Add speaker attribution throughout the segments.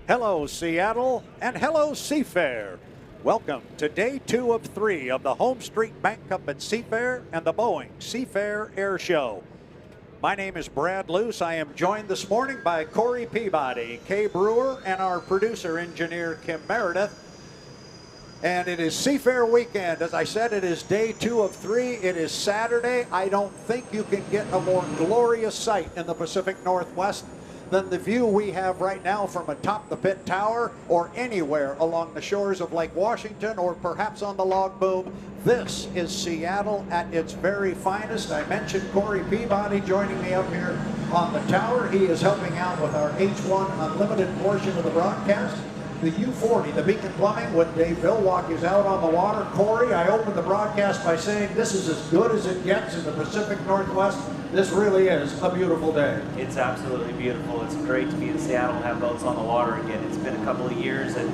Speaker 1: Hello, Seattle, and hello, Seafair. Welcome to day 2 of 3 of the HomeStreet Bank Cup at Seafair and the Boeing Seafair Air Show. My name is Brad Luce. I am joined this morning by Corey Peabody, Kay Brewer, and our producer engineer, Kim Meredith. And it is Seafair weekend. As I said, it is day 2 of 3. It is Saturday. I don't think you can get a more glorious sight in the Pacific Northwest than the view we have right now from atop the Pitt Tower or anywhere along the shores of Lake Washington or perhaps on the log boom. This is Seattle at its very finest. I mentioned Corey Peabody joining me up here on the tower. He is helping out with our H1 Unlimited portion of the broadcast. The U-40, the Beacon Plumbing, with Dave Villwalk is out on the water. Corey, I opened the broadcast by saying this is as good as it gets in the Pacific Northwest. This really is a beautiful day.
Speaker 2: It's absolutely beautiful. It's great to be in Seattle and have boats on the water again. It's been a couple of years, and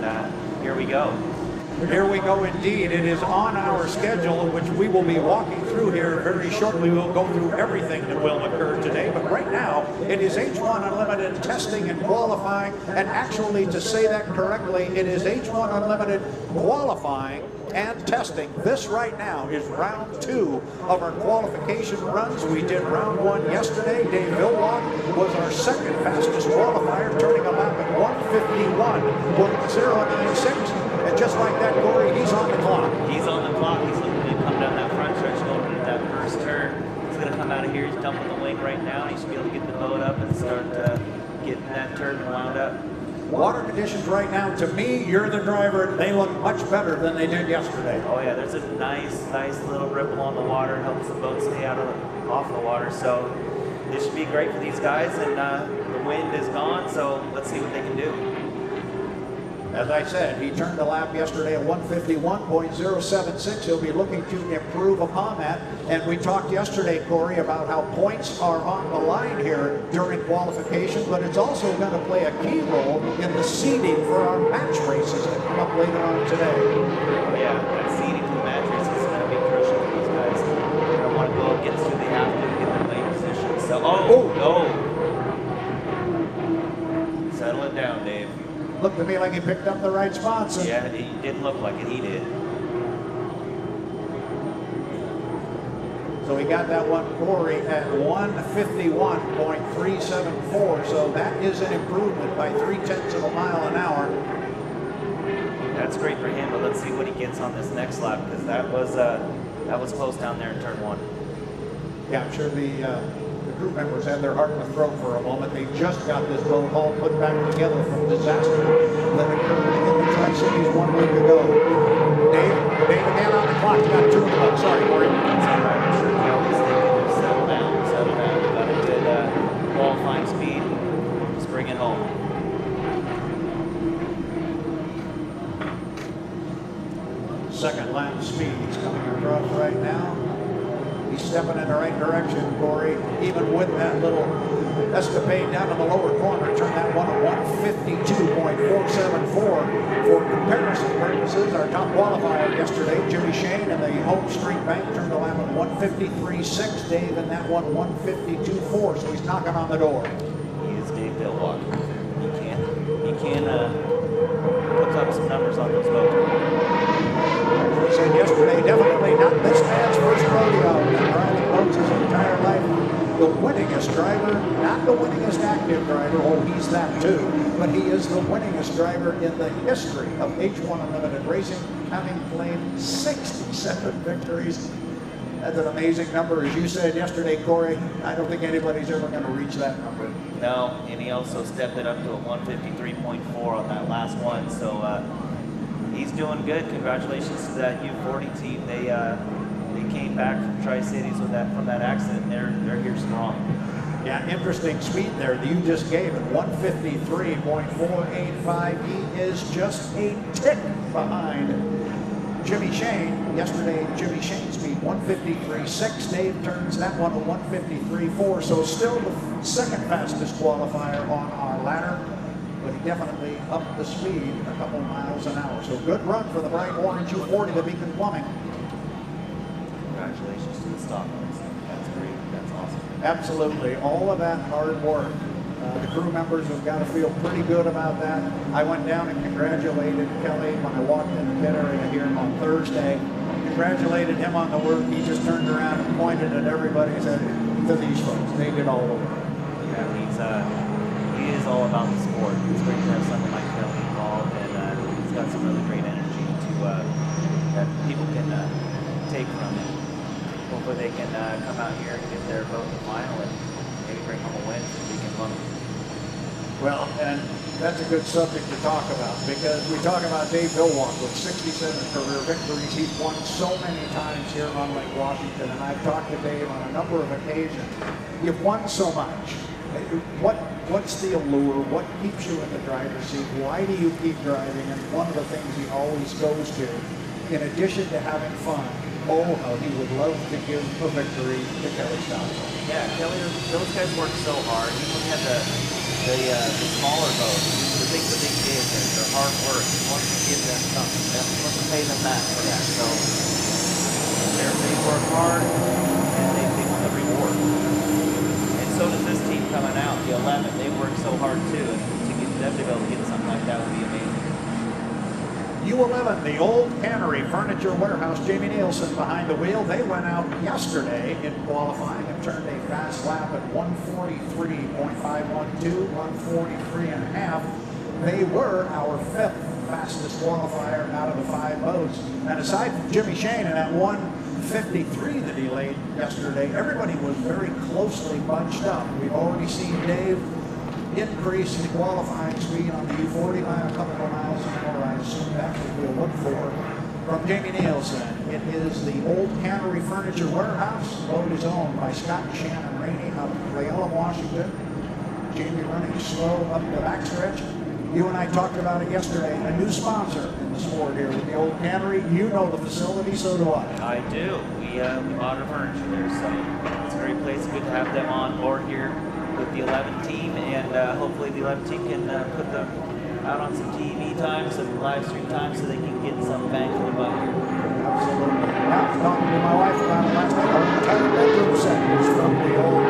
Speaker 2: here we go.
Speaker 1: Here we go indeed. It is on our schedule, which we will be walking through here very shortly. We'll go through everything that will occur today, but right now it is H1 Unlimited testing and qualifying, and actually, to say that correctly, it is H1 Unlimited qualifying and testing. This right now is round 2 of our qualification runs. We did round 1 yesterday. Dave Villwalk was our second fastest qualifier, turning a lap at 1:51.096. And just like that, Corey, he's on the clock.
Speaker 2: He's on the clock. He's looking to come down that front stretch going into that first turn. He's going to come out of here. He's dumping the wing right now. He should be able to get the boat up and start getting that turn wound up.
Speaker 1: Water conditions right now, to me, you're the driver. They look much better than they did yesterday.
Speaker 2: Oh yeah, there's a nice little ripple on the water. Helps the boat stay off the water. So this should be great for these guys. And the wind is gone, so let's see what they can do.
Speaker 1: As I said, he turned the lap yesterday at 1:51.076. He'll be looking to improve upon that. And we talked yesterday, Corey, about how points are on the line here during qualification, but it's also going to play a key role in the seeding for our match races that come up later on today.
Speaker 2: Oh yeah, that seeding for the match races is going to be crucial for these guys. They don't want to go against who they have to get their lane position. So, oh! Settle it down, Dave.
Speaker 1: Looked to me like he picked up the right spots.
Speaker 2: Yeah, he didn't look like it. He did.
Speaker 1: So he got that one, Corey, at 1:51.374. So that is an improvement by 0.3 of a mile an hour.
Speaker 2: That's great for him, but let's see what he gets on this next lap, because that was close down there in turn 1.
Speaker 1: Yeah, I'm sure the crew members had their heart in the throat for a moment. They just got this boat all put back together from disaster that occurred in the Tri-Cities 1 week ago. Dave again on the clock. Got 2 o'clock. Sorry, Corey.
Speaker 2: That's all right. I'm sure Kelly's thinking, settle down. We've got a good qualifying speed. Just bring it home.
Speaker 1: Second lap speed. He's coming across right now. He's stepping in the right direction, Corey, even with that little escapade down in the lower corner. Turned that one at 1:52.474. For comparison purposes, our top qualifier yesterday, Jimmy Shane in the HomeStreet Bank, turned the lap at 1:53.6. Dave in that one, 1:52.4. So he's knocking on the door.
Speaker 2: He is Dave Villwalk. He can put up some numbers on those boats.
Speaker 1: He said yesterday, definitely not this man's first rodeo. Been riding boats his entire life. The winningest driver, not the winningest active driver. Oh, he's that too. But he is the winningest driver in the history of H1 Unlimited Racing, having claimed 67 victories. That's an amazing number. As you said yesterday, Corey, I don't think anybody's ever going to reach that number.
Speaker 2: No, and he also stepped it up to a 1:53.4 on that last one. So he's doing good. Congratulations to that U-40 team. They came back from Tri-Cities from that accident. They're here strong.
Speaker 1: Yeah, interesting speed there that you just gave at 1:53.485. He is just a tick behind Jimmy Shane. Yesterday, Jimmy Shane's speed 1:53.6. Dave turns that one to 1:53.4. So still the second fastest qualifier on our ladder, but he definitely upped the speed a couple miles an hour. So good run for the bright orange U-40, the Beacon Plumbing.
Speaker 2: Congratulations to the Stockholms. That's great. That's awesome.
Speaker 1: Absolutely. All of that hard work The crew members have got to feel pretty good about that. I went down and congratulated Kelly when I walked in the pit area here on Thursday. Congratulated him on the work. He just turned around and pointed at everybody and said, to these folks, they did all the work.
Speaker 2: Yeah, he is all about the sport. It's great to have someone like Kelly involved, and he's got some really great energy that people can take from him. Hopefully they can come out here and get their vote in the final and maybe bring home a win so we can win.
Speaker 1: Well, and that's a good subject to talk about, because we talk about Dave Billwalk with 67 career victories. He's won so many times here on Lake Washington, and I've talked to Dave on a number of occasions. You've won so much. What's the allure? What keeps you in the driver's seat? Why do you keep driving? And one of the things he always goes to, in addition to having fun, oh, how he would love to give a victory to Kelly Stockton.
Speaker 2: Yeah, Kelly, those guys work so hard. Even when you have the smaller boats, the things that they did, their hard work, he wants to give them something. He wants to pay them back for that. So they work hard and they want the reward. And so does this team coming out, the 11. They work so hard too. And to get them to be able to get something like that would be amazing.
Speaker 1: U11, the old cannery furniture warehouse, Jamie Nielsen behind the wheel. They went out yesterday in qualifying and turned a fast lap at 143.512, 143.5. They were our 5th fastest qualifier out of the 5 boats. And aside from Jimmy Shane and that 153 that he laid yesterday, everybody was very closely bunched up. We've already seen Dave increase in qualifying speed on the U40 by a couple of miles an hour. I assume that's what we'll look for from Jamie Nielsen. It is the old cannery furniture warehouse. The boat is owned by Scott and Shannon Rainey out of Crayola, Washington. Jamie running slow up the backstretch. You and I talked about it yesterday. A new sponsor in the sport here with the old cannery. You know the facility, so do I.
Speaker 2: I do. We bought our furniture there, so it's a great place. Good to have them on board here with the 11 team, and hopefully the 11 team can put them out on some TV time, some live stream time, so they can get some bang for the buck here.
Speaker 1: Absolutely. I was talking to my wife about it last night. Our entire bedroom set is from the old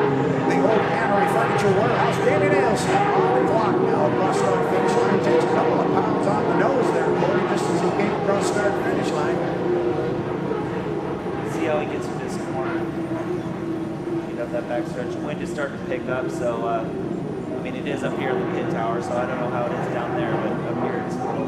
Speaker 1: cannery furniture warehouse. Jamie Nielsen on the clock now across start finish line. Takes a couple of pounds on the nose there, Corey, just as he came across start finish line.
Speaker 2: See how he gets through this corner. That backstretch. Wind is starting to pick up, so I mean it is up here in the pit tower, so I don't know how it is down there, but up here it's a little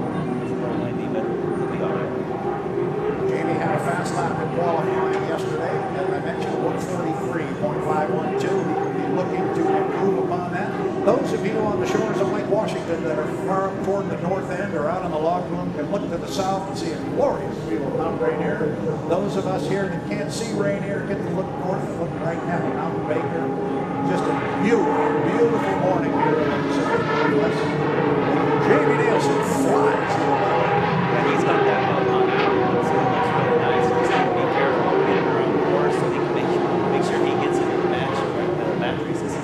Speaker 2: windy, but it'll be all right.
Speaker 1: Jamie had a fast lap in qualifying yesterday, as I mentioned, 143.512. Looking to improve upon that. Those of you on the shores of Lake Washington that are far up toward the north end or out on the log flume can look to the south and see a glorious view of Mount Rainier. Those of us here that can't see Rainier get to look north and look right now at Mount Baker. Just a beautiful, beautiful morning here in the Pacific Northwest. Jamie Nielsen flies.
Speaker 2: Yeah, he's got that boat on now, so it looks really nice. Just have to be careful of getting around the course so he can make sure he gets into the match races.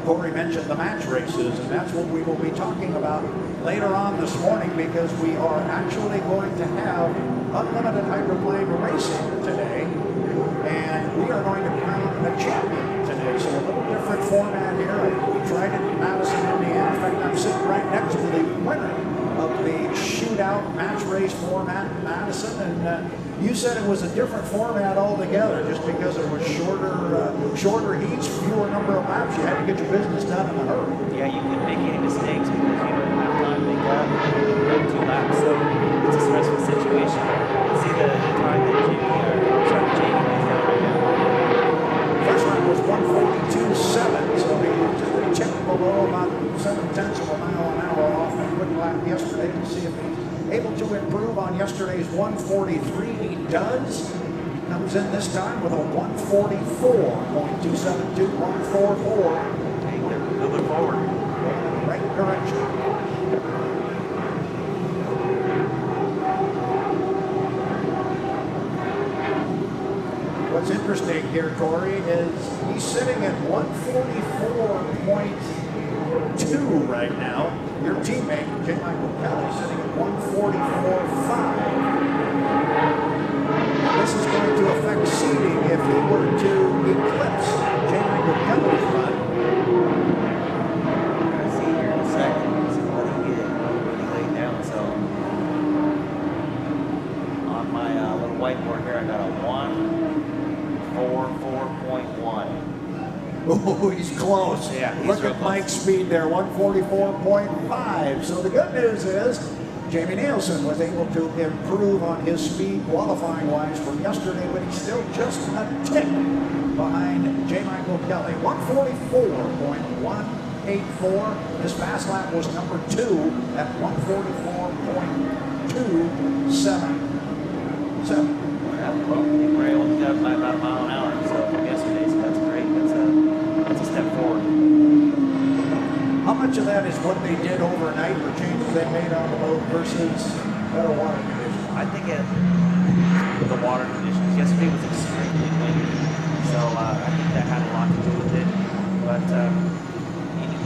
Speaker 1: Corey mentioned the match races, and that's what we will be talking about later on this morning, because we are actually going to have unlimited hydroplane racing today, and we are going to crown a champion today. So a little different format here. We tried it in Madison, Indiana. In fact, I'm sitting right next to the winner of the Shootout match race format in Madison, and you said it was a different format altogether, just because it was shorter heats, fewer number of laps. You had to get your business done in a hurry.
Speaker 2: Yeah, you couldn't make any mistakes because you don't have time to make up and 2 laps, so it's a stressful situation. You can see the time that Jamie lays down right now.
Speaker 1: First lap was 142.7, so he was just a tick below, about 7/10 of a mile an hour off a quick lap yesterday. We'll see if he's able to improve on yesterday's 143. He does. He comes in this time with a 144.272, 144.
Speaker 2: Hey, they're moving forward.
Speaker 1: Going in the right direction. What's interesting here, Corey, is he's sitting at 144.2 right now. Your teammate, J. Michael Kelly, sitting at 144.5. This is going to affect seeding if he were to eclipse J. Michael Kelly.
Speaker 2: whiteboard here. I got a 144.1.
Speaker 3: Oh, he's close.
Speaker 2: Yeah, he's
Speaker 3: Look
Speaker 2: real
Speaker 3: at
Speaker 2: close.
Speaker 3: Mike's speed there, 144.5. So the good news is Jamie Nielsen was able to improve on his speed qualifying wise from yesterday, but he's still just a tick behind J. Michael Kelly. 144.184. His fast lap was number 2 at 144.27.
Speaker 2: Yeah, well, we were able to get by about a mile an hour so from yesterday, so that's great. That's a step forward.
Speaker 3: How much of that is what they did overnight or changes they made on the boat versus better water conditions?
Speaker 2: I think the water conditions yesterday was extremely windy, so I think that had a lot to do with it. But any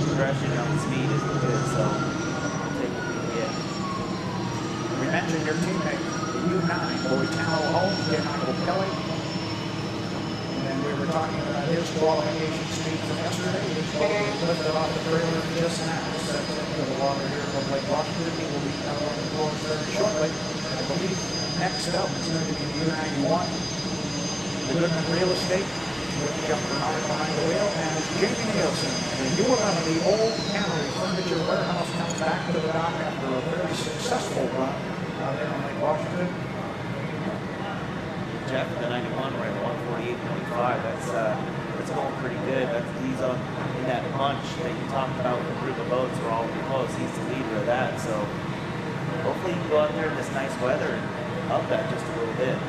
Speaker 2: progression on the speed is good, so we'll take what we can get.
Speaker 3: We mentioned your teammate, the U9, Boitano Holmes, J. Michael Kelly. And we were talking about his qualification speed from yesterday. He's lifted off the trailer just now, steps into the water here from Lake Washington. He will be out on the course very shortly. I believe next up is going to be the U91, the Goodman Real Estate, with Jeff Bernard behind the wheel, and Jamie Nielsen, the U11, the Old County Furniture Warehouse, comes back to the dock after a very successful run out there on Lake Washington.
Speaker 2: Jeff, the 91, we're at 148.5. That's going pretty good. He's in that bunch that you talked about with the group of boats. We're all close. He's the leader of that. So hopefully you can go out there in this nice weather and up that just a little bit.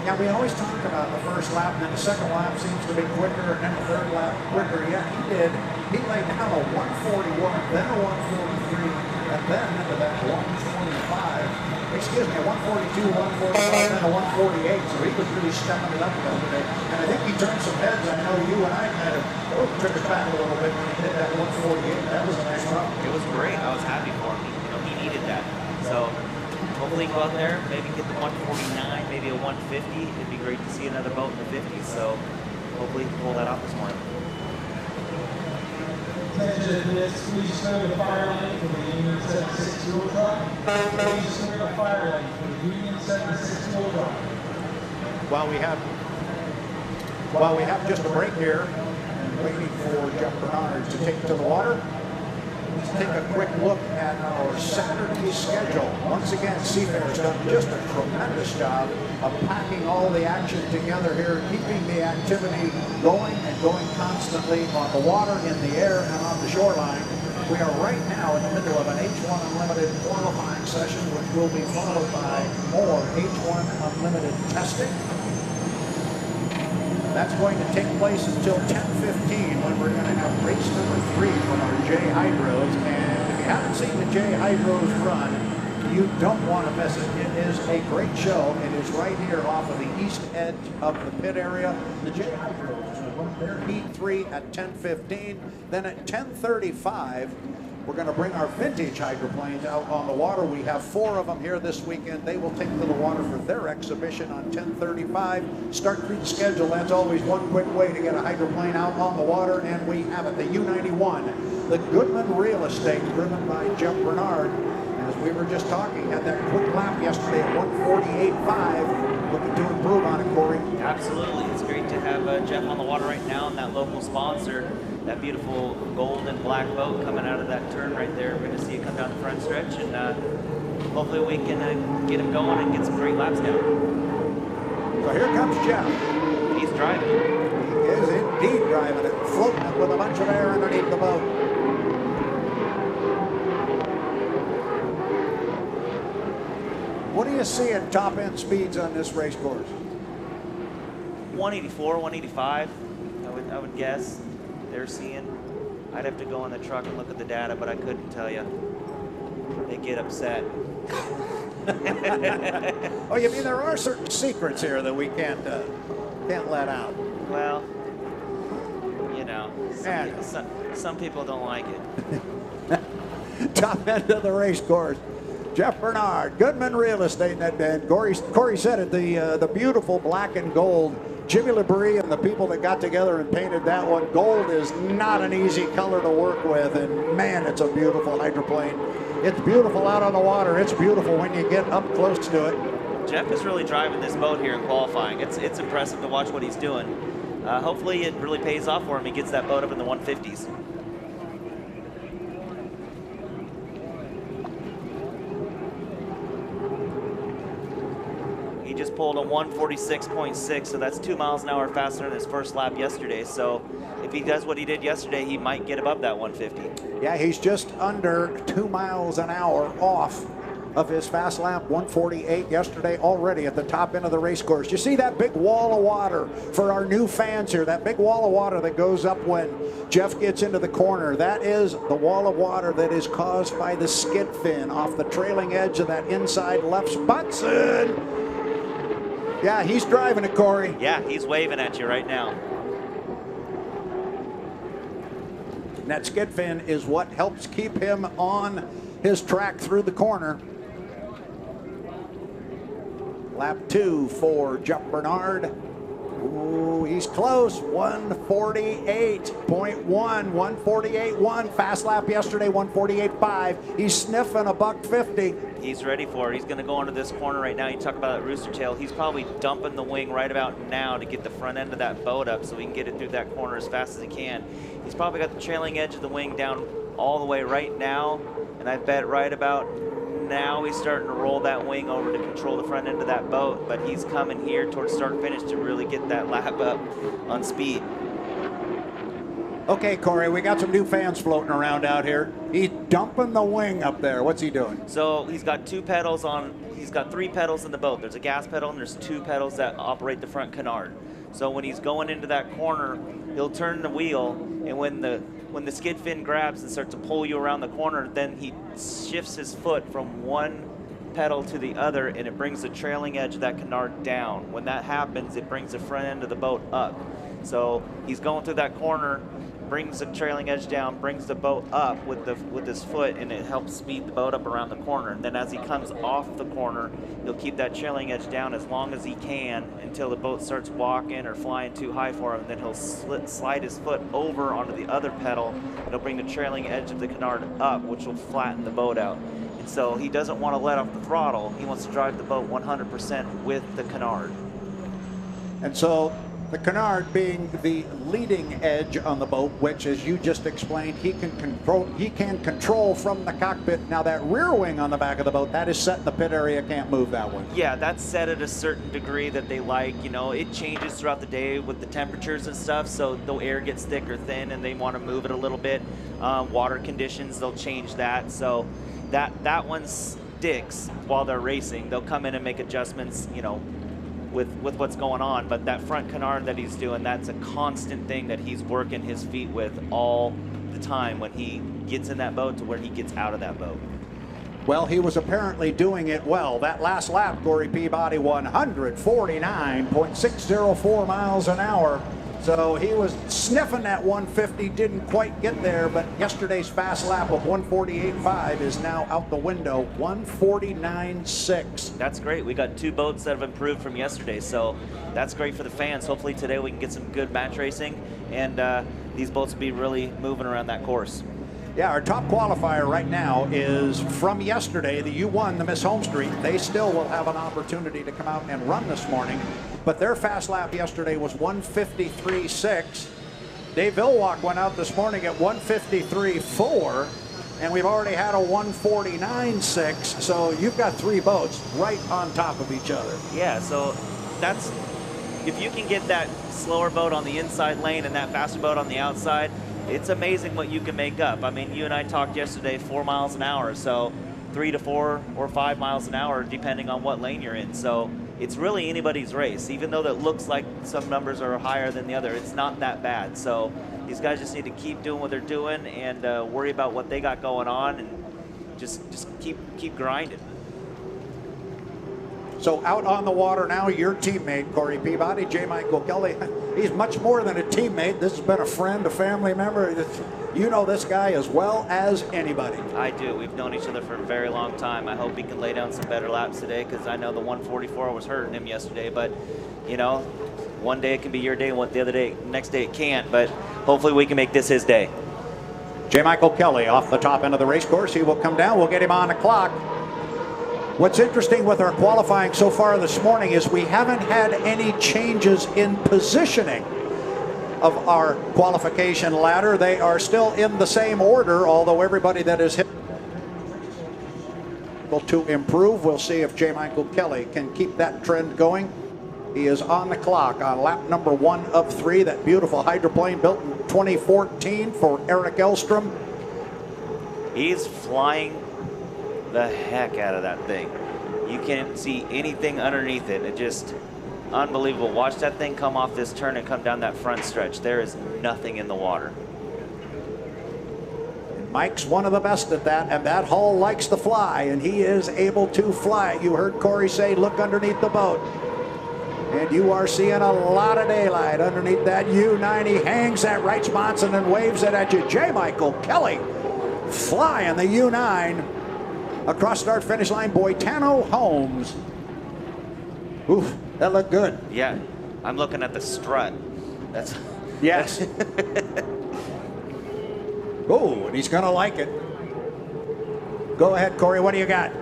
Speaker 3: Yeah, we always talk about the first lap, and then the second lap seems to be quicker, and then the third lap quicker. Yeah, he did. He laid down a 141, then a 143, and then into that 125. Excuse me, a 142, 145, and a 148. So he was really stepping it up a little bit. And I think he turned some heads. I know you and I kind of took it back a little bit when he hit that 148. That was a nice run.
Speaker 2: It was great. I was happy for him. He needed that. So hopefully go out there, maybe get the 149, maybe a 150. It'd be great to see another boat in the 50s. So hopefully he can pull that off this morning.
Speaker 4: Attention to this, please clear the fire lane for the Union 76 fuel truck. Please clear the fire lane for the Union 76 fuel truck.
Speaker 3: While we have just a break here and waiting for Jeff Bernard to take to the water, let's take a quick look at our Saturday schedule. Once again, Seafair has done just a tremendous job of packing all the action together here, keeping the activity going and going constantly on the water, in the air, and on the shoreline. We are right now in the middle of an H1 Unlimited qualifying session, which will be followed by more H1 Unlimited testing. That's going to take place until 10:15 when we're going to have race number 3 from our J Hydros. And if you haven't seen the J Hydros run, you don't want to miss it. It is a great show. It is right here off of the east edge of the pit area. The J Hydros will run their heat 3 at 10:15. Then at 10:35, we're going to bring our vintage hydroplanes out on the water. We have 4 of them here this weekend. They will take to the water for their exhibition on 10:35. Start through the schedule. That's always one quick way to get a hydroplane out on the water. And we have it, the U91, the Goodman Real Estate, driven by Jeff Bernard. As we were just talking, had that quick lap yesterday at 148.5. Looking to improve on it, Corey.
Speaker 2: Absolutely. It's great to have Jeff on the water right now and that local sponsor. That beautiful gold and black boat coming out of that turn right there. We're going to see it come down the front stretch, and hopefully we can get him going and get some great laps down.
Speaker 3: So here comes Jeff.
Speaker 2: He's driving it.
Speaker 3: He is indeed driving it, floating it with a bunch of air underneath the boat. What do you see at top end speeds on this race course?
Speaker 2: 184, 185, I would guess they're seeing. I'd have to go in the truck and look at the data, but I couldn't tell you. They get upset.
Speaker 3: Oh, you mean there are certain secrets here that we can't let out?
Speaker 2: Well, you know, some people don't like it.
Speaker 3: Top end of the race course. Jeff Bernard, Goodman Real Estate, and Corey said it, the beautiful black and gold. Jimmy Labrie and the people that got together and painted that one. Gold is not an easy color to work with, and man, it's a beautiful hydroplane. It's beautiful out on the water. It's beautiful when you get up close to it.
Speaker 2: Jeff is really driving this boat here in qualifying. It's impressive to watch what he's doing. Hopefully it really pays off for him. He gets that boat up in the 150s. He just pulled a 146.6, so that's 2 miles an hour faster than his first lap yesterday. So if he does what he did yesterday, he might get above that 150.
Speaker 3: Yeah, he's just under 2 miles an hour off of his fast lap, 148 yesterday, already at the top end of the race course. You see that big wall of water for our new fans here, that big wall of water that goes up when Jeff gets into the corner. That is the wall of water that is caused by the skid fin off the trailing edge of that inside left Sputson. Yeah, he's driving it, Corey.
Speaker 2: Yeah, he's waving at you right now.
Speaker 3: And that skid fin is what helps keep him on his track through the corner. Lap 2 for Jeff Bernard. Ooh, he's close. 148.1, 148.1. Fast lap yesterday, 148.5. He's sniffing a $150.
Speaker 2: He's ready for it. He's going to go into this corner right now. You talk about that rooster tail. He's probably dumping the wing right about now to get the front end of that boat up so he can get it through that corner as fast as he can. He's probably got the trailing edge of the wing down all the way right now, and I bet right about now he's starting to roll that wing over to control the front end of that boat, but he's coming here towards start finish to really get that lap up on speed.
Speaker 3: Okay, Corey, we got some new fans floating around out here. He's dumping the wing up there. What's he doing?
Speaker 2: So he's got 2 pedals on, he's got 3 pedals in the boat. There's a gas pedal and there's 2 pedals that operate the front canard. So when he's going into that corner, he'll turn the wheel, and when the skid fin grabs and starts to pull you around the corner, then he shifts his foot from one pedal to the other, and it brings the trailing edge of that canard down. When that happens, it brings the front end of the boat up. So he's going through that corner, brings the trailing edge down, brings the boat up with his foot, and it helps speed the boat up around the corner. And then as he comes off the corner, he'll keep that trailing edge down as long as he can until the boat starts walking or flying too high for him. Then he'll slide his foot over onto the other pedal, and he'll bring the trailing edge of the canard up, which will flatten the boat out. And so he doesn't want to let off the throttle. He wants to drive the boat 100% with the canard.
Speaker 3: And so the canard being the leading edge on the boat, which, as you just explained, he can control from the cockpit. Now that rear wing on the back of the boat, that is set in the pit area, can't move that one.
Speaker 2: Yeah, that's set at a certain degree that they like. You know, it changes throughout the day with the temperatures and stuff, so the air gets thick or thin and they want to move it a little bit. Water conditions, they'll change that. So that one sticks while they're racing. They'll come in and make adjustments, you know, with what's going on, but that front canard that he's doing, that's a constant thing that he's working his feet with all the time when he gets in that boat to where he gets out of that boat.
Speaker 3: Well, he was apparently doing it well. That last lap, Corey Peabody, 149.604 miles an hour. So he was sniffing that 150, didn't quite get there, but yesterday's fast lap of 148.5 is now out the window, 149.6.
Speaker 2: That's great. We got 2 boats that have improved from yesterday, so that's great for the fans. Hopefully today we can get some good match racing, and these boats will be really moving around that course.
Speaker 3: Yeah, our top qualifier right now is from yesterday, the U1, the Miss HomeStreet. They still will have an opportunity to come out and run this morning, but their fast lap yesterday was 153.6. Dave Villwalk went out this morning at 153.4, and we've already had a 149.6, so you've got 3 boats right on top of each other.
Speaker 2: Yeah, so that's, if you can get that slower boat on the inside lane and that faster boat on the outside, it's amazing what you can make up. I mean, you and I talked yesterday 4 miles an hour, so 3 to 4 or 5 miles an hour depending on what lane you're in. So it's really anybody's race. Even though that looks like some numbers are higher than the other, it's not that bad. So these guys just need to keep doing what they're doing and worry about what they got going on, and just keep grinding.
Speaker 3: So out on the water now, your teammate, Corey Peabody, J. Michael Kelly. He's much more than a teammate. This has been a friend, a family member. You know this guy as well as anybody.
Speaker 2: I do. We've known each other for a very long time. I hope he can lay down some better laps today, because I know the 144 was hurting him yesterday. But, you know, one day it can be your day, and the other day, next day it can't. But hopefully we can make this his day.
Speaker 1: J. Michael Kelly off the top end of the race course. He will come down. We'll get him on the clock. What's interesting with our qualifying so far this morning is we haven't had any changes in positioning of our qualification ladder. They are still in the same order, although everybody that is hit to improve. We'll see if J. Michael Kelly can keep that trend going. He is on the clock on lap number 1 of 3. That beautiful hydroplane built in 2014 for Eric Elstrom.
Speaker 2: He's flying the heck out of that thing. You can't see anything underneath it. It just unbelievable. Watch that thing come off this turn and come down that front stretch. There is nothing in the water.
Speaker 1: And Mike's one of the best at that, and that hull likes to fly, and he is able to fly. You heard Corey say, look underneath the boat. And you are seeing a lot of daylight underneath that U9. He hangs that right sponson and waves it at you. J. Michael Kelly flying the U9 across start finish line. Boitano Holmes. Oof, that looked good.
Speaker 2: Yeah, I'm looking at the strut. That's
Speaker 1: yes. Oh, and he's gonna like it. Go ahead, Corey. What do you got?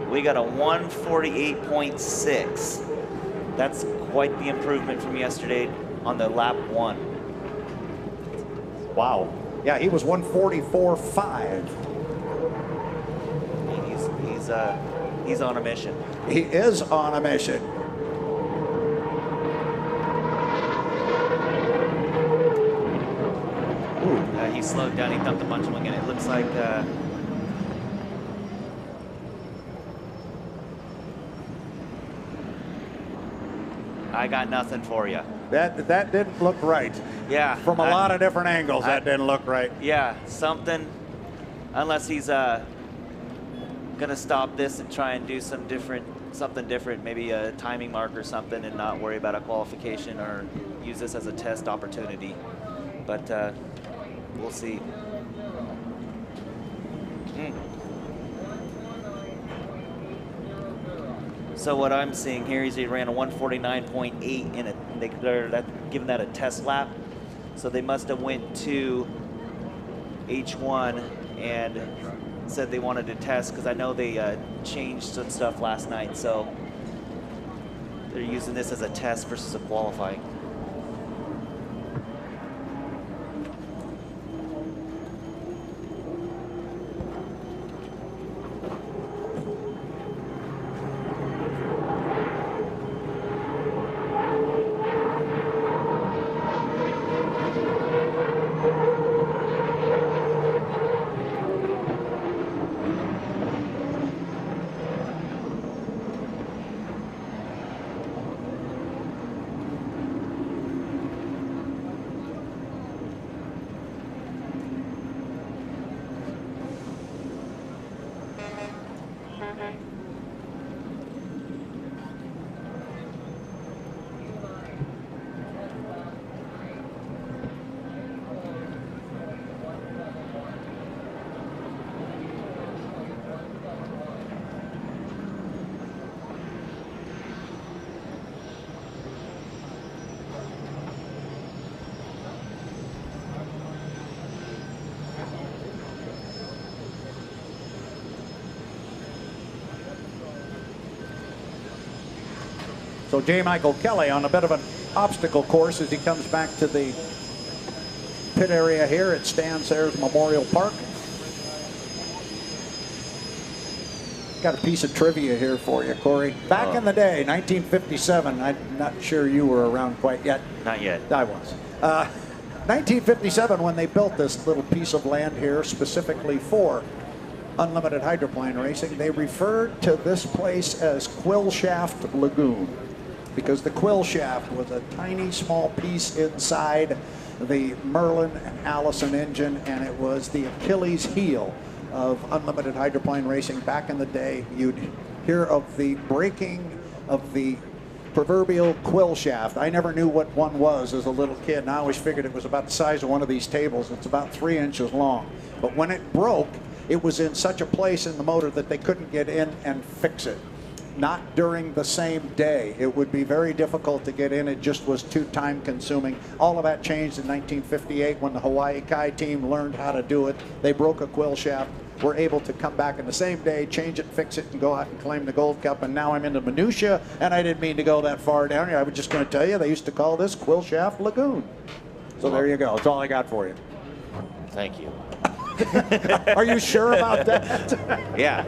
Speaker 2: We got a 148.6. That's quite the improvement from yesterday on the lap 1.
Speaker 1: Wow. Yeah, he was 144.5.
Speaker 2: He's on a mission.
Speaker 1: He is on a mission.
Speaker 2: He slowed down. He dumped a bunch of them again. It looks like I got nothing for you.
Speaker 1: That didn't look right.
Speaker 2: Yeah.
Speaker 1: From a lot of different angles, that didn't look right.
Speaker 2: Yeah, something. Unless he's gonna stop this and try and do something different, maybe a timing mark or something, and not worry about a qualification or use this as a test opportunity. But we'll see. So what I'm seeing here is he ran a 149.8 in it. They're giving that a test lap. So they must have went to H1 and said they wanted to test, because I know they changed some stuff last night. So they're using this as a test versus a qualifying.
Speaker 1: So J. Michael Kelly on a bit of an obstacle course as he comes back to the pit area here at Stan Sayers Memorial Park. Got a piece of trivia here for you, Corey. Back in the day, 1957, I'm not sure you were around quite yet.
Speaker 2: Not yet.
Speaker 1: I was. 1957, when they built this little piece of land here specifically for unlimited hydroplane racing, they referred to this place as Quill Shaft Lagoon, because the quill shaft was a tiny small piece inside the Merlin and Allison engine, and it was the Achilles heel of unlimited hydroplane racing. Back in the day, you'd hear of the breaking of the proverbial quill shaft. I never knew what one was as a little kid, and I always figured it was about the size of one of these tables. It's about 3 inches long. But when it broke, it was in such a place in the motor that they couldn't get in and fix it.
Speaker 3: not during the same day. It would be very difficult to get in. It just was too time consuming. All of that changed in 1958 when the Hawaii Kai team learned how to do it. They broke a quill shaft, were able to come back in the same day, change it, fix it, and go out and claim the Gold Cup. And now I'm into minutia, and I didn't mean to go that far down here. I was just going to tell you, they used to call this Quill Shaft Lagoon. So there you go. That's all I got for you.
Speaker 2: Thank you.
Speaker 3: Are you sure about that?
Speaker 2: Yeah.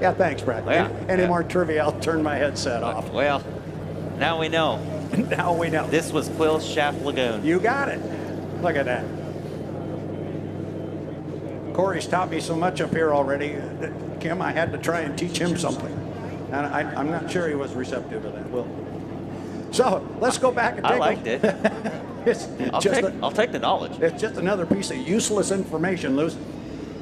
Speaker 3: Yeah, thanks, Brad.
Speaker 2: Yeah.
Speaker 3: Any more trivia, I'll turn my headset off.
Speaker 2: Well, now we know.
Speaker 3: Now we know.
Speaker 2: This was Quill Shaft Lagoon.
Speaker 3: You got it. Look at that. Corey's taught me so much up here already. Kim, I had to try and teach him something. And I'm not sure he was receptive to that. Well, so let's go back and take
Speaker 2: I liked it. I'll take the knowledge.
Speaker 3: It's just another piece of useless information, Luce.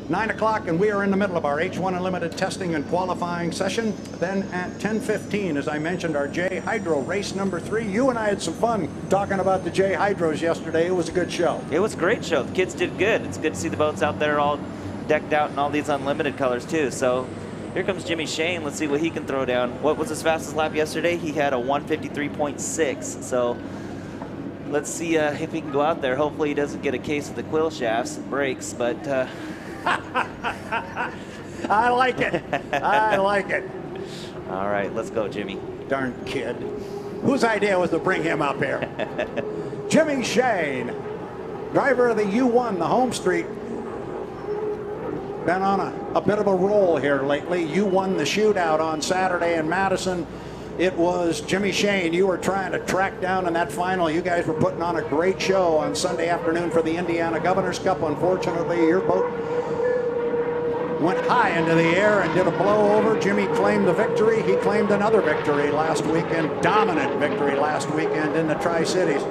Speaker 3: 9 o'clock, and we are in the middle of our H1 Unlimited testing and qualifying session. Then at 10:15, as I mentioned, our J Hydro race number 3. You and I had some fun talking about the J Hydros yesterday. It was a good show.
Speaker 2: It was a great show. The kids did good. It's good to see the boats out there all decked out in all these unlimited colors too. So here comes Jimmy Shane. Let's see what he can throw down. What was his fastest lap yesterday? He had a 153.6. So let's see if he can go out there. Hopefully he doesn't get a case of the quill shafts and brakes, but
Speaker 3: I like it. I like it.
Speaker 2: all right, let's go, Jimmy.
Speaker 3: Darn kid. Whose idea was to bring him up here? Jimmy Shane, driver of the U1, the HomeStreet. Been on a bit of a roll here lately. You won the shootout on Saturday in Madison. It was Jimmy Shane you were trying to track down in that final. You guys were putting on a great show on Sunday afternoon for the Indiana Governor's Cup. Unfortunately, your boat went high into the air and did a blowover. Jimmy claimed the victory. He claimed another victory last weekend, dominant victory last weekend in the Tri-Cities.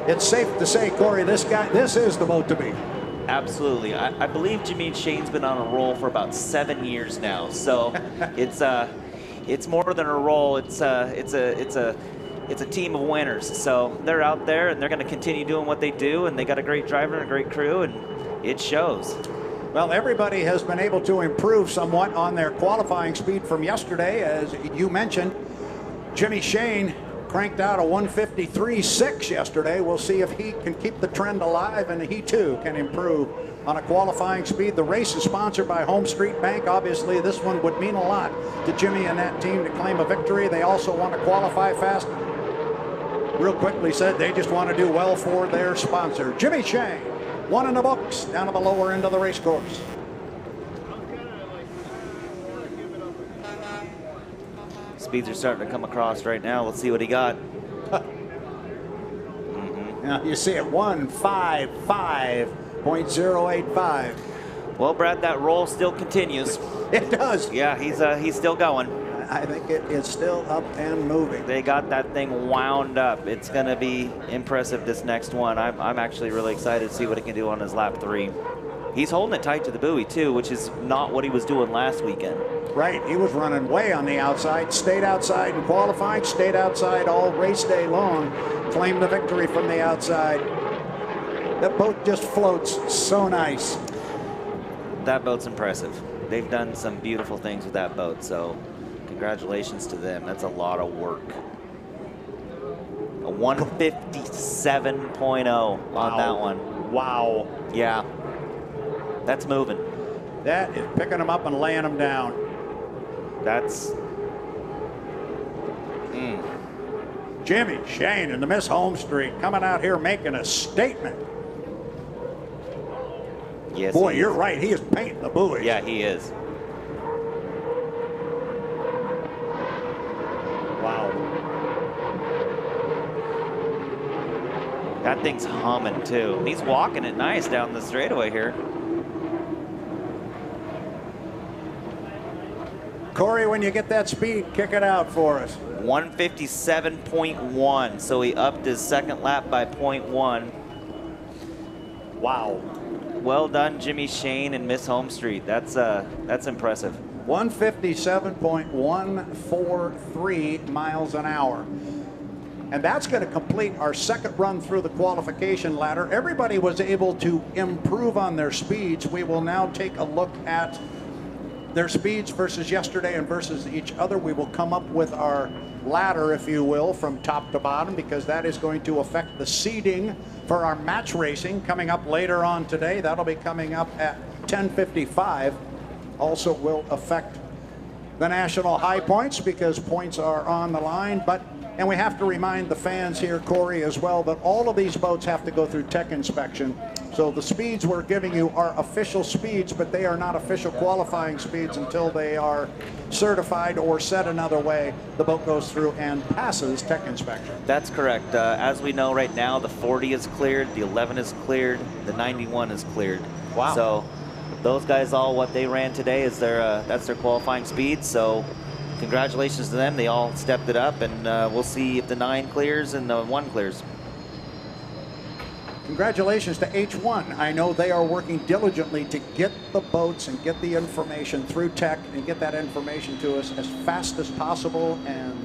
Speaker 3: It's safe to say, Corey, this is the boat to beat.
Speaker 2: Absolutely. I believe Jimmy Shane's been on a roll for about 7 years now. So it's more than a roll. It's a team of winners. So they're out there and they're going to continue doing what they do, and they got a great driver and a great crew, and it shows.
Speaker 3: Well, everybody has been able to improve somewhat on their qualifying speed from yesterday. As you mentioned, Jimmy Shane cranked out a 153.6 yesterday. We'll see if he can keep the trend alive, and he too can improve on a qualifying speed. The race is sponsored by HomeStreet Bank. Obviously, this one would mean a lot to Jimmy and that team to claim a victory. They also want to qualify fast. Real quickly said they just want to do well for their sponsor. Jimmy Shane, one in the books down at the lower end of the race course.
Speaker 2: Speeds are starting to come across right now. Let's see what he got.
Speaker 3: Now you see it 155.085.
Speaker 2: Well, Brad, that roll still continues.
Speaker 3: It does.
Speaker 2: Yeah, he's still going.
Speaker 3: I think it is still up and moving.
Speaker 2: They got that thing wound up. It's going to be impressive this next one. I'm actually really excited to see what he can do on his lap 3. He's holding it tight to the buoy too, which is not what he was doing last weekend.
Speaker 3: Right, he was running way on the outside, stayed outside and qualified, stayed outside all race day long, claimed the victory from the outside. That boat just floats so nice.
Speaker 2: That boat's impressive. They've done some beautiful things with that boat, so congratulations to them. That's a lot of work. A 157.0 on that one.
Speaker 3: Wow.
Speaker 2: Yeah, that's moving.
Speaker 3: That is picking them up and laying them down.
Speaker 2: That's
Speaker 3: Jimmy Shane and the Miss HomeStreet coming out here making a statement.
Speaker 2: yes.
Speaker 3: Boy, you're right. He is painting the buoy.
Speaker 2: Yeah, he is.
Speaker 3: Wow.
Speaker 2: That thing's humming too. He's walking it nice down the straightaway here.
Speaker 3: Corey, when you get that speed, kick it out for us.
Speaker 2: 157.1, so he upped his second lap by 0.1.
Speaker 3: Wow.
Speaker 2: Well done, Jimmy Shane and Miss HomeStreet. That's impressive.
Speaker 3: 157.143 miles an hour. And that's going to complete our second run through the qualification ladder. Everybody was able to improve on their speeds. We will now take a look at their speeds versus yesterday and versus each other. We will come up with our ladder, if you will, from top to bottom, because that is going to affect the seeding for our match racing coming up later on today. That'll be coming up at 10:55. Also will affect the national high points because points are on the line. And we have to remind the fans here, Corey, as well, that all of these boats have to go through tech inspection. So the speeds we're giving you are official speeds, but they are not official qualifying speeds until they are certified, or said another way, the boat goes through and passes tech inspection.
Speaker 2: That's correct. As we know right now, the 40 is cleared, the 11 is cleared, the 91 is cleared.
Speaker 3: Wow.
Speaker 2: So those guys, all what they ran today is that's their qualifying speed. So congratulations to them. They all stepped it up, and we'll see if the 9 clears and the 1 clears.
Speaker 3: Congratulations to H1. I know they are working diligently to get the boats and get the information through tech and get that information to us as fast as possible. And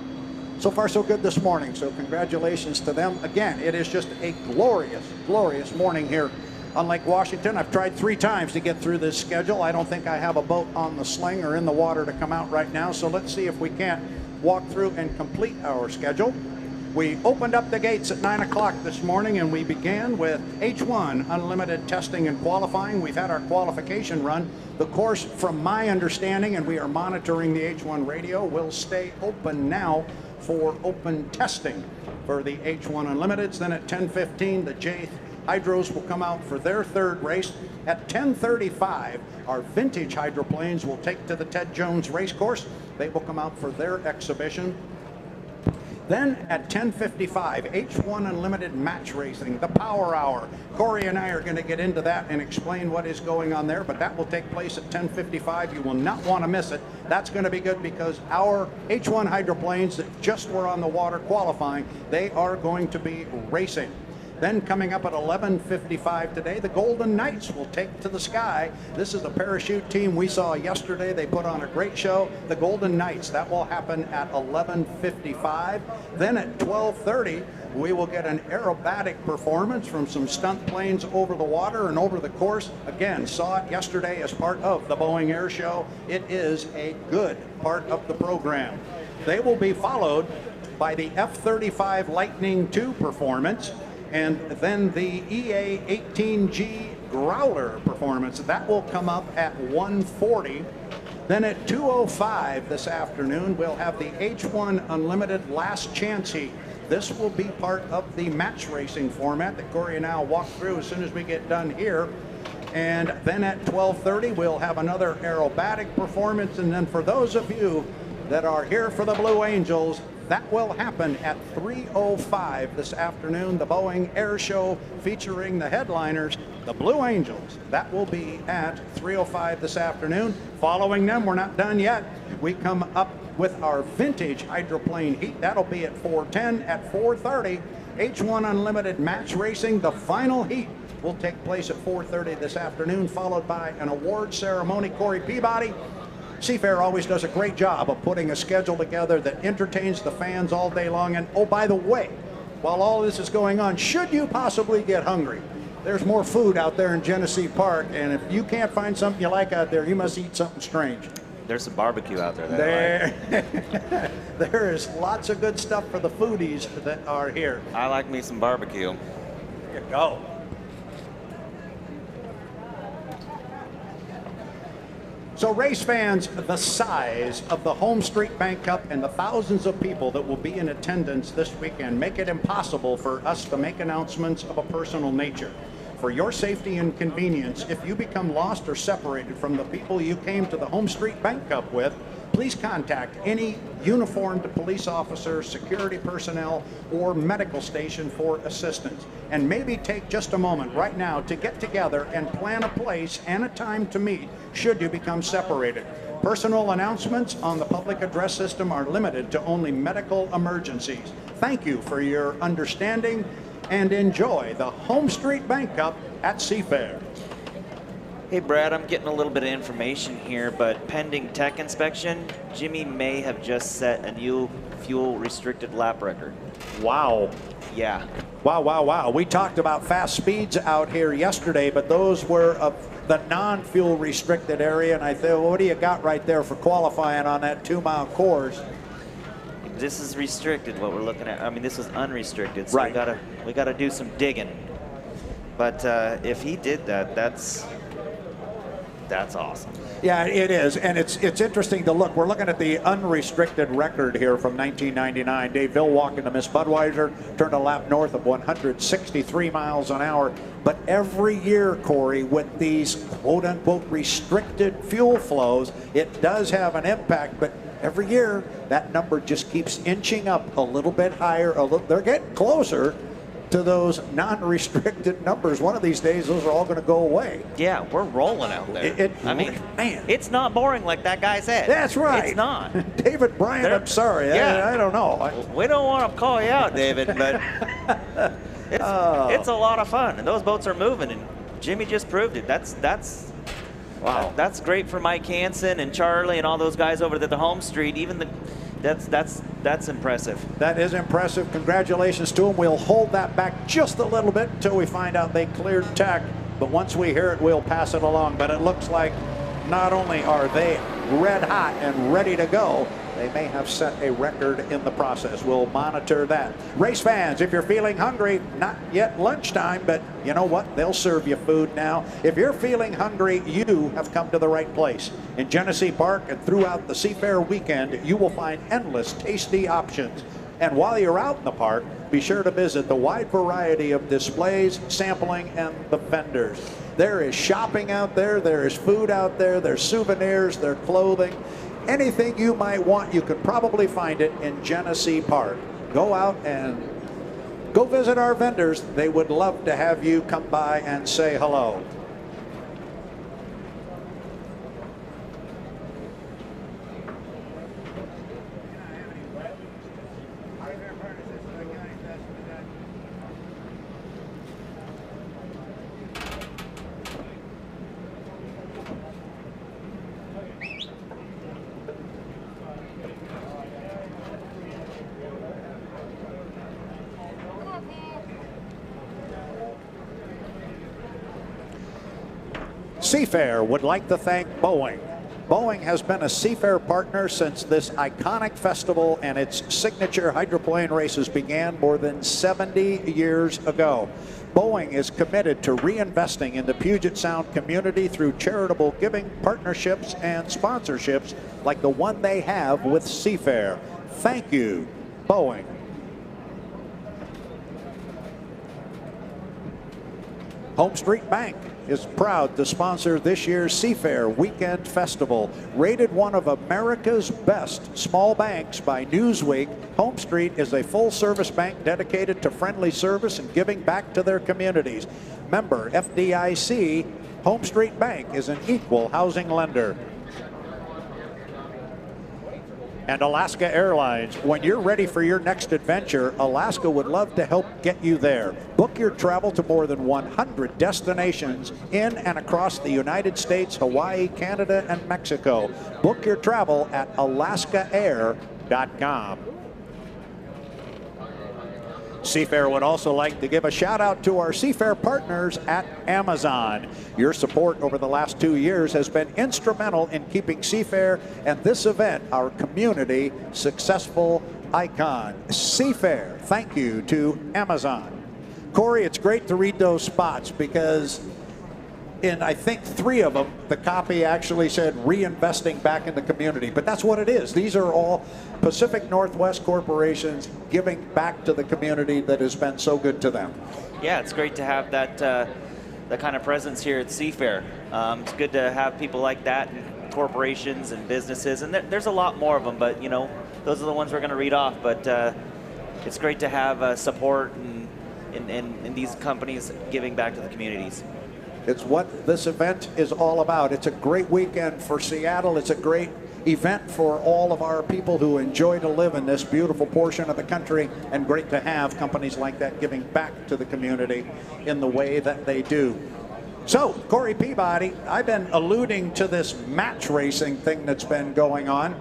Speaker 3: so far, so good this morning. So congratulations to them. Again, it is just a glorious, glorious morning here on Lake Washington. I've tried 3 times to get through this schedule. I don't think I have a boat on the sling or in the water to come out right now. So let's see if we can't walk through and complete our schedule. We opened up the gates at 9 o'clock this morning, and we began with H1 Unlimited testing and qualifying. We've had our qualification run. The course, from my understanding, and we are monitoring the H1 radio, will stay open now for open testing for the H1 Unlimiteds. Then at 10:15, the J Hydros will come out for their 3rd race. At 10:35, our vintage hydroplanes will take to the Ted Jones race course. They will come out for their exhibition. Then at 10:55, H1 Unlimited match racing, the Power Hour. Corey and I are going to get into that and explain what is going on there, but that will take place at 10:55. You will not want to miss it. That's going to be good because our H1 hydroplanes that just were on the water qualifying, they are going to be racing. Then coming up at 11:55 today, the Golden Knights will take to the sky. This is a parachute team we saw yesterday. They put on a great show. The Golden Knights, that will happen at 11:55. Then at 12:30, we will get an aerobatic performance from some stunt planes over the water and over the course. Again, saw it yesterday as part of the Boeing Air Show. It is a good part of the program. They will be followed by the F-35 Lightning II performance, and then the EA-18G Growler performance. That will come up at 1:40. Then at 2:05 this afternoon, we'll have the H1 Unlimited Last Chance Heat. This will be part of the match racing format that Corey and I will walk through as soon as we get done here. And then at 12:30, we'll have another aerobatic performance. And then for those of you that are here for the Blue Angels, that will happen at 3:05 this afternoon. The Boeing Air Show featuring the headliners, the Blue Angels. That will be at 3:05 this afternoon. Following them, we're not done yet. We come up with our vintage hydroplane heat. That'll be at 4:10. At 4:30, H1 Unlimited match racing. The final heat will take place at 4:30 this afternoon, followed by an award ceremony. Corey Peabody, Seafair always does a great job of putting a schedule together that entertains the fans all day long. And oh, by the way, while all this is going on, should you possibly get hungry, there's more food out there in Genesee Park. And if you can't find something you like out there, you must eat something strange.
Speaker 2: There's some barbecue out there that I like.
Speaker 3: There is lots of good stuff for the foodies that are here.
Speaker 2: I like me some barbecue.
Speaker 3: There you go. So race fans, the size of the HomeStreet Bank Cup and the thousands of people that will be in attendance this weekend make it impossible for us to make announcements of a personal nature. For your safety and convenience, if you become lost or separated from the people you came to the HomeStreet Bank Cup with, please contact any uniformed police officer, security personnel, or medical station for assistance. And maybe take just a moment right now to get together and plan a place and a time to meet should you become separated. Personal announcements on the public address system are limited to only medical emergencies. Thank you for your understanding and enjoy the HomeStreet Bank Cup at Seafair.
Speaker 2: Hey Brad, I'm getting a little bit of information here, but pending tech inspection, Jimmy may have just set a new fuel restricted lap record.
Speaker 3: Wow.
Speaker 2: Yeah.
Speaker 3: Wow, wow, wow. We talked about fast speeds out here yesterday, but those were of
Speaker 1: the non-fuel restricted area, and I thought, well, what do you got right there for qualifying on that 2-mile course?
Speaker 2: This is restricted, what we're looking at. I mean, this is unrestricted, so
Speaker 1: right.
Speaker 2: we gotta do some digging. But if he did that, that's awesome.
Speaker 1: Yeah, it is, and it's interesting to look. We're looking at the unrestricted record here from 1999. Dave Villwalk into Miss Budweiser turned a lap north of 163 miles an hour. But every year, Corey, with these quote-unquote restricted fuel flows, it does have an impact. But every year, that number just keeps inching up a little bit higher. They're getting closer to those non-restricted numbers. One of these days, those are all going to go away.
Speaker 2: Yeah, we're rolling out there. I mean,
Speaker 1: man,
Speaker 2: it's not boring like that guy said.
Speaker 1: That's right.
Speaker 2: It's not.
Speaker 1: David Bryant, I'm sorry.
Speaker 2: Yeah.
Speaker 1: I don't know.
Speaker 2: We don't want to call you out, David, but it's a lot of fun, and those boats are moving, and Jimmy just proved it. That's wow. That's great for Mike Hansen and Charlie and all those guys over at the Home Street. Even that's impressive.
Speaker 1: That is impressive. Congratulations to them. We'll hold that back just a little bit until we find out they cleared tech. But once we hear it, we'll pass it along. But it looks like not only are they red hot and ready to go, they may have set a record in the process. We'll monitor that. Race fans, if you're feeling hungry, not yet lunchtime, but you know what? They'll serve you food now. If you're feeling hungry, you have come to the right place. In Genesee Park and throughout the Seafair weekend, you will find endless tasty options. And while you're out in the park, be sure to visit the wide variety of displays, sampling, and the vendors. There is shopping out there, there is food out there, there's souvenirs, there's clothing. Anything you might want, you could probably find it in Genesee Park. Go out and go visit our vendors. They would love to have you come by and say hello. Seafair would like to thank Boeing. Boeing has been a Seafair partner since this iconic festival and its signature hydroplane races began more than 70 years ago. Boeing is committed to reinvesting in the Puget Sound community through charitable giving, partnerships, and sponsorships like the one they have with Seafair. Thank you, Boeing. HomeStreet Bank is proud to sponsor this year's Seafair Weekend Festival. Rated one of America's best small banks by Newsweek, HomeStreet is a full-service bank dedicated to friendly service and giving back to their communities. Member FDIC, HomeStreet Bank is an equal housing lender. And Alaska Airlines, when you're ready for your next adventure, Alaska would love to help get you there. Book your travel to more than 100 destinations in and across the United States, Hawaii, Canada, and Mexico. Book your travel at alaskaair.com. Seafair would also like to give a shout out to our Seafair partners at Amazon. Your support over the last 2 years has been instrumental in keeping Seafair and this event, our community, successful icon. Seafair, thank you to Amazon. Corey, it's great to read those spots because in, I think, 3 of them, the copy actually said reinvesting back in the community. But that's what it is. These are all Pacific Northwest corporations giving back to the community that has been so good to them.
Speaker 2: Yeah, it's great to have that kind of presence here at Seafair. It's good to have people like that and corporations and businesses. And there's a lot more of them, but, you know, those are the ones we're going to read off. But it's great to have support and these companies giving back to the communities.
Speaker 1: It's what this event is all about. It's a great weekend for Seattle. It's a great event for all of our people who enjoy to live in this beautiful portion of the country, and great to have companies like that giving back to the community in the way that they do. So, Corey Peabody, I've been alluding to this match racing thing that's been going on.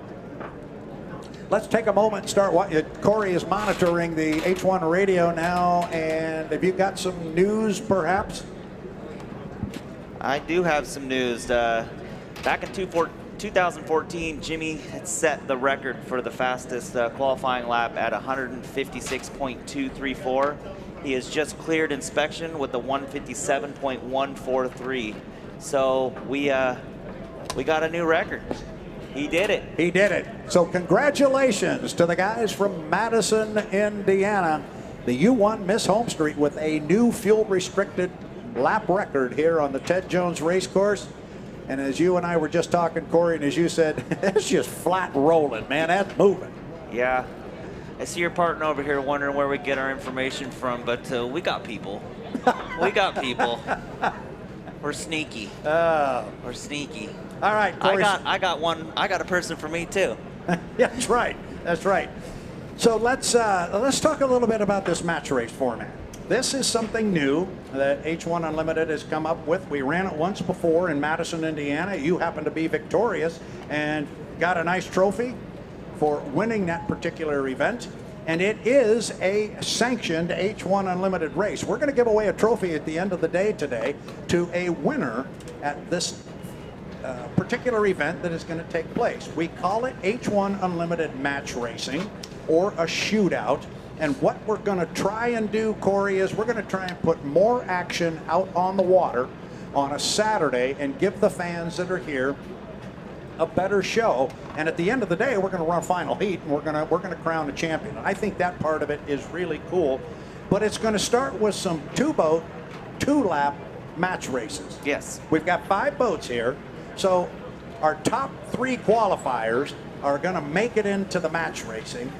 Speaker 1: Let's take a moment and start. Corey is monitoring the H1 radio now, and have you got some news perhaps?
Speaker 2: I do have some news. Back in 2014, Jimmy had set the record for the fastest qualifying lap at 156.234. He has just cleared inspection with the 157.143. So we got a new record. He did it.
Speaker 1: He did it. So congratulations to the guys from Madison, Indiana. The U1 Miss HomeStreet with a new fuel-restricted lap record here on the Ted Jones Racecourse. And as you and I were just talking, Corey, and as you said, it's just flat rolling, man. That's moving.
Speaker 2: Yeah. I see your partner over here wondering where we get our information from, but we got people. We got people. We're sneaky. We're sneaky.
Speaker 1: All right, Corey.
Speaker 2: I got a person for me too.
Speaker 1: Yeah, that's right. That's right. So let's talk a little bit about this match race format. This is something new that H1 Unlimited has come up with. We ran it once before in Madison, Indiana. You happened to be victorious and got a nice trophy for winning that particular event. And it is a sanctioned H1 Unlimited race. We're going to give away a trophy at the end of the day today to a winner at this particular event that is going to take place. We call it H1 Unlimited Match Racing or a Shootout. And what we're going to try and do, Corey, is we're going to try and put more action out on the water on a Saturday and give the fans that are here a better show. And at the end of the day, we're going to run a final heat and we're going to crown a champion. I think that part of it is really cool. But it's going to start with some two-boat, two-lap match races.
Speaker 2: Yes.
Speaker 1: We've got 5 boats here. So our top 3 qualifiers are going to make it into the match racing.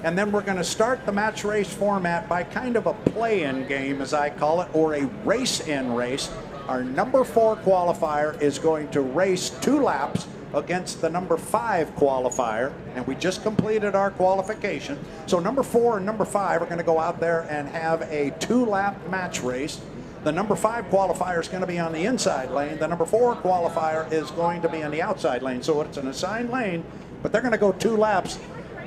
Speaker 1: And then we're going to start the match race format by kind of a play-in game, as I call it, or a race-in race. Our number 4 qualifier is going to race 2 laps against the number 5 qualifier, and we just completed our qualification. So number 4 and number 5 are going to go out there and have a 2-lap match race. The number 5 qualifier is going to be on the inside lane. The number 4 qualifier is going to be on the outside lane. So it's an assigned lane, but they're going to go 2 laps.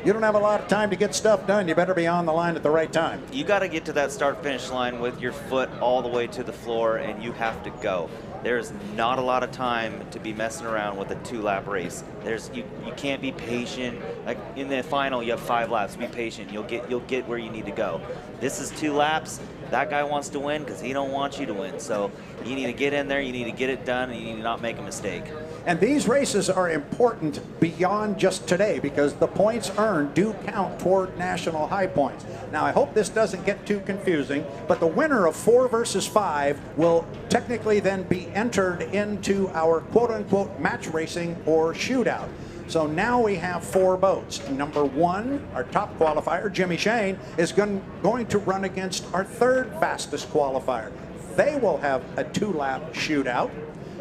Speaker 1: You don't have a lot of time to get stuff done. You better be on the line at the right time.
Speaker 2: You got to get to that start-finish line with your foot all the way to the floor, and you have to go. There's not a lot of time to be messing around with a 2-lap race. You can't be patient. Like in the final, you have 5 laps. Be patient. You'll get where you need to go. This is 2 laps. That guy wants to win because he don't want you to win. So you need to get in there. You need to get it done, and you need to not make a mistake.
Speaker 1: And these races are important beyond just today because the points earned do count toward national high points. Now, I hope this doesn't get too confusing, but the winner of 4 versus 5 will technically then be entered into our quote-unquote match racing or shootout. So now we have 4 boats. Number 1, our top qualifier, Jimmy Shane, is going to run against our 3rd fastest qualifier. They will have a 2-lap shootout,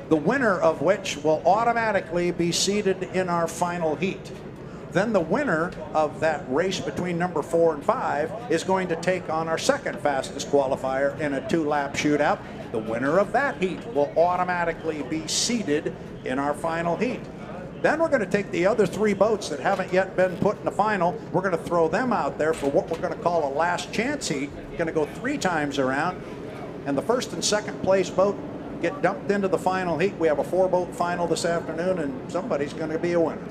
Speaker 1: the winner of which will automatically be seated in our final heat. Then the winner of that race between number 4 and 5 is going to take on our 2nd fastest qualifier in a 2-lap shootout. The winner of that heat will automatically be seated in our final heat. Then we're going to take the other 3 boats that haven't yet been put in the final. We're going to throw them out there for what we're going to call a last chance heat. Going to go 3 times around. And the 1st and 2nd place boat get dumped into the final heat. We have a 4-boat final this afternoon, and somebody's going to be a winner.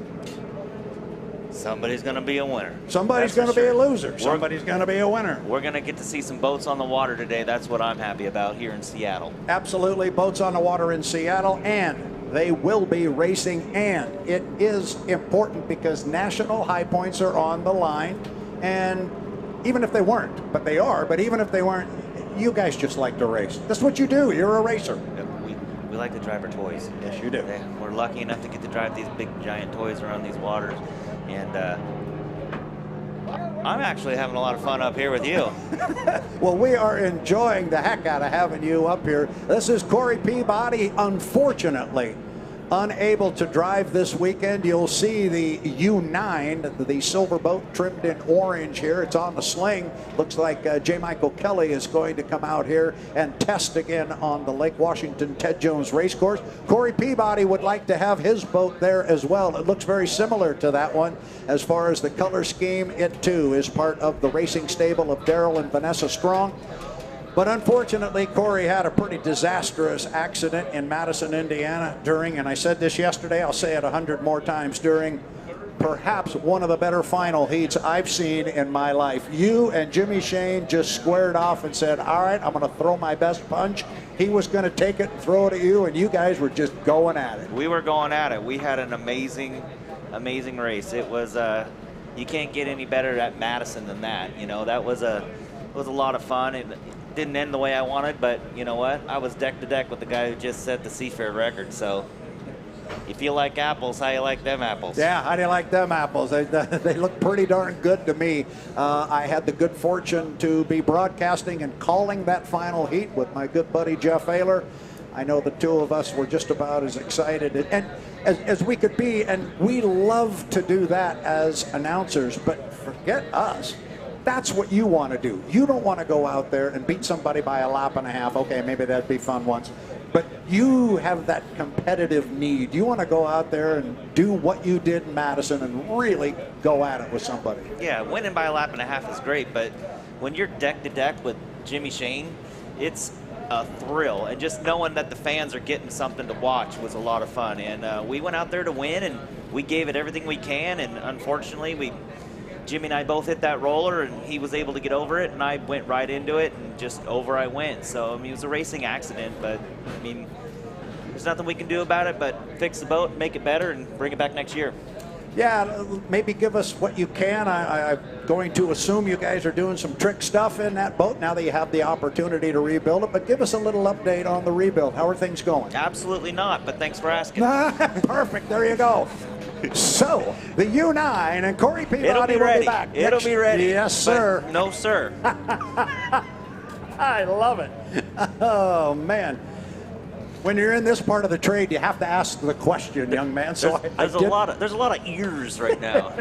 Speaker 2: Somebody's going to be a winner.
Speaker 1: Somebody's going to be a loser. Somebody's going to be a winner.
Speaker 2: We're going to get to see some boats on the water today. That's what I'm happy about here in Seattle.
Speaker 1: Absolutely, boats on the water in Seattle, and they will be racing, and it is important because national high points are on the line, and even if they weren't, but they are, but even if they weren't, you guys just like to race. That's what you do. You're a racer.
Speaker 2: We like to drive our toys.
Speaker 1: Yes, you do.
Speaker 2: We're lucky enough to get to drive these big, giant toys around these waters. And I'm actually having a lot of fun up here with you.
Speaker 1: Well, we are enjoying the heck out of having you up here. This is Corey Peabody, unfortunately unable to drive this weekend. You'll see the U9, the silver boat trimmed in orange here. It's on the sling. Looks like J. Michael Kelly is going to come out here and test again on the Lake Washington Ted Jones Racecourse. Corey Peabody would like to have his boat there as well. It looks very similar to that one as far as the color scheme. It too is part of the racing stable of Daryl and Vanessa Strong.
Speaker 3: But unfortunately, Corey had a pretty disastrous accident in Madison, Indiana during, and I said this yesterday, I'll say it 100 more times, during perhaps one of the better final heats I've seen in my life. You and Jimmy Shane just squared off and said, all right, I'm going to throw my best punch. He was going to take it and throw it at you, and you guys were just going at it.
Speaker 2: We were going at it. We had an amazing race. It was, you can't get any better at Madison than that. You know, that was a lot of fun. It didn't end the way I wanted, but you know what? I was deck to deck with the guy who just set the Seafair record, so if you like apples, how you like them apples?
Speaker 3: Yeah, how do you like them apples? They look pretty darn good to me. I had the good fortune to be broadcasting and calling that final heat with my good buddy Jeff Ayler. I know the two of us were just about as excited and as we could be, and we love to do that as announcers, but forget us. That's what you want to do. You don't want to go out there and beat somebody by a lap and a half. Okay, maybe that'd be fun once. But you have that competitive need. You want to go out there and do what you did in Madison and really go at it with somebody.
Speaker 2: Yeah, winning by a lap and a half is great, but when you're deck to deck with Jimmy Shane, it's a thrill. And just knowing that the fans are getting something to watch was a lot of fun. And we went out there to win, and we gave it everything we can. And unfortunately, Jimmy and I both hit that roller, and he was able to get over it, and I went right into it, and just over I went. So, I mean, it was a racing accident, but, I mean, there's nothing we can do about it but fix the boat, make it better, and bring it back next year.
Speaker 3: Yeah, maybe give us what you can. I'm going to assume you guys are doing some trick stuff in that boat now that you have the opportunity to rebuild it, but give us a little update on the rebuild. How are things going?
Speaker 2: Absolutely not, but thanks for asking.
Speaker 3: Perfect, there you go. So, the U9 and Corey Peabody will be back.
Speaker 2: It'll be ready.
Speaker 3: Yes, sir.
Speaker 2: No, sir.
Speaker 3: I love it. Oh, man. When you're in this part of the trade, you have to ask the question, young man. So
Speaker 2: there's a lot of ears right now.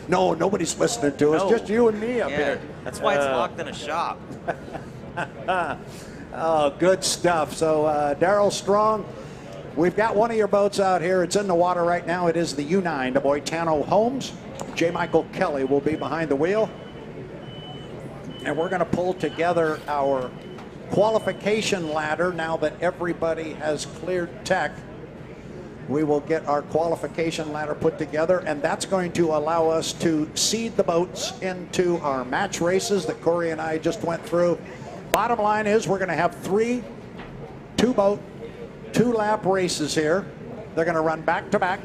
Speaker 3: No, nobody's listening to us.
Speaker 2: No.
Speaker 3: Just you and me up here.
Speaker 2: That's why it's locked in a shop.
Speaker 3: Oh, good stuff. So, Darryl Strong, we've got one of your boats out here. It's in the water right now. It is the U9, the Boitano Homes. J. Michael Kelly will be behind the wheel. And we're going to pull together our qualification ladder now that everybody has cleared tech. We will get our qualification ladder put together, and that's going to allow us to seed the boats into our match races that Corey and I just went through. Bottom line is we're going to have 3 two-boat, 2-lap races here. They're going to run back-to-back,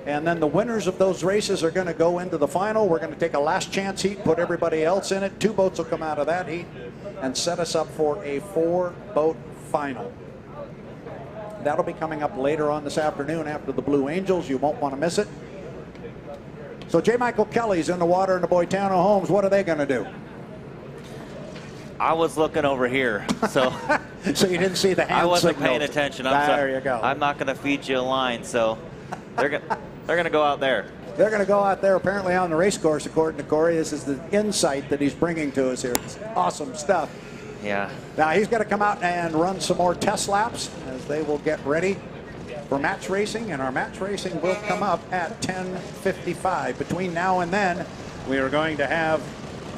Speaker 3: and then the winners of those races are going to go into the final. We're going to take a last chance heat, put everybody else in it. 2 boats will come out of that heat and set us up for a 4-boat final. That'll be coming up later on this afternoon after the Blue Angels. You won't want to miss it. So J. Michael Kelly's in the water in the Boitano Homes. What are they going to do?
Speaker 2: I was looking over here, so
Speaker 3: so you didn't see the hand
Speaker 2: I wasn't
Speaker 3: signals.
Speaker 2: paying attention.
Speaker 3: There you go.
Speaker 2: I'm not going to feed you a line, so they're going to go out there.
Speaker 3: They're going to go out there apparently on the race course, according to Corey. This is the insight that he's bringing to us here. It's awesome stuff.
Speaker 2: Yeah.
Speaker 3: Now he's going to come out and run some more test laps as they will get ready for match racing, and our match racing will come up at 10:55. Between now and then, we are going to have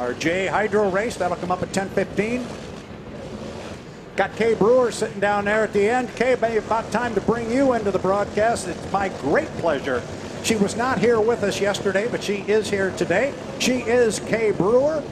Speaker 3: our J Hydro race. That'll come up at 10:15. Got Kay Brewer sitting down there at the end. Kay, maybe about time to bring you into the broadcast. It's my great pleasure. She was not here with us yesterday, but she is here today. She is Kay Brewer.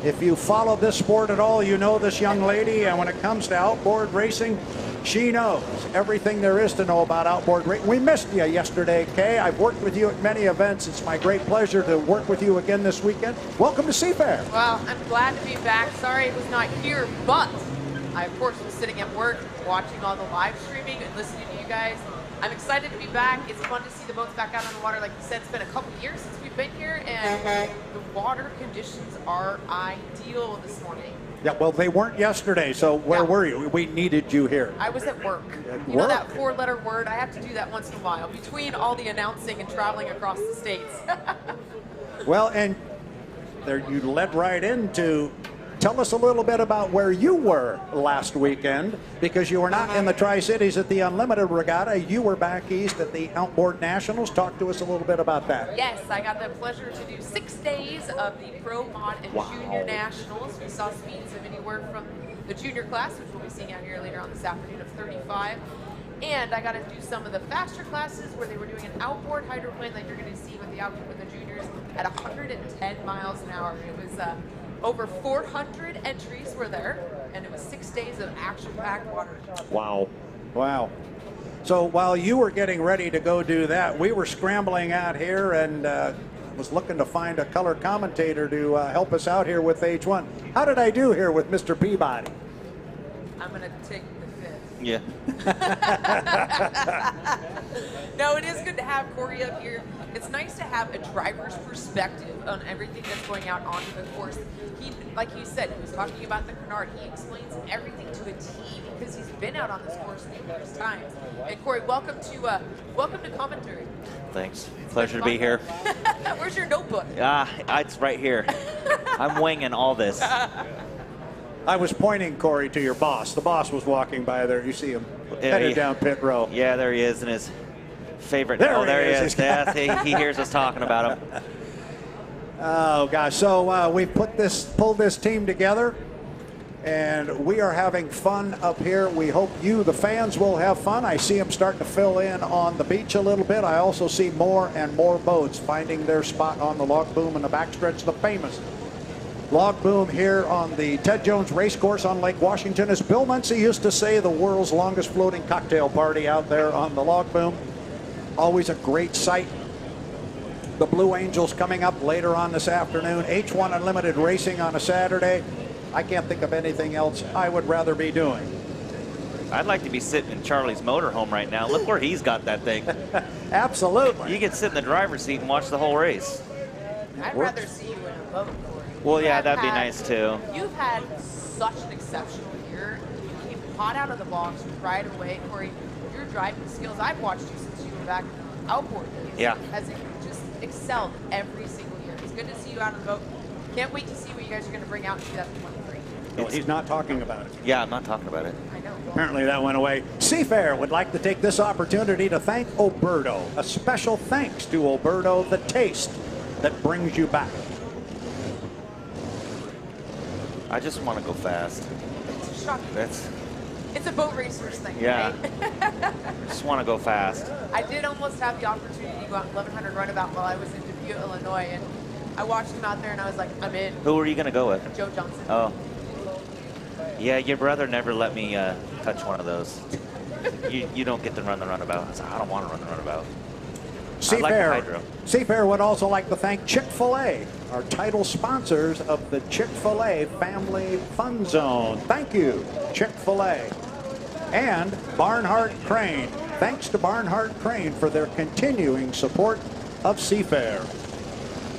Speaker 3: If you follow this sport at all, you know this young lady, and when it comes to outboard racing, she knows everything there is to know about outboard racing. We missed you yesterday, Kay. I've worked with you at many events. It's my great pleasure to work with you again this weekend. Welcome to Seafair.
Speaker 5: Well, I'm glad to be back. Sorry it was not here, but I, of course, was sitting at work watching all the live streaming and listening to you guys. I'm excited to be back. It's fun to see the boats back out on the water. Like you said, it's been a couple years since we've been here, and the water conditions are ideal this morning.
Speaker 3: Yeah, well, they weren't yesterday, so where were you? We needed you here.
Speaker 5: I was at work. You
Speaker 3: Work?
Speaker 5: know that 4-letter word? I have to do that once in a while, between all the announcing and traveling across the states.
Speaker 3: Well, and there you led right into, tell us a little bit about where you were last weekend, because you were not in the Tri-Cities at the Unlimited Regatta. You were back east at the Outboard Nationals. Talk to us a little bit about that.
Speaker 5: Yes, I got the pleasure to do 6 days of the Pro Mod and Junior Nationals. We saw speeds of anywhere from the junior class, which we'll be seeing out here later on this afternoon, of 35. And I got to do some of the faster classes where they were doing an outboard hydroplane like you're going to see with the juniors at 110 miles an hour. It was over 400 entries were there, and it was 6 days of action-packed water.
Speaker 1: Wow. Wow. So while you were getting ready to go do that, we were scrambling out here and was looking to find a color commentator to help us out here with H1. How did I do here with Mr. Peabody?
Speaker 5: I'm going to take the fifth.
Speaker 2: Yeah.
Speaker 5: No, it is good to have Corey up here. It's nice to have a driver's perspective on everything that's going out onto the course. He, like you said, he was talking about the canard. He explains everything to a T because he's been out on this course numerous times. And Corey, welcome to commentary.
Speaker 2: Thanks. Pleasure to be here.
Speaker 5: Where's your notebook?
Speaker 2: It's right here. I'm winging all this.
Speaker 1: I was pointing, Corey, to your boss. The boss was walking by there. You see him headed down pit row.
Speaker 2: Yeah, there he is in his favorite.
Speaker 1: There
Speaker 2: he
Speaker 1: he
Speaker 2: is. Yeah, he hears us talking about him.
Speaker 1: Oh gosh! So we pulled this team together, and we are having fun up here. We hope you, the fans, will have fun. I see them starting to fill in on the beach a little bit. I also see more and more boats finding their spot on the log boom in the backstretch, the famous log boom here on the Ted Jones Racecourse on Lake Washington. As Bill Munsey used to say, the world's longest floating cocktail party out there on the log boom. Always a great sight. The Blue Angels coming up later on this afternoon. H1 Unlimited racing on a Saturday. I can't think of anything else I would rather be doing.
Speaker 2: I'd like to be sitting in Charlie's motorhome right now. Look where he's got that thing.
Speaker 1: Absolutely.
Speaker 2: You can sit in the driver's seat and watch the whole race.
Speaker 5: I'd rather see you in a boat, Corey.
Speaker 2: Well, yeah, that'd be nice too.
Speaker 5: You've had such an exceptional year. You came hot out of the box right away, Corey. Your driving skills, I've watched you since you were back in Outboard days.
Speaker 2: Yeah.
Speaker 5: Has just excelled every single year. It's good to see you out on the boat. Can't wait to see what you guys are going to bring out in 2023.
Speaker 1: No, he's not talking about it.
Speaker 2: Yeah, I'm not talking about it.
Speaker 5: I know.
Speaker 1: Apparently that went away. Seafair would like to take this opportunity to thank Oberto. A special thanks to Oberto, the taste that brings you back.
Speaker 2: I just want to go fast.
Speaker 5: It's shocking. It's a boat racer's thing,
Speaker 2: Yeah.
Speaker 5: right?
Speaker 2: Just want to go fast.
Speaker 5: I did almost have the opportunity to go out 1100 runabout while I was in Dubuque, Illinois, and I watched him out there and I was like, I'm in.
Speaker 2: Who are you going to go with?
Speaker 5: Joe Johnson.
Speaker 2: Oh. Yeah, your brother never let me touch one of those. You don't get to run the runabout. I said, I don't want to run the runabout. I like the hydro.
Speaker 1: Seafair would also like to thank Chick-fil-A, our title sponsors of the Chick-fil-A Family Fun Zone. Thank you, Chick-fil-A. And Barnhart Crane. Thanks to Barnhart Crane for their continuing support of Seafair.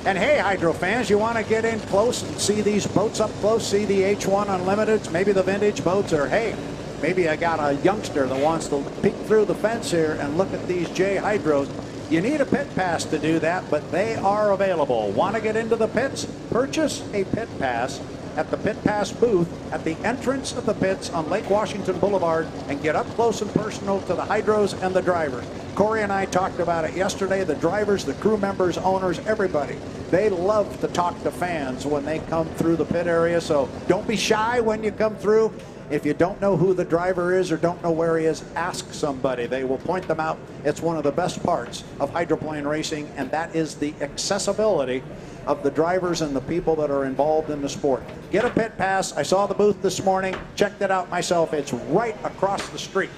Speaker 1: And hey, Hydro fans, you want to get in close and see these boats up close, see the H1 Unlimiteds, maybe the vintage boats, or hey, maybe I got a youngster that wants to peek through the fence here and look at these J Hydros. You need a pit pass to do that, but they are available. Want to get into the pits? Purchase a pit pass at the Pit Pass booth at the entrance of the pits on Lake Washington Boulevard and get up close and personal to the hydros and the drivers. Corey and I talked about it yesterday. The drivers, the crew members, owners, everybody, they love to talk to fans when they come through the pit area, so don't be shy when you come through. If you don't know who the driver is or don't know where he is, ask somebody. They will point them out. It's one of the best parts of hydroplane racing, and that is the accessibility of the drivers and the people that are involved in the sport. Get a pit pass. I saw the booth this morning, checked it out myself. It's right across the street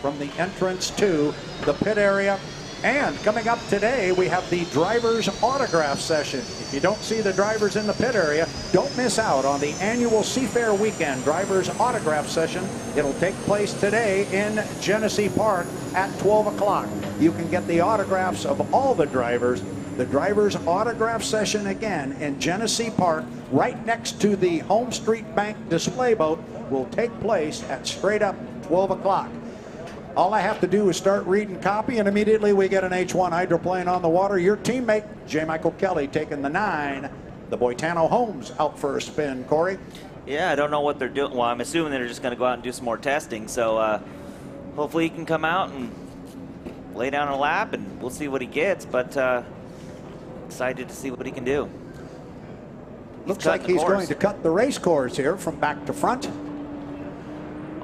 Speaker 1: from the entrance to the pit area. And coming up today, we have the driver's autograph session. If you don't see the drivers in the pit area, don't miss out on the annual Seafair Weekend driver's autograph session. It'll take place today in Genesee Park at 12 o'clock. You can get the autographs of all the drivers. The driver's autograph session again in Genesee Park, right next to the HomeStreet Bank display boat, will take place at straight up 12 o'clock. All I have to do is start reading copy, and immediately we get an H1 hydroplane on the water. Your teammate, J. Michael Kelly, taking the 9. The Boitano Homes out for a spin. Corey?
Speaker 2: Yeah, I don't know what they're doing. Well, I'm assuming they're just going to go out and do some more testing. So hopefully he can come out and lay down a lap, and we'll see what he gets. But excited to see what he can do.
Speaker 1: Looks like he's going to cut the race course here from back to front.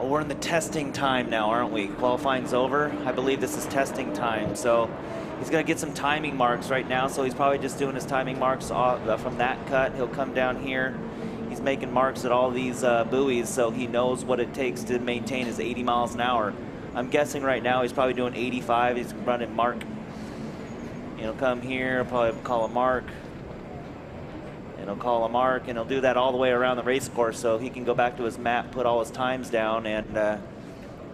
Speaker 2: we're in the testing time now, aren't we? Qualifying's over. I believe this is testing time. So he's going to get some timing marks right now. So he's probably just doing his timing marks from that cut. He'll come down here. He's making marks at all these buoys, so he knows what it takes to maintain his 80 miles an hour. I'm guessing right now he's probably doing 85. He's running mark. He'll come here, probably call a mark. And he'll call a mark, and he'll do that all the way around the race course so he can go back to his map, put all his times down, and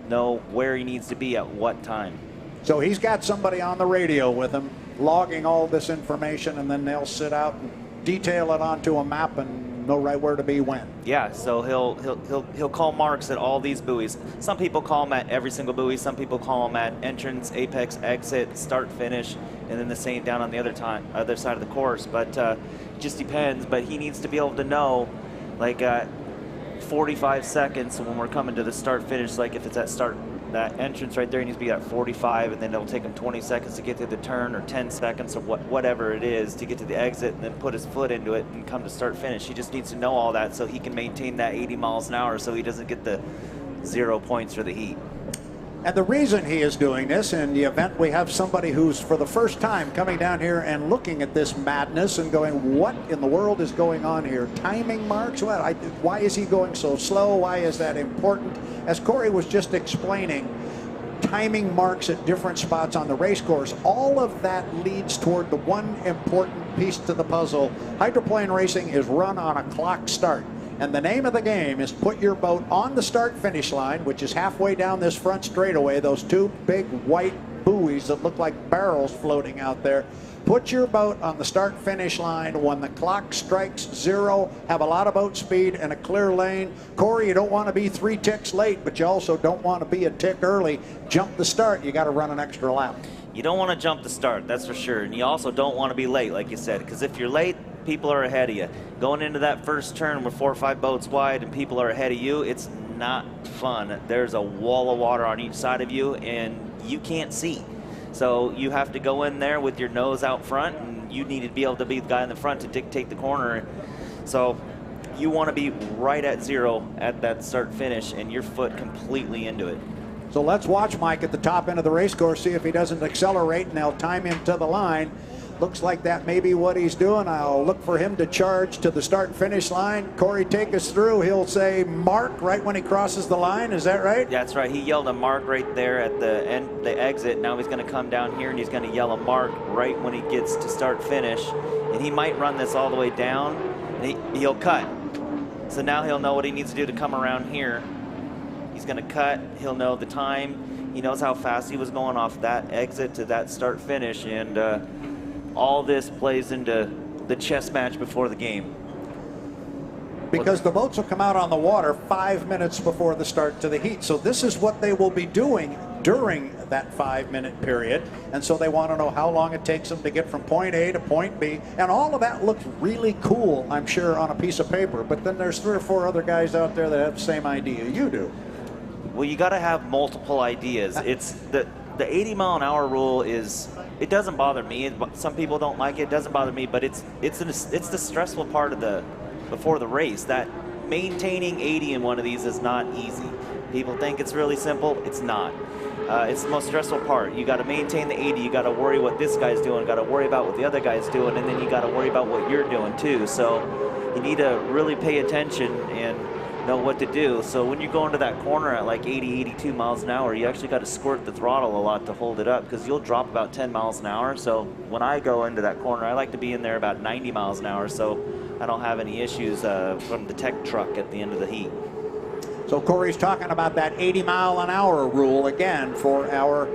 Speaker 2: know where he needs to be at what time.
Speaker 3: So he's got somebody on the radio with him, logging all this information, and then they'll sit out and detail it onto a map and know right where to be when.
Speaker 2: Yeah, so he'll call marks at all these buoys. Some people call them at every single buoy. Some people call them at entrance, apex, exit, start, finish, and then the same down on the other side of the course. But it just depends. But he needs to be able to know, like 45 seconds when we're coming to the start, finish. Like if it's at start, that entrance right there, he needs to be at 45, and then it'll take him 20 seconds to get to the turn, or 10 seconds, or whatever it is to get to the exit, and then put his foot into it and come to start finish. He just needs to know all that so he can maintain that 80 miles an hour so he doesn't get the 0 points for the heat.
Speaker 3: And the reason he is doing this, in the event we have somebody who's for the first time coming down here and looking at this madness and going, what in the world is going on here? Timing marks? Why is he going so slow? Why is that important? As Corey was just explaining, timing marks at different spots on the race course, all of that leads toward the one important piece to the puzzle. Hydroplane racing is run on a clock start. And the name of the game is put your boat on the start-finish line, which is halfway down this front straightaway, those two big white buoys that look like barrels floating out there. Put your boat on the start-finish line. When the clock strikes 0, have a lot of boat speed and a clear lane. Corey, you don't want to be 3 ticks late, but you also don't want to be a tick early. Jump the start. You got to run an extra lap.
Speaker 2: You don't want to jump the start, that's for sure. And you also don't want to be late, like you said, because if you're late, people are ahead of you. Going into that first turn with 4 or 5 boats wide and people are ahead of you, it's not fun. There's a wall of water on each side of you and you can't see. So you have to go in there with your nose out front, and you need to be able to be the guy in the front to dictate the corner. So you want to be right at 0 at that start finish and your foot completely into it.
Speaker 3: So let's watch Mike at the top end of the race course, see if he doesn't accelerate, and they'll time him to the line. Looks like that may be what he's doing. I'll look for him to charge to the start and finish line. Corey, take us through. He'll say mark right when he crosses the line. Is that right?
Speaker 2: That's right. He yelled a mark right there at the end, the exit. Now he's going to come down here and he's going to yell a mark right when he gets to start finish. And he might run this all the way down and he'll cut. So now he'll know what he needs to do to come around here. He's going to cut. He'll know the time. He knows how fast he was going off that exit to that start finish. And all this plays into the chess match before the game.
Speaker 3: Because the boats will come out on the water 5 minutes before the start to the heat. So this is what they will be doing during that 5-minute period. And so they want to know how long it takes them to get from point A to point B. And all of that looks really cool, I'm sure, on a piece of paper. But then there's 3 or 4 other guys out there that have the same idea you do.
Speaker 2: Well, you got to have multiple ideas. It's the 80-mile-an-hour rule is, it doesn't bother me. Some people don't like it. It doesn't bother me, but it's the stressful part of before the race. That maintaining 80 in one of these is not easy. People think it's really simple. It's not. It's the most stressful part. You got to maintain the 80. You got to worry what this guy's doing. Got to worry about what the other guy's doing, and then you got to worry about what you're doing too. So you need to really pay attention and know what to do. So when you go into that corner at like 80, 82 miles an hour, you actually got to squirt the throttle a lot to hold it up, because you'll drop about 10 miles an hour. So when I go into that corner, I like to be in there about 90 miles an hour so I don't have any issues from the tech truck at the end of the heat.
Speaker 3: So Corey's talking about that 80-mile-an-hour rule again for our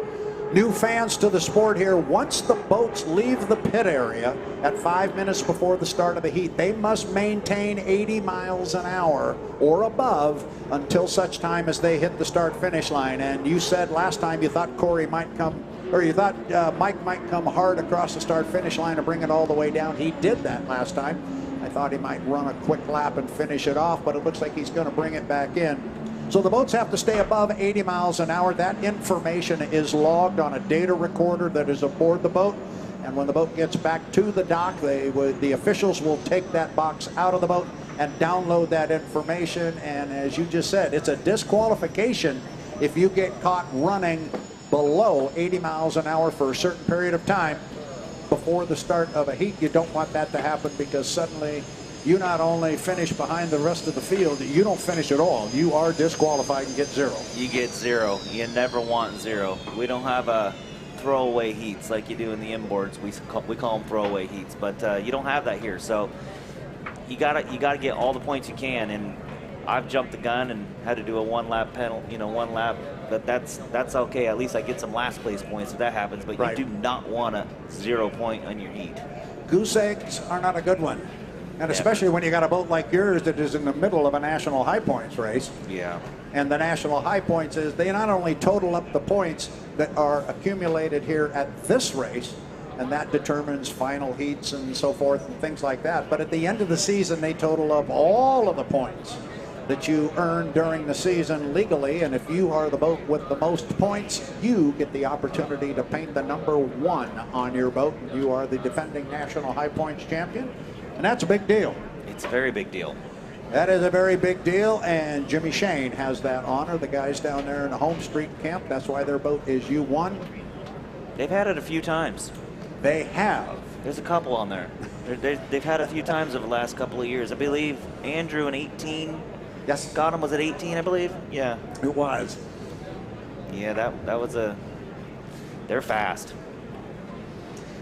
Speaker 3: new fans to the sport here. Once the boats leave the pit area at 5 minutes before the start of the heat, they must maintain 80 miles an hour or above until such time as they hit the start-finish line. And you said last time you thought Corey might come, or you thought Mike might come hard across the start-finish line and bring it all the way down. He did that last time. I thought he might run a quick lap and finish it off, but it looks like he's going to bring it back in. So the boats have to stay above 80 miles an hour. That information is logged on a data recorder that is aboard the boat. And when the boat gets back to the dock, the officials will take that box out of the boat and download that information. And as you just said, it's a disqualification if you get caught running below 80 miles an hour for a certain period of time before the start of a heat. You don't want that to happen, because suddenly you not only finish behind the rest of the field, you don't finish at all. You are disqualified and get 0.
Speaker 2: You get 0. You never want 0. We don't have a throwaway heats like you do in the inboards. We call them throwaway heats, but you don't have that here. So you gotta get all the points you can. And I've jumped the gun and had to do a 1 lap penalty, 1 lap. But that's okay. At least I get some last place points if that happens. But
Speaker 3: right.
Speaker 2: You do not want a 0 point on your heat.
Speaker 3: Goose eggs are not a good one. And especially when you got a boat like yours that is in the middle of a national high points race.
Speaker 2: Yeah.
Speaker 3: And the national high points is they not only total up the points that are accumulated here at this race, and that determines final heats and so forth and things like that, but at the end of the season they total up all of the points that you earn during the season legally. And if you are the boat with the most points, you get the opportunity to paint the number 1 on your boat. You are the defending national high points champion. And that's a big deal.
Speaker 2: It's a very big deal.
Speaker 3: That is a very big deal, and Jimmy Shane has that honor. The guys down there in the HomeStreet camp, that's why their boat is U1.
Speaker 2: They've had it a few times.
Speaker 3: They have.
Speaker 2: There's a couple on there. They've had a few times over the last couple of years. I believe Andrew in 18.
Speaker 3: Yes.
Speaker 2: Got him, was it 18, I believe? Yeah.
Speaker 3: It was.
Speaker 2: Yeah, that was they're fast.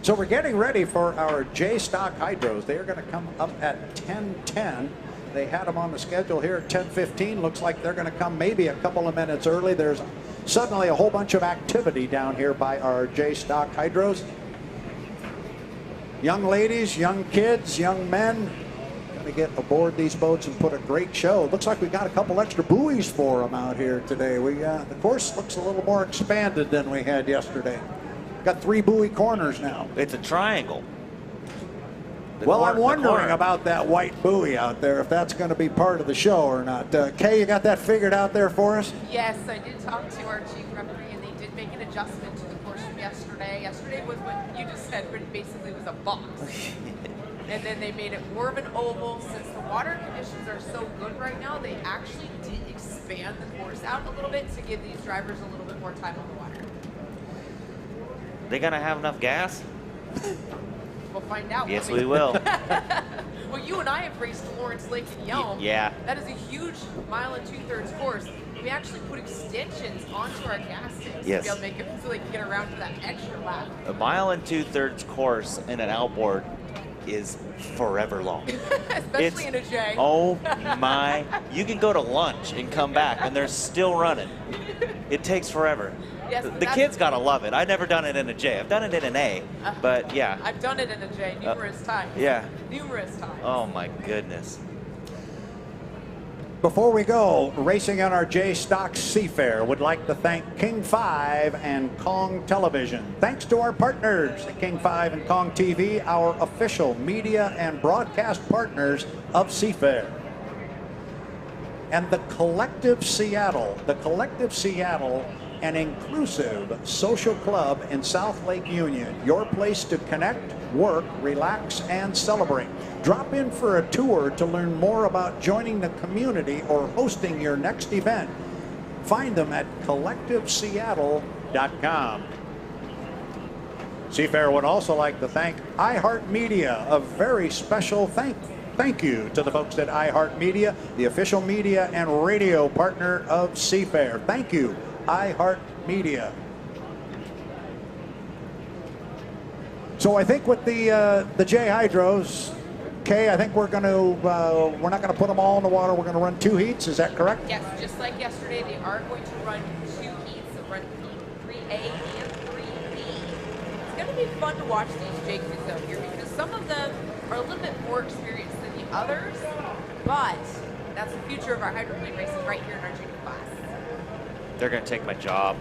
Speaker 3: So we're getting ready for our J-Stock Hydros. They are going to come up at 10:10. They had them on the schedule here at 10:15. Looks like they're going to come maybe a couple of minutes early. There's suddenly a whole bunch of activity down here by our J-Stock Hydros. Young ladies, young kids, young men going to get aboard these boats and put a great show. Looks like we got a couple extra buoys for them out here today. The course looks a little more expanded than we had yesterday. Got 3 buoy corners now.
Speaker 2: It's a triangle.
Speaker 3: Well, I'm wondering about that white buoy out there, if that's going to be part of the show or not. Kay, you got that figured out there for us?
Speaker 5: Yes, I did talk to our chief referee, and they did make an adjustment to the course from yesterday. Yesterday was what you just said, but it basically was a box. And then they made it more of an oval. Since the water conditions are so good right now, they actually did expand the course out a little bit to give these drivers a little bit more time on the water.
Speaker 2: They gonna have enough gas?
Speaker 5: We'll find out.
Speaker 2: Yes, we will.
Speaker 5: Well, you and I have raced Lawrence Lake and Yelm.
Speaker 2: Yeah.
Speaker 5: That is a huge 1 2/3 course. We actually put extensions onto our gas tanks
Speaker 2: Yes.
Speaker 5: to be able to make it so they can get around to that extra lap.
Speaker 2: A 1 2/3 course in an outboard is forever long.
Speaker 5: Especially in a J.
Speaker 2: Oh my, you can go to lunch and come back and they're still running. It takes forever.
Speaker 5: Yes,
Speaker 2: The kids gotta love it. I've never done it in a J. I've done it in an A, but yeah.
Speaker 5: I've done it in a J numerous times.
Speaker 2: Yeah.
Speaker 5: Numerous times.
Speaker 2: Oh my goodness.
Speaker 3: Before we go, racing on our J-Stock Seafair would like to thank King 5 and Kong Television. Thanks to our partners at King 5 and Kong TV, our official media and broadcast partners of Seafair. And the Collective Seattle. The Collective Seattle, an inclusive social club in South Lake Union. Your place to connect, work, relax, and celebrate. Drop in for a tour to learn more about joining the community or hosting your next event. Find them at collectiveseattle.com. Seafair would also like to thank iHeartMedia. A very special thank you to the folks at iHeartMedia, the official media and radio partner of Seafair. Thank you, iHeartMedia. So I think with the J Hydros, Kay, I think we're not going to put them all in the water. We're going to run 2 heats. Is that correct?
Speaker 5: Yes, just like yesterday, they are going to run 2 heats. They'll run heat 3A and 3B. It's going to be fun to watch these J crews out here because some of them are a little bit more experienced than the others, but that's the future of our hydroplane racing right here in our junior class.
Speaker 2: They're gonna take my job.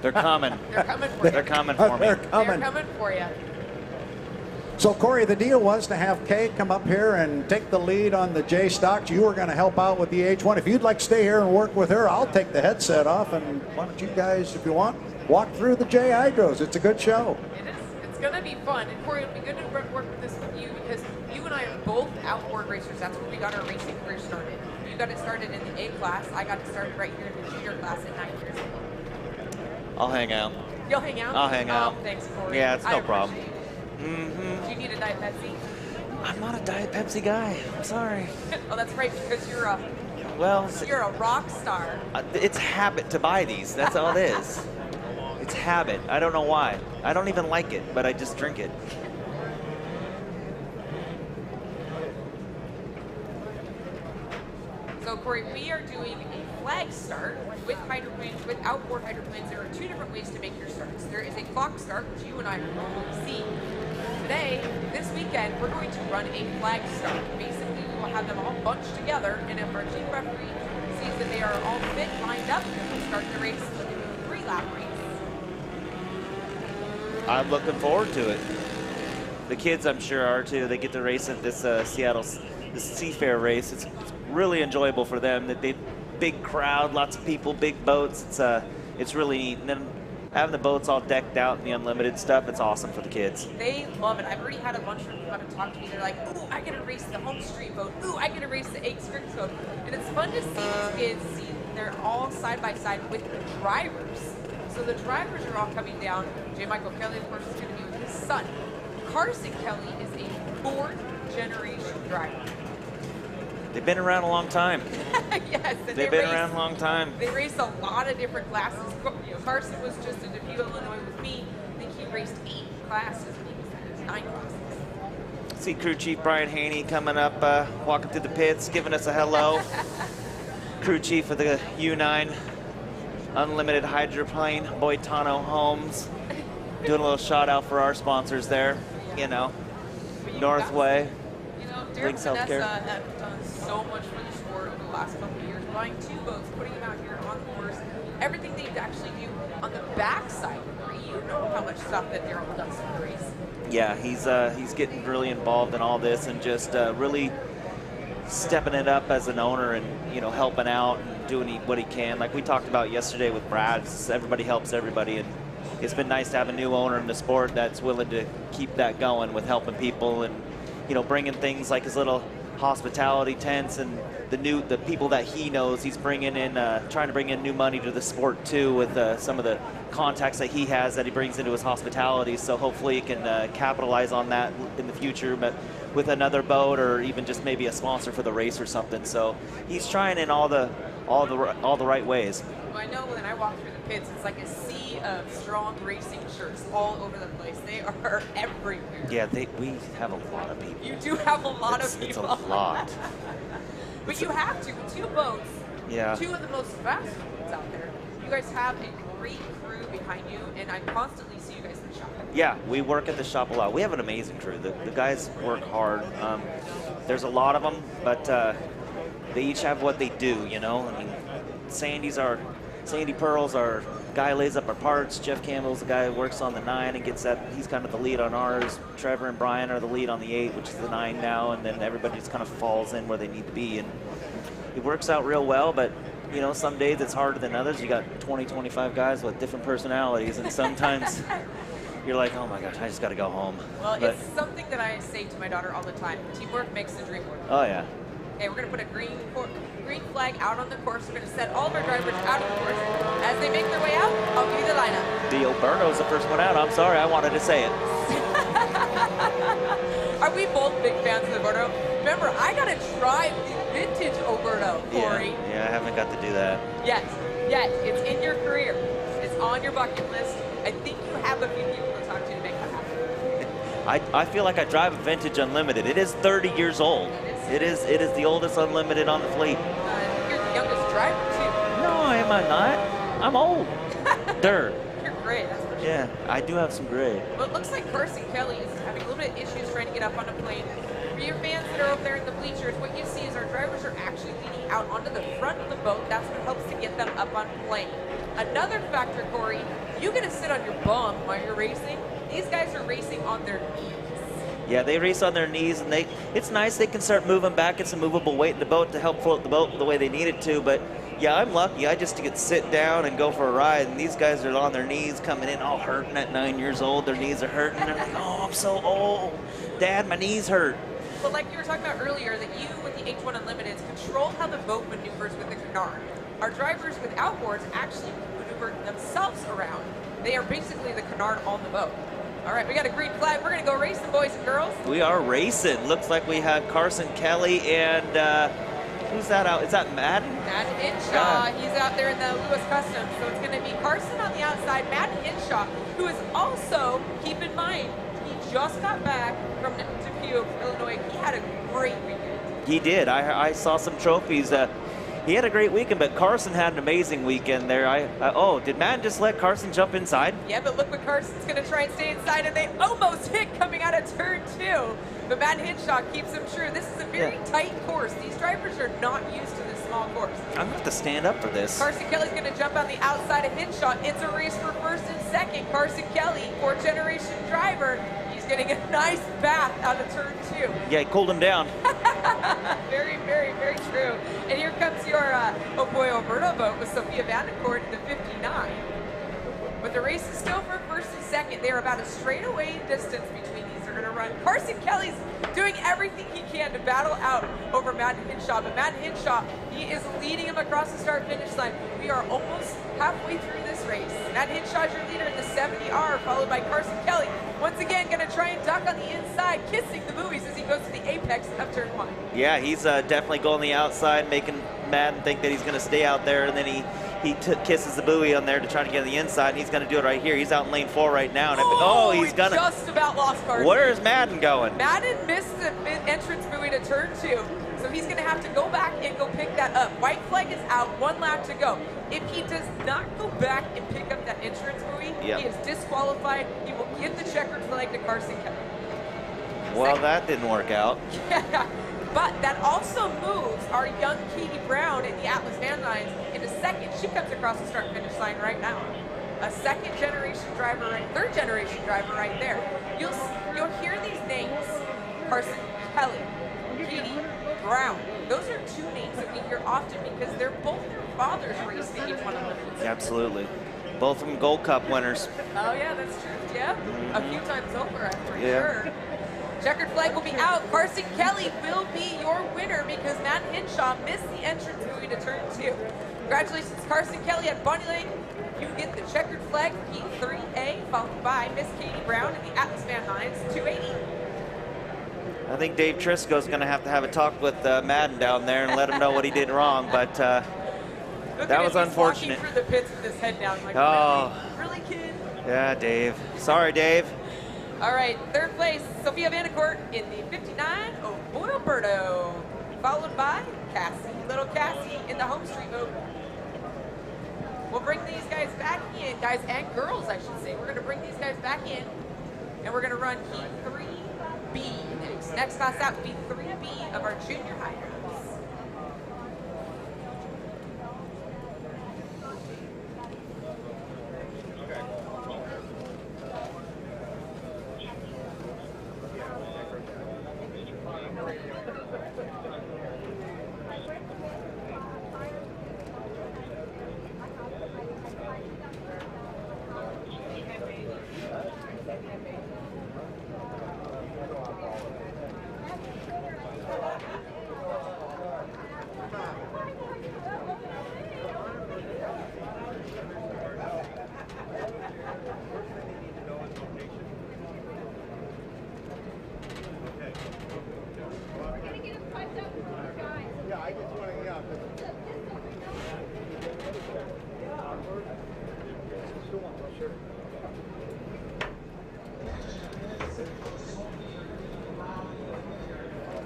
Speaker 2: They're coming.
Speaker 5: They're coming for you.
Speaker 2: They're coming for me.
Speaker 3: They're coming.
Speaker 5: They're coming for you.
Speaker 3: So, Corey, the deal was to have Kay come up here and take the lead on the J Stocks. You were going to help out with the H1. If you'd like to stay here and work with her, I'll take the headset off. And why don't you guys, if you want, walk through the J Hydros. It's a good show.
Speaker 5: It is. gonna be fun. And Corey, it'll be good to work with this with you because you and I are both outboard racers. That's where we got our racing career started. You got it started in the A class. I got it started right here in the junior class at 9 years old.
Speaker 2: I'll hang out.
Speaker 5: You'll hang out?
Speaker 2: I'll hang out.
Speaker 5: Oh, thanks, Corey.
Speaker 2: Yeah, it's no problem.
Speaker 5: Do you need a Diet Pepsi?
Speaker 2: I'm not a Diet Pepsi guy. I'm sorry.
Speaker 5: Oh, that's right, because you're a rock star.
Speaker 2: It's habit to buy these. That's all it is. It's habit. I don't know why. I don't even like it, but I just drink it.
Speaker 5: So, Corey, we are doing a flag start with hydroplanes, with outboard hydroplanes. There are two different ways to make your starts. There is a clock start, which you and I will normally see. Today, this weekend, we're going to run a flag start. Basically, we will have them all bunched together, and if our team referee sees that they are all fit, lined up, we'll start the race with a 3-lap race.
Speaker 2: I'm looking forward to it. The kids, I'm sure, are too. They get to race at this this Seafair race. It's really enjoyable for them. That they big crowd, lots of people, big boats. It's really neat. And then having the boats all decked out and the unlimited stuff, it's awesome for the kids.
Speaker 5: They love it. I've already had a bunch of them come and talk to me. They're like, ooh, I get to race the HomeStreet boat. Ooh, I get to race the H1 boat. And it's fun to see these kids see they're all side by side with the drivers. So the drivers are all coming down. J. Michael Kelly, of course, is going to be with his son. Carson Kelly is a 4th generation driver.
Speaker 2: They've been around a long time.
Speaker 5: Yes, and
Speaker 2: They've been around a long time.
Speaker 5: They raced a lot of different classes. Carson was just in Dubuque, Illinois with me. I think he raced 8 classes when he was 9 classes.
Speaker 2: See Crew Chief Brian Haney coming up, walking through the pits, giving us a hello. Crew Chief of the U9 Unlimited Hydroplane, Boitano Homes. Doing a little shout out for our sponsors there, you know, Northway.
Speaker 5: You know, Derek
Speaker 2: Link
Speaker 5: and
Speaker 2: Self Care.
Speaker 5: Vanessa have done so much for the sport over the last couple of years, buying 2 boats, putting them out here on the course, everything they actually do on the backside. You know how much stuff that Daryl does for the race.
Speaker 2: Yeah, he's getting really involved in all this and just really stepping it up as an owner and, you know, helping out and doing what he can. Like we talked about yesterday with Brad, everybody helps everybody, and it's been nice to have a new owner in the sport that's willing to keep that going with helping people and, you know, bringing things like his little hospitality tents and the people that he knows. He's bringing in, trying to bring in new money to the sport too with some of the contacts that he has that he brings into his hospitality. So hopefully he can capitalize on that in the future, but with another boat or even just maybe a sponsor for the race or something. So he's trying in all the right ways.
Speaker 5: Well, I know when I walk through the pits, it's like a sea of strong racing shirts all over the place. They are everywhere.
Speaker 2: Yeah, we have a lot of people.
Speaker 5: You do have a lot of people.
Speaker 2: It's a lot.
Speaker 5: But you have to. 2 boats.
Speaker 2: Yeah.
Speaker 5: 2 of the most fast boats out there. You guys have a great crew behind you, and I constantly see you guys in the shop.
Speaker 2: Yeah, we work at the shop a lot. We have an amazing crew. The guys work hard. There's a lot of them, but they each have what they do, you know? I mean, Sandy Pearl's our guy, lays up our parts. Jeff Campbell's the guy who works on the 9 and gets that. He's kind of the lead on ours. Trevor and Brian are the lead on the 8, which is the 9 now, and then everybody just kind of falls in where they need to be. And it works out real well, but you know, some days it's harder than others. You got 20, 25 guys with different personalities, and sometimes you're like, oh my gosh, I just got to go home.
Speaker 5: Well,
Speaker 2: but
Speaker 5: it's something that I say to my daughter all the time. Teamwork makes the dream work.
Speaker 2: oh yeah.
Speaker 5: Okay, we're going to put a green flag out on the course. We're going to set all of our drivers out of the course. As they make their way out, I'll give you the lineup.
Speaker 2: The Oberto's the first one out. I'm sorry, I wanted to say it.
Speaker 5: Are we both big fans of the Oberto? Remember, I got to drive the vintage Oberto, Corey.
Speaker 2: Yeah, I haven't got to do that.
Speaker 5: Yet. It's in your career. It's on your bucket list. I think you have a few people to talk to make that happen.
Speaker 2: I feel like I drive a vintage Unlimited. It is 30 years old. It is the oldest Unlimited on the fleet.
Speaker 5: You're the youngest driver, too.
Speaker 2: No, am I not? I'm old. Dirt.
Speaker 5: You're great, that's for sure.
Speaker 2: Yeah, I do have some gray.
Speaker 5: Well, it looks like Carson Kelly is having a little bit of issues trying to get up on a plane. For your fans that are over there in the bleachers, what you see is our drivers are actually leaning out onto the front of the boat. That's what helps to get them up on plane. Another factor, Corey, you get to sit on your bum while you're racing. These guys are racing on their knees.
Speaker 2: Yeah, they race on their knees, and it's nice they can start moving back. It's a movable weight in the boat to help float the boat the way they need it to. But yeah, I'm lucky. I just get to sit down and go for a ride, and these guys are on their knees coming in all hurting at 9 years old. Their knees are hurting. They're like, oh, I'm so old. Dad, my knees hurt.
Speaker 5: Well, like you were talking about earlier, that you with the H1 Unlimited control how the boat maneuvers with the canard. Our drivers with Outboards actually maneuver themselves around. They are basically the canard on the boat. All right, we got a green flag. We're going to go racing, boys and girls.
Speaker 2: We are racing. Looks like we have Carson Kelly and who's that out? Is that Madden?
Speaker 5: Madden Hinshaw. He's out there in the Lewis Customs. So it's going to be Carson on the outside. Madden Hinshaw, who is also, keep in mind, he just got back from Dubuque, Illinois. He had a great weekend.
Speaker 2: He did. I saw some trophies. He had a great weekend, but Carson had an amazing weekend there. Oh, did Madden just let Carson jump inside?
Speaker 5: Yeah, but look what Carson's going to try and stay inside, and they almost hit coming out of turn 2. But Madden Hinshaw keeps him true. This is a very tight course. These drivers are not used to this small course.
Speaker 2: I'm going to have to stand up for this.
Speaker 5: Carson Kelly's going to jump on the outside of Hinshaw. It's a race for first and second. Carson Kelly, fourth-generation driver. He's getting a nice bath out of turn 2.
Speaker 2: Yeah, he cooled him down.
Speaker 5: Very, very, very true. And here comes your Oh Boy Alberta boat with Sophia Vandercourt in the 59. But the race is still for first and second. They're about a straightaway distance between these. They're going to run. Carson Kelly's doing everything he can to battle out over Madden Hinshaw. But Madden Hinshaw, he is leading him across the start-finish line. We are almost halfway through this race. Madden Hinshaw is your leader in the 70R, followed by Carson Kelly. Once again, going to try and duck on the inside, kissing the buoys as he goes to the apex of turn 1.
Speaker 2: Yeah, he's definitely going the outside, making Madden think that he's going to stay out there, and then he kisses the buoy on there to try to get on the inside, and he's going to do it right here. He's out in lane 4 right now. And he's going to
Speaker 5: just about lost Carson.
Speaker 2: Where is Madden going?
Speaker 5: Madden missed the entrance buoy to turn 2, so he's going to have to go back and go pick that up. White flag is out, 1 lap to go. If he does not go back and pick up that entrance buoy, he is disqualified. He will give the checkered flag to Carson Kelly.
Speaker 2: Well, that didn't work out.
Speaker 5: Yeah, but that also moves our young Katie Brown in the Atlas Van Lines into second. She comes across the start-finish line right now. A second-generation driver, third-generation driver right there. You'll hear these names: Carson Kelly, Katie Brown. Those are 2 names that we hear often because they're both their fathers raced the H1 Unlimited.
Speaker 2: Absolutely. Both of them Gold Cup winners.
Speaker 5: Oh yeah, that's true. Yeah, a few times over, I'm pretty sure. Checkered flag will be out. Carson Kelly will be your winner because Matt Hinshaw missed the entrance buoy to turn 2. Congratulations, Carson Kelly at Bonnie Lake. You get the checkered flag for Heat 3A, followed by Miss Katie Brown in the Atlas Van Lines 280.
Speaker 2: I think Dave Trisco's going to have a talk with Madden down there and let him know what he did wrong, but that was unfortunate.
Speaker 5: Walking through the pits with his head down, like, really, kid?
Speaker 2: Yeah, Dave. Sorry, Dave.
Speaker 5: All right, third place, Sophia Vandercourt in the 59, Oh Boy Alberto, followed by Cassie, little Cassie in the HomeStreet boat. We'll bring these guys back in, guys and girls, I should say. We're going to bring these guys back in, and we're going to run Heat 3B next. Next class out will be 3B of our junior high groups.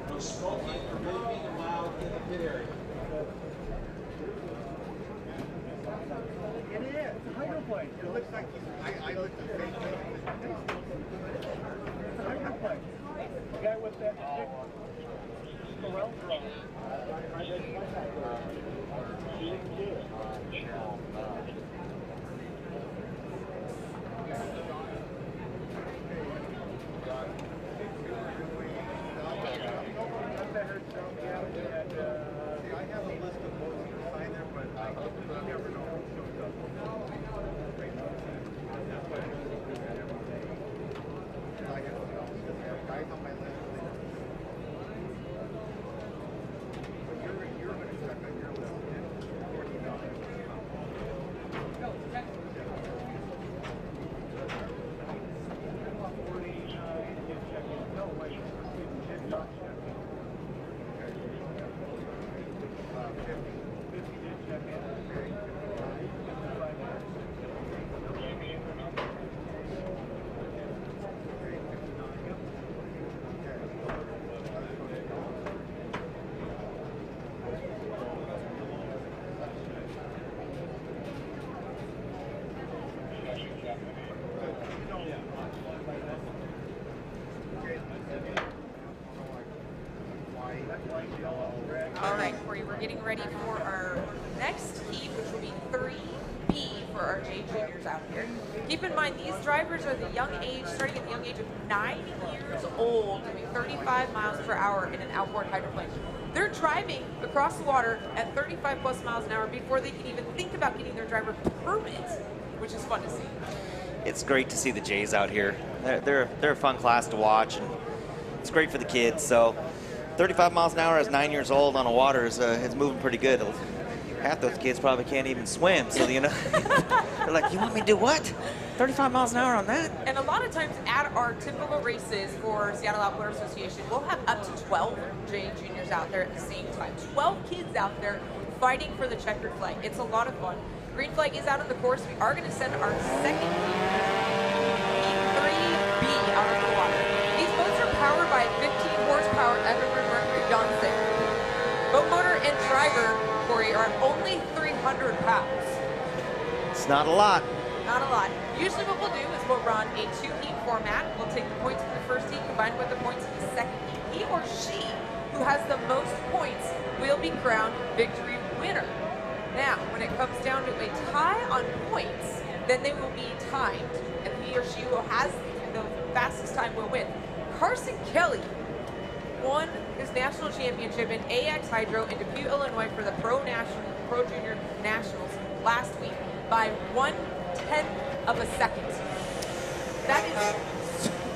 Speaker 4: No smoking or vaping allowed in the pit area.
Speaker 3: It is. It's a hydroplane. It looks like I looked at the It's a hydroplane. The guy with that Corel drum.
Speaker 5: we're getting ready for our next heat, which will be 3B for our J juniors out here. Keep in mind, these drivers are the young age, starting at the young age of 9 years old, doing 35 miles per hour in an outboard hydroplane. They're driving across the water at 35 plus miles an hour before they can even think about getting their driver permit, which is fun to see.
Speaker 2: It's great to see the Jays out here. They're a fun class to watch, and it's great for the kids. So 35 miles an hour as 9 years old on the water is moving pretty good. Half those kids probably can't even swim, so you know, they're like, you want me to do what? 35 miles an hour on that?
Speaker 5: And a lot of times at our typical races for Seattle Outboard Association, we'll have up to 12 J juniors out there at the same time. 12 kids out there fighting for the checkered flag. It's a lot of fun. Green flag is out on the course. We are going to send our second heat 3B out of the water. These boats are powered by 15 horsepower Evergreen Mercury Johnson. Boat motor and driver, Corey, are only 300 pounds.
Speaker 2: It's not a lot.
Speaker 5: Not a lot. Usually what we'll do is we'll run a 2-heat format. We'll take the points from the first heat combined with the points from the second heat. He or she who has the most points will be crowned victory winner. Now, when it comes down to a tie on points, then they will be timed, and he or she who has the fastest time will win. Carson Kelly won his national championship in AX Hydro in Dubuque, Illinois for the Pro Junior Nationals last week by 1/10 of a second.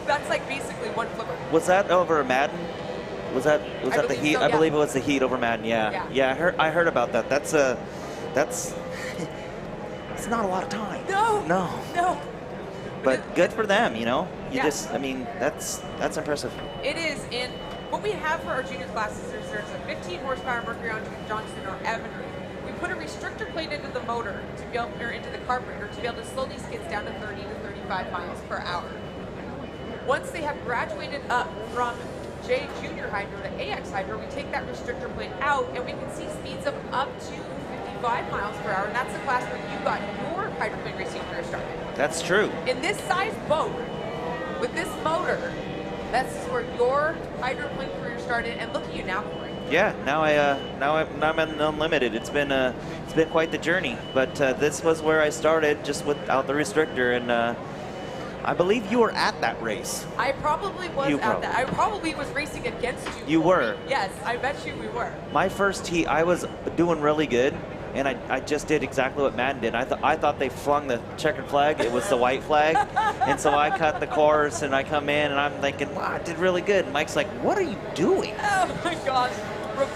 Speaker 5: That's like basically one flipper.
Speaker 2: Was that over Madden? Was that the heat?
Speaker 5: So,
Speaker 2: I
Speaker 5: yeah.
Speaker 2: believe it was the heat over Madden. Yeah. I heard about that. That's it's not a lot of time.
Speaker 5: No.
Speaker 2: But good for them, you know.
Speaker 5: Yeah.
Speaker 2: I mean, that's impressive.
Speaker 5: It is. And what we have for our junior classes is there's a 15 horsepower Mercury Johnson or Evergreen. We put a restrictor plate into the motor to be able, or into the carburetor to be able to slow these kids down to 30 to 35 miles per hour. Once they have graduated up from J Junior Hydro to AX Hydro, we take that restrictor plate out and we can see speeds of up to 55 miles per hour, and that's the class where you got your hydroplane racing career started.
Speaker 2: That's true.
Speaker 5: In this size boat, with this motor, that's where your hydroplane career started, and look at you now, Corey.
Speaker 2: Yeah, now I'm in Unlimited. It's been quite the journey, but this was where I started, just without the restrictor, and I believe you were at that race.
Speaker 5: I probably was at that. I probably was racing against you.
Speaker 2: You were.
Speaker 5: Yes, I bet you we were.
Speaker 2: My first heat, I was doing really good, and I just did exactly what Madden did. I thought they flung the checkered flag. It was the white flag, and so I cut the course, and I come in, and I'm thinking, wow, I did really good. And Mike's like, what are you doing?
Speaker 5: Oh my gosh.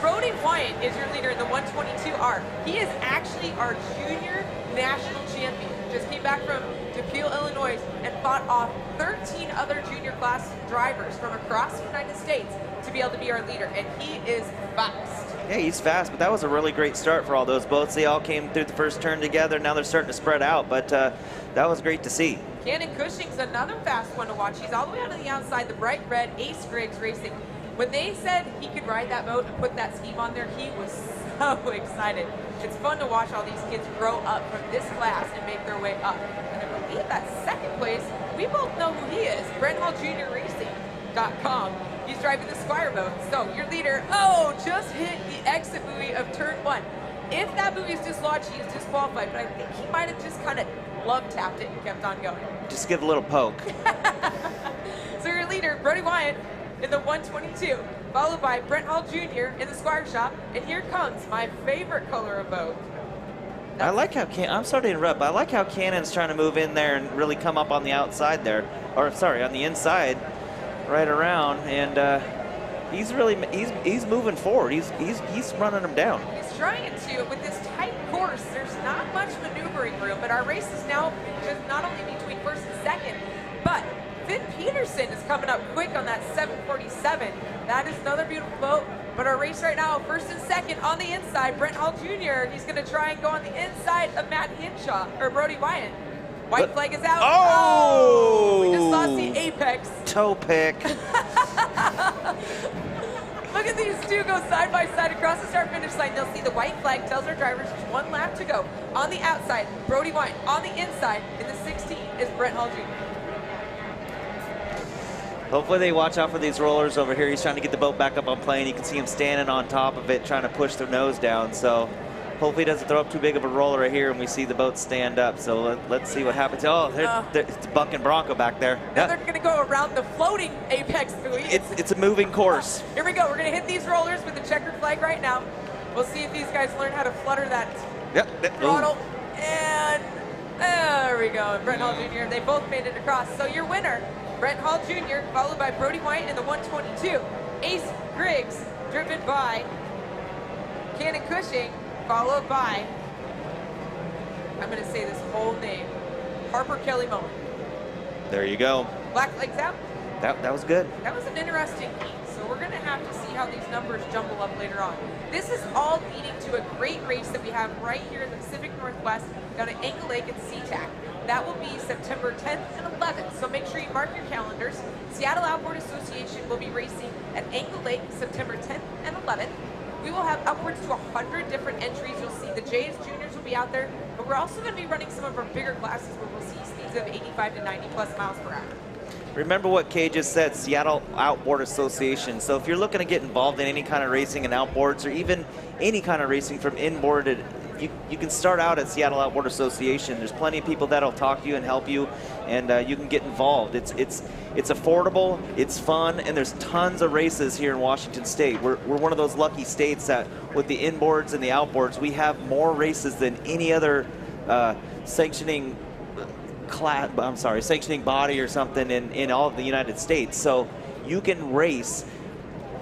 Speaker 5: Brody Wyatt is your leader in the 122R. He is actually our junior national champion. Just came back from Dubuque, Illinois, and fought off 13 other junior class drivers from across the United States to be able to be our leader, and he is fast.
Speaker 2: Yeah, he's fast, but that was a really great start for all those boats. They all came through the first turn together. Now they're starting to spread out, but that was great to see.
Speaker 5: Cannon Cushing's another fast one to watch. He's all the way out on the outside, the bright red Ace Griggs Racing. When they said he could ride that boat and put that scheme on there, he was so excited. It's fun to watch all these kids grow up from this class and make their way up. And I believe that second place, we both know who he is, Brent Hall Jr. Racing.com. He's driving the Squire boat. So your leader, just hit the exit buoy of turn 1. If that buoy is dislodged, he is disqualified, but I think he might have just kind of love tapped it and kept on going.
Speaker 2: Just give a little poke.
Speaker 5: So your leader, Brody Wyatt, in the 122, followed by Brent Hall Jr. in the Squire shop, and here comes my favorite color of boat.
Speaker 2: I like how I'm sorry to interrupt, but I like how Cannon's trying to move in there and really come up on the outside there, or sorry, on the inside, right around, and he's moving forward. He's running them down. He's
Speaker 5: trying to. With this tight course, there's not much maneuvering room, but our race is now just not only between first and second, but Finn Peterson is coming up quick on that 747. That is another beautiful boat. But our race right now, first and second on the inside, Brent Hall Jr. He's going to try and go on the inside of Matt Hinshaw, or Brody Wyatt. White flag is out.
Speaker 2: Oh!
Speaker 5: We just lost the apex.
Speaker 2: Toe pick.
Speaker 5: Look at these two go side by side across the start-finish line. They'll see the white flag tells our drivers there's one lap to go. On the outside, Brody Wyatt. On the inside, in the 16, is Brent Hall Jr.
Speaker 2: Hopefully they watch out for these rollers over here. He's trying to get the boat back up on plane. You can see him standing on top of it, trying to push their nose down. So hopefully he doesn't throw up too big of a roller right here and we see the boat stand up. So let's see what happens. Oh, it's Buck and Bronco back there.
Speaker 5: Now they're going to go around the floating apex buoy.
Speaker 2: It's a moving course.
Speaker 5: Here we go. We're going to hit these rollers with the checkered flag right now. We'll see if these guys learn how to flutter that throttle. And there we go. Brent Hall Jr., they both made it across. So your winner, Brent Hall Jr., followed by Brody White in the 122. Ace Griggs, driven by Cannon Cushing, followed by, I'm going to say this whole name, Harper Kelly Moen.
Speaker 2: There you go.
Speaker 5: Black flags out.
Speaker 2: That was good.
Speaker 5: That was an interesting heat. So we're going to have to see how these numbers jumble up later on. This is all leading to a great race that we have right here in the Pacific Northwest down at Angle Lake at SeaTac. That will be September 10th and 11th. So make sure you mark your calendars. Seattle Outboard Association will be racing at Angle Lake September 10th and 11th. We will have upwards to 100 different entries. You'll see the J's Juniors will be out there, but we're also going to be running some of our bigger classes where we'll see speeds of 85 to 90 plus miles per hour.
Speaker 2: Remember what Kay just said, Seattle Outboard Association. So if you're looking to get involved in any kind of racing in outboards or even any kind of racing from inboard, you can start out at Seattle Outboard Association. There's plenty of people that'll talk to you and help you, and you can get involved. It's affordable, it's fun, and there's tons of races here in Washington State. We're one of those lucky states that with the inboards and the outboards, we have more races than any other sanctioning body or something in all of the United States. So you can race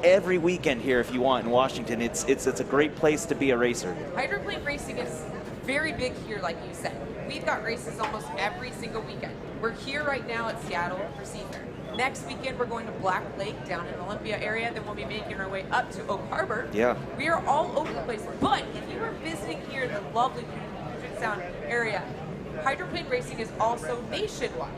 Speaker 2: every weekend here if you want in Washington. It's a great place to be a racer.
Speaker 5: Hydroplane racing is very big here, like you said. We've got races almost every single weekend. We're here right now at Seattle for Seafair. Next weekend, we're going to Black Lake down in Olympia area. Then we'll be making our way up to Oak Harbor.
Speaker 2: Yeah.
Speaker 5: We are all over the place. But if you are visiting here in the lovely Puget Sound area, hydroplane racing is also nationwide.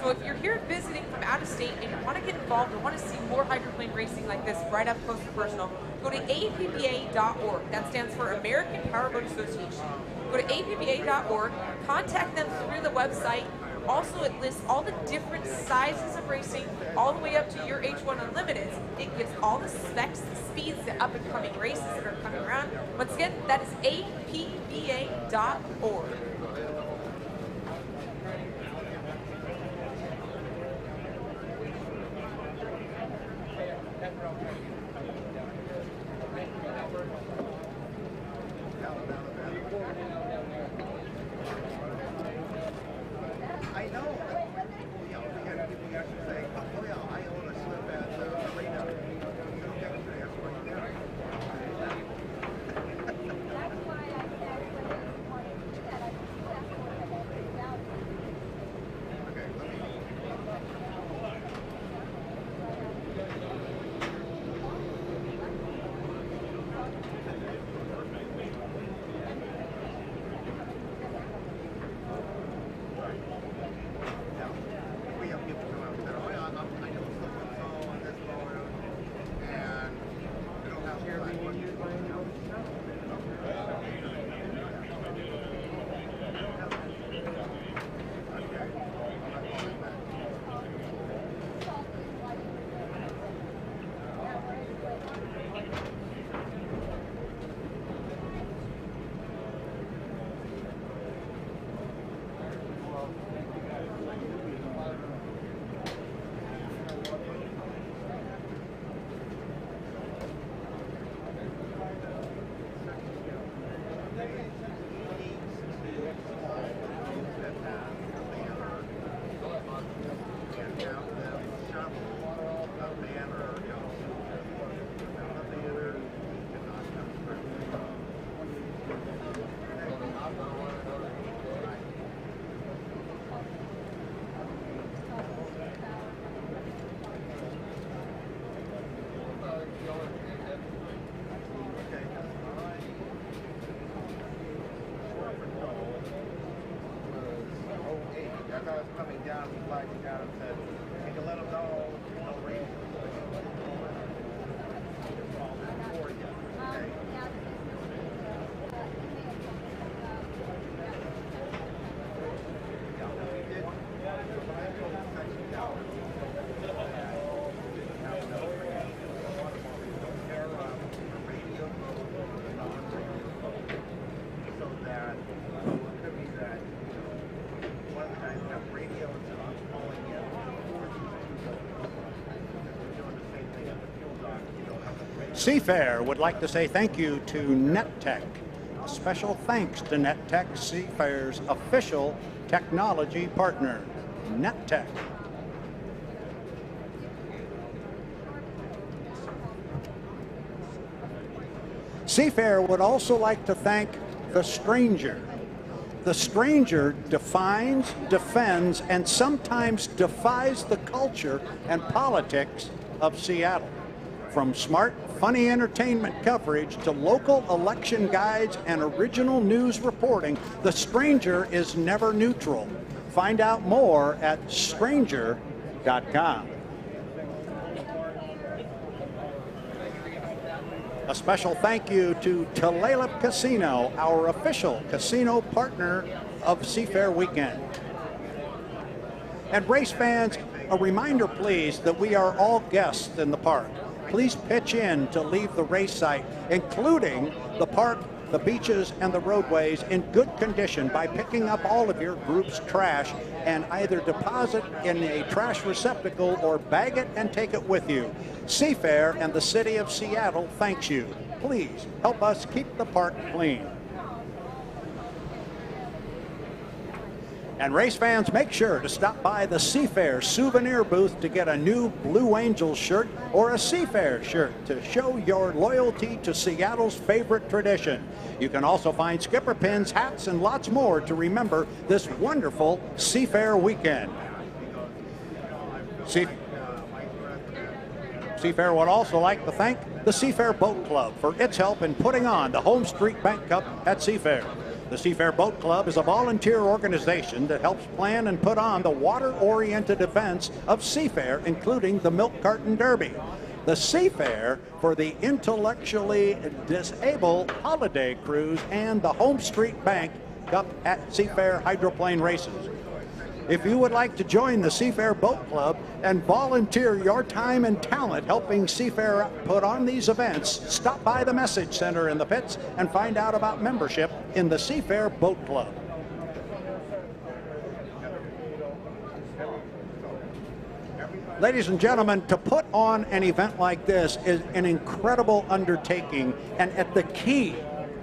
Speaker 5: So if you're here visiting from out of state and you want to get involved or want to see more hydroplane racing like this right up close and personal, go to APBA.org. That stands for American Powerboat Association. Go to APBA.org, contact them through the website. Also, it lists all the different sizes of racing, all the way up to your H1 Unlimited. It gives all the specs, the speeds, the up-and-coming races that are coming around. Once again, that is APBA.org.
Speaker 6: Coming down, we flagged him down and said, "Can you let him know no rain?"
Speaker 3: Seafair would like to say thank you to NetTech. A special thanks to NetTech, Seafair's official technology partner. NetTech. Seafair would also like to thank The Stranger. The Stranger defines, defends, and sometimes defies the culture and politics of Seattle. From smart, funny entertainment coverage to local election guides and original news reporting, The Stranger is never neutral. Find out more at stranger.com. A special thank you to Tulalip Casino, our official casino partner of Seafair Weekend. And race fans, a reminder please that we are all guests in the park. Please pitch in to leave the race site, including the park, the beaches, and the roadways in good condition by picking up all of your group's trash and either deposit in a trash receptacle or bag it and take it with you. Seafair and the City of Seattle thanks you. Please help us keep the park clean. And race fans, make sure to stop by the Seafair souvenir booth to get a new Blue Angels shirt or a Seafair shirt to show your loyalty to Seattle's favorite tradition. You can also find skipper pins, hats, and lots more to remember this wonderful Seafair weekend. Seafair would also like to thank the Seafair Boat Club for its help in putting on the HomeStreet Bank Cup at Seafair. The Seafair Boat Club is a volunteer organization that helps plan and put on the water-oriented events of Seafair, including the Milk Carton Derby, the Seafair for the intellectually disabled holiday cruise, and the HomeStreet Bank Cup at Seafair Hydroplane races. If you would like to join the Seafair Boat Club and volunteer your time and talent helping Seafair put on these events, stop by the Message Center in the pits and find out about membership in the Seafair Boat Club. Ladies and gentlemen, to put on an event like this is an incredible undertaking, and at the key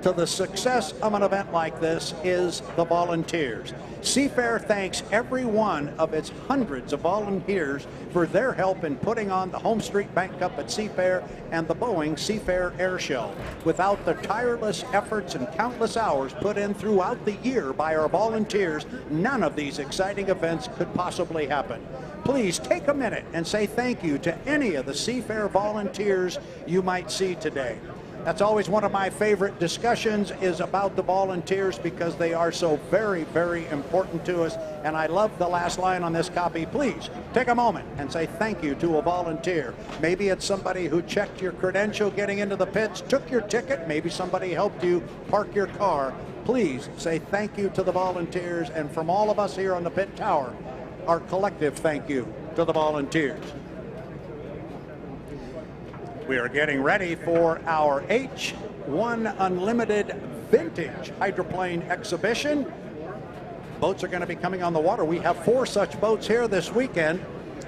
Speaker 3: to the success of an event like this is the volunteers. Seafair thanks every one of its hundreds of volunteers for their help in putting on the HomeStreet Bank Cup at Seafair and the Boeing Seafair Air Show. Without the tireless efforts and countless hours put in throughout the year by our volunteers, none of these exciting events could possibly happen. Please take a minute and say thank you to any of the Seafair volunteers you might see today. That's always one of my favorite discussions, is about the volunteers, because they are so very, very important to us. And I love the last line on this copy. Please take a moment and say thank you to a volunteer. Maybe it's somebody who checked your credential getting into the pits, took your ticket, maybe somebody helped you park your car. Please say thank you to the volunteers, and from all of us here on the Pit Tower, our collective thank you to the volunteers. We are getting ready for our H1 Unlimited Vintage Hydroplane exhibition. Boats are going to be coming on the water. We have 4 such boats here this weekend.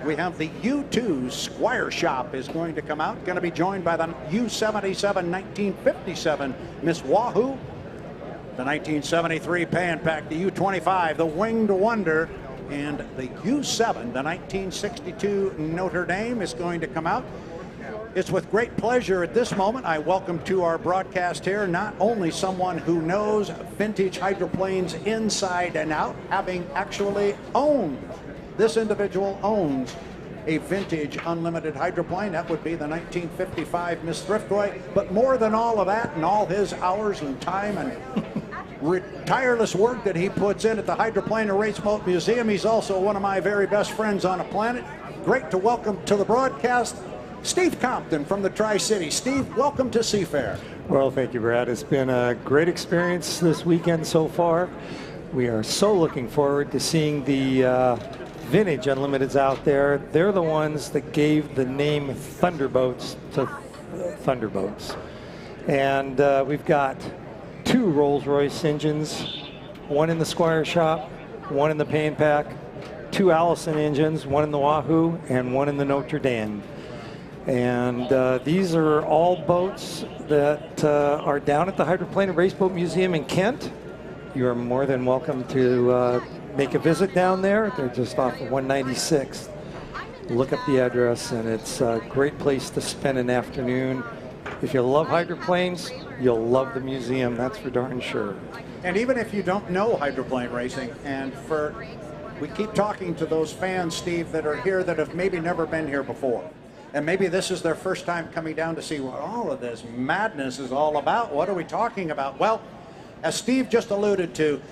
Speaker 3: We have the U2 Squire Shop is going to come out, going to be joined by the U77 1957 Miss Wahoo, the 1973 Pan Pac, the U25, the Winged Wonder, and the U7, the 1962 Notre Dame is going to come out. It's with great pleasure at this moment I welcome to our broadcast here not only someone who knows vintage hydroplanes inside and out, having actually owned, this individual owns a vintage unlimited hydroplane. That would be the 1955 Miss Thriftway. But more than all of that, and all his hours and time and tireless work that he puts in at the Hydroplane and Race Boat Museum, he's also one of my very best friends on the planet. Great to welcome to the broadcast Steve Compton from the Tri-City. Steve, welcome to Seafair.
Speaker 7: Well, thank you, Brad. It's been a great experience this weekend so far. We are so looking forward to seeing the vintage Unlimiteds out there. They're the ones that gave the name Thunderboats to Thunderboats. And we've got 2 Rolls-Royce engines, one in the Squire Shop, one in the Pan Pac, 2 Allison engines, one in the Wahoo, and one in the Notre Dame. And these are all boats that are down at the Hydroplane and Raceboat Museum in Kent. You are more than welcome to make a visit down there. They're just off of 196th. Look up the address, and it's a great place to spend an afternoon. If you love hydroplanes, you'll love the museum, that's for darn sure.
Speaker 3: And even if you don't know hydroplane racing, we keep talking to those fans, Steve, that are here that have maybe never been here before. And maybe this is their first time coming down to see what all of this madness is all about. What are we talking about? Well, as Steve just alluded to,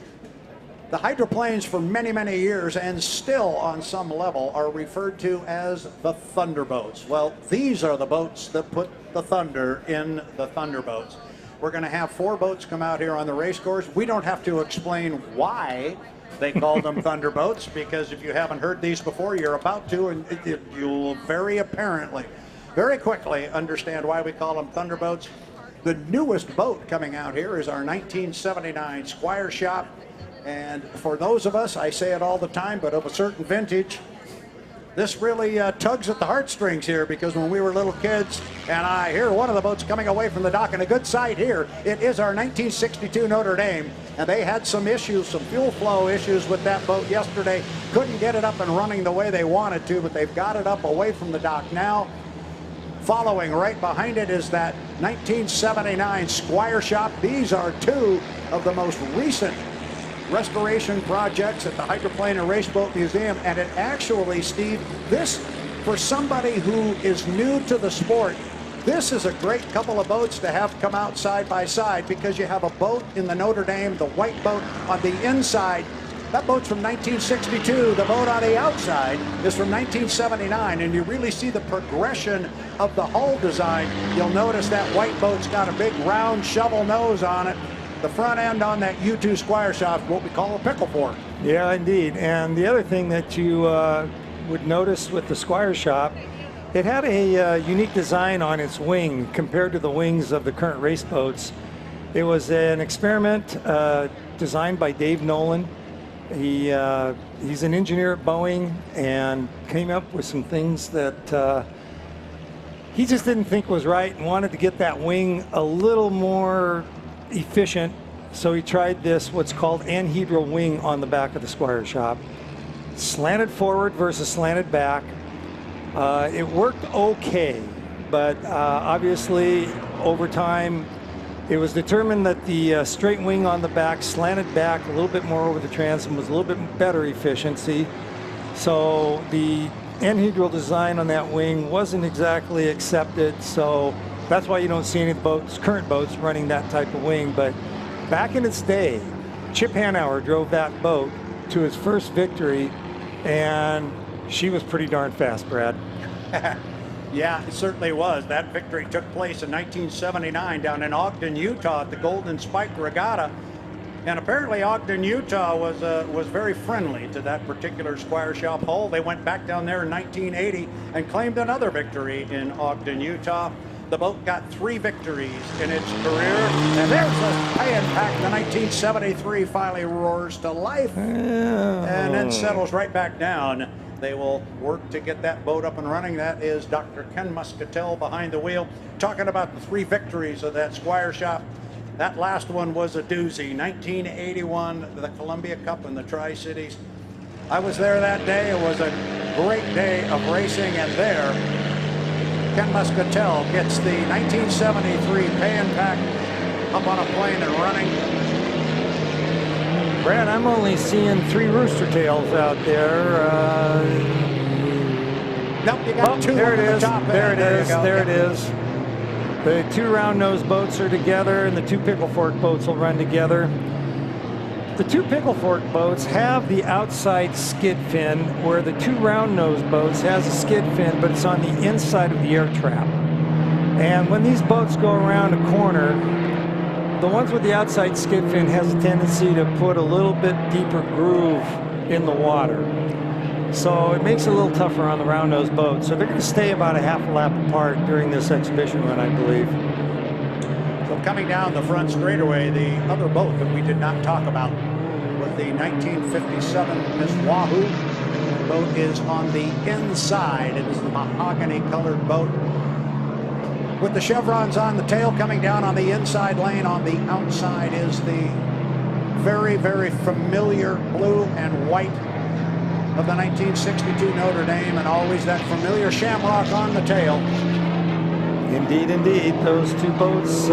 Speaker 3: the hydroplanes for many, many years, and still on some level, are referred to as the Thunderboats. Well, these are the boats that put the thunder in the Thunderboats. We're going to have 4 boats come out here on the race course. We don't have to explain why they called them Thunderboats, because if you haven't heard these before, you're about to, and you'll very quickly understand why we call them Thunderboats. The newest boat coming out here is our 1979 Squire Shop. And for those of us, I say it all the time, but of a certain vintage, this really tugs at the heartstrings here, because when we were little kids, and I hear one of the boats coming away from the dock, and a good sight here, it is our 1962 Notre Dame, and they had some issues, some fuel flow issues with that boat yesterday. Couldn't get it up and running the way they wanted to, but they've got it up away from the dock now. Following right behind it is that 1979 Squire Shop. These are 2 of the most recent restoration projects at the Hydroplane and Raceboat Museum. And it actually, Steve, this, for somebody who is new to the sport, this is a great couple of boats to have come out side by side, because you have a boat in the Notre Dame, the white boat on the inside. That boat's from 1962. The boat on the outside is from 1979, and you really see the progression of the hull design. You'll notice that white boat's got a big round shovel nose on it. The front end on that U2 Squire Shop is what we call a pickle fork.
Speaker 7: Yeah, indeed. And the other thing that you would notice with the Squire Shop, it had a unique design on its wing compared to the wings of the current race boats. It was an experiment designed by Dave Nolan. He's an engineer at Boeing, and came up with some things that he just didn't think was right, and wanted to get that wing a little more efficient. So he tried this, what's called anhedral wing, on the back of the Squire Shop. Slanted forward versus slanted back. It worked okay, but obviously over time it was determined that the straight wing on the back, slanted back a little bit more over the transom, was a little bit better efficiency. So the anhedral design on that wing wasn't exactly accepted, so that's why you don't see any of the boats, current boats, running that type of wing. But back in its day, Chip Hanauer drove that boat to his first victory, and she was pretty darn fast, Brad.
Speaker 3: Yeah, it certainly was. That victory took place in 1979 down in Ogden, Utah at the Golden Spike Regatta. And apparently Ogden, Utah was very friendly to that particular Squire Shop hull. They went back down there in 1980 and claimed another victory in Ogden, Utah. The boat got 3 victories in its career. And there's the pay impact. The 1973 finally roars to life and then settles right back down. They will work to get that boat up and running. That is Dr. Ken Muscatel behind the wheel, talking about the 3 victories of that Squire Shop. That last one was a doozy. 1981, the Columbia Cup in the Tri-Cities. I was there that day. It was a great day of racing, and there, Ken Muscatel gets the 1973 pay and pack up on a plane and running.
Speaker 7: Brad, I'm only seeing 3 rooster tails out there.
Speaker 3: Nope, you got 2
Speaker 7: there it
Speaker 3: over
Speaker 7: is.
Speaker 3: the top.
Speaker 7: There it is. There it
Speaker 3: Yep.
Speaker 7: is. The 2 round nose boats are together, and the 2 pickle fork boats will run together. The 2 pickle fork boats have the outside skid fin, where the 2 round nose boats has a skid fin, but it's on the inside of the air trap. And when these boats go around a corner, the ones with the outside skid fin has a tendency to put a little bit deeper groove in the water. So it makes it a little tougher on the round nose boat. So they're going to stay about a half a lap apart during this exhibition run, I believe.
Speaker 3: So coming down the front straightaway, the other boat that we did not talk about was the 1957 Miss Wahoo. The boat is on the inside. It is the mahogany colored boat. with the chevrons on the tail, coming down on the inside lane. On the outside is the very, very familiar blue and white of the 1962 Notre Dame, and always that familiar shamrock on the tail.
Speaker 7: Indeed, indeed. Those two boats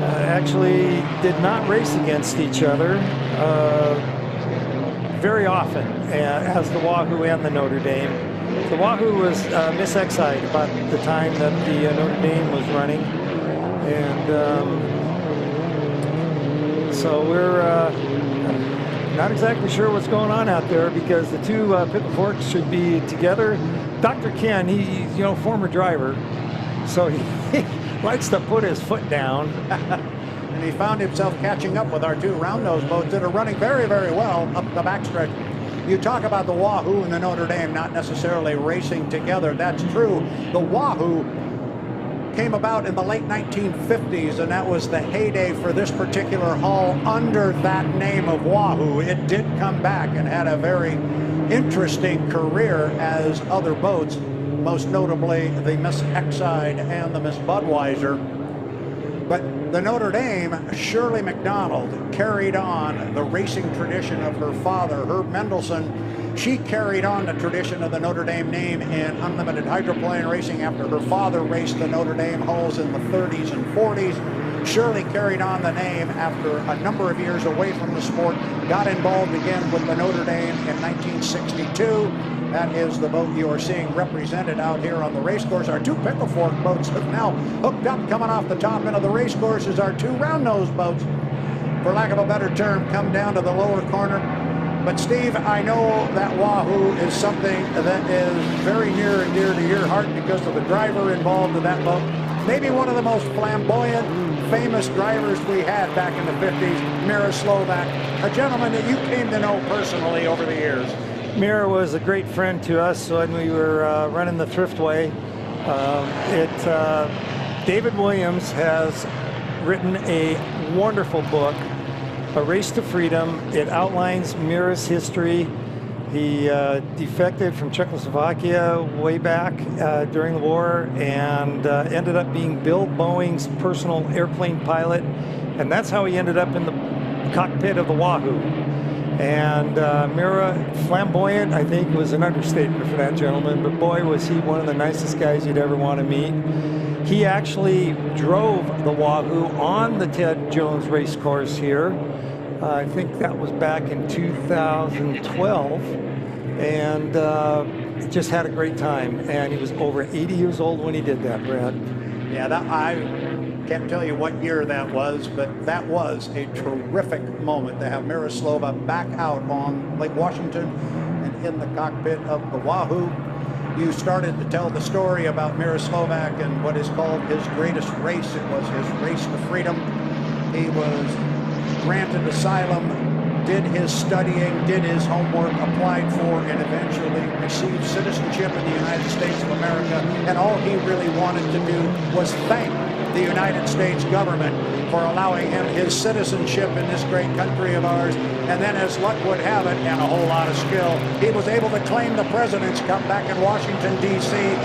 Speaker 7: actually did not race against each other very often, as the Wahoo and the Notre Dame. The Wahoo was Miss Excite about the time that the Notre Dame was running, and so we're not exactly sure what's going on out there, because the two pickle forks should be together. Dr. Ken, he's former driver, so he likes to put his foot down.
Speaker 3: And he found himself catching up with our two round nose boats that are running very, very well up the backstretch. You talk about the Wahoo and the Notre Dame not necessarily racing together. That's true. The Wahoo came about in the late 1950s, and that was the heyday for this particular hull under that name of Wahoo. It did come back and had a very interesting career as other boats, most notably the Miss Exide and the Miss Budweiser. But the Notre Dame, Shirley McDonald, carried on the racing tradition of her father, Herb Mendelson. She carried on the tradition of the Notre Dame name in unlimited hydroplane racing after her father raced the Notre Dame hulls in the 30s and 40s. Shirley carried on the name after a number of years away from the sport, got involved again with the Notre Dame in 1962. That is the boat you are seeing represented out here on the race course. Our two pickle fork boats have now hooked up. Coming off the top end of the race course is our two round nose boats, for lack of a better term, come down to the lower corner. But Steve, I know that Wahoo is something that is very near and dear to your heart because of the driver involved in that boat. Maybe one of the most flamboyant, famous drivers we had back in the 50s, Mira Slovak, a gentleman that you came to know personally over the years.
Speaker 7: Mira was a great friend to us when we were running the Thriftway. David Williams has written a wonderful book, A Race to Freedom. It outlines Mira's history. He defected from Czechoslovakia way back during the war, and ended up being Bill Boeing's personal airplane pilot. And that's how he ended up in the cockpit of the Wahoo. And Mira, flamboyant, I think, was an understatement for that gentleman, but boy, was he one of the nicest guys you'd ever want to meet. He actually drove the Wahoo on the Ted Jones race course here. I think that was back in 2012, and just had a great time. And he was over 80 years old when he did that, Brad.
Speaker 3: Yeah, I can't tell you what year that was, but that was a terrific moment to have Miroslava back out on Lake Washington and in the cockpit of the Wahoo. You started to tell the story about Miroslavak and what is called his greatest race. It was his race to freedom. He was granted asylum, did his studying, did his homework, applied for and eventually received citizenship in the United States of America. And all he really wanted to do was thank the United States government for allowing him his citizenship in this great country of ours. And then, as luck would have it, and a whole lot of skill, he was able to claim the President's Cup back in Washington, D.C.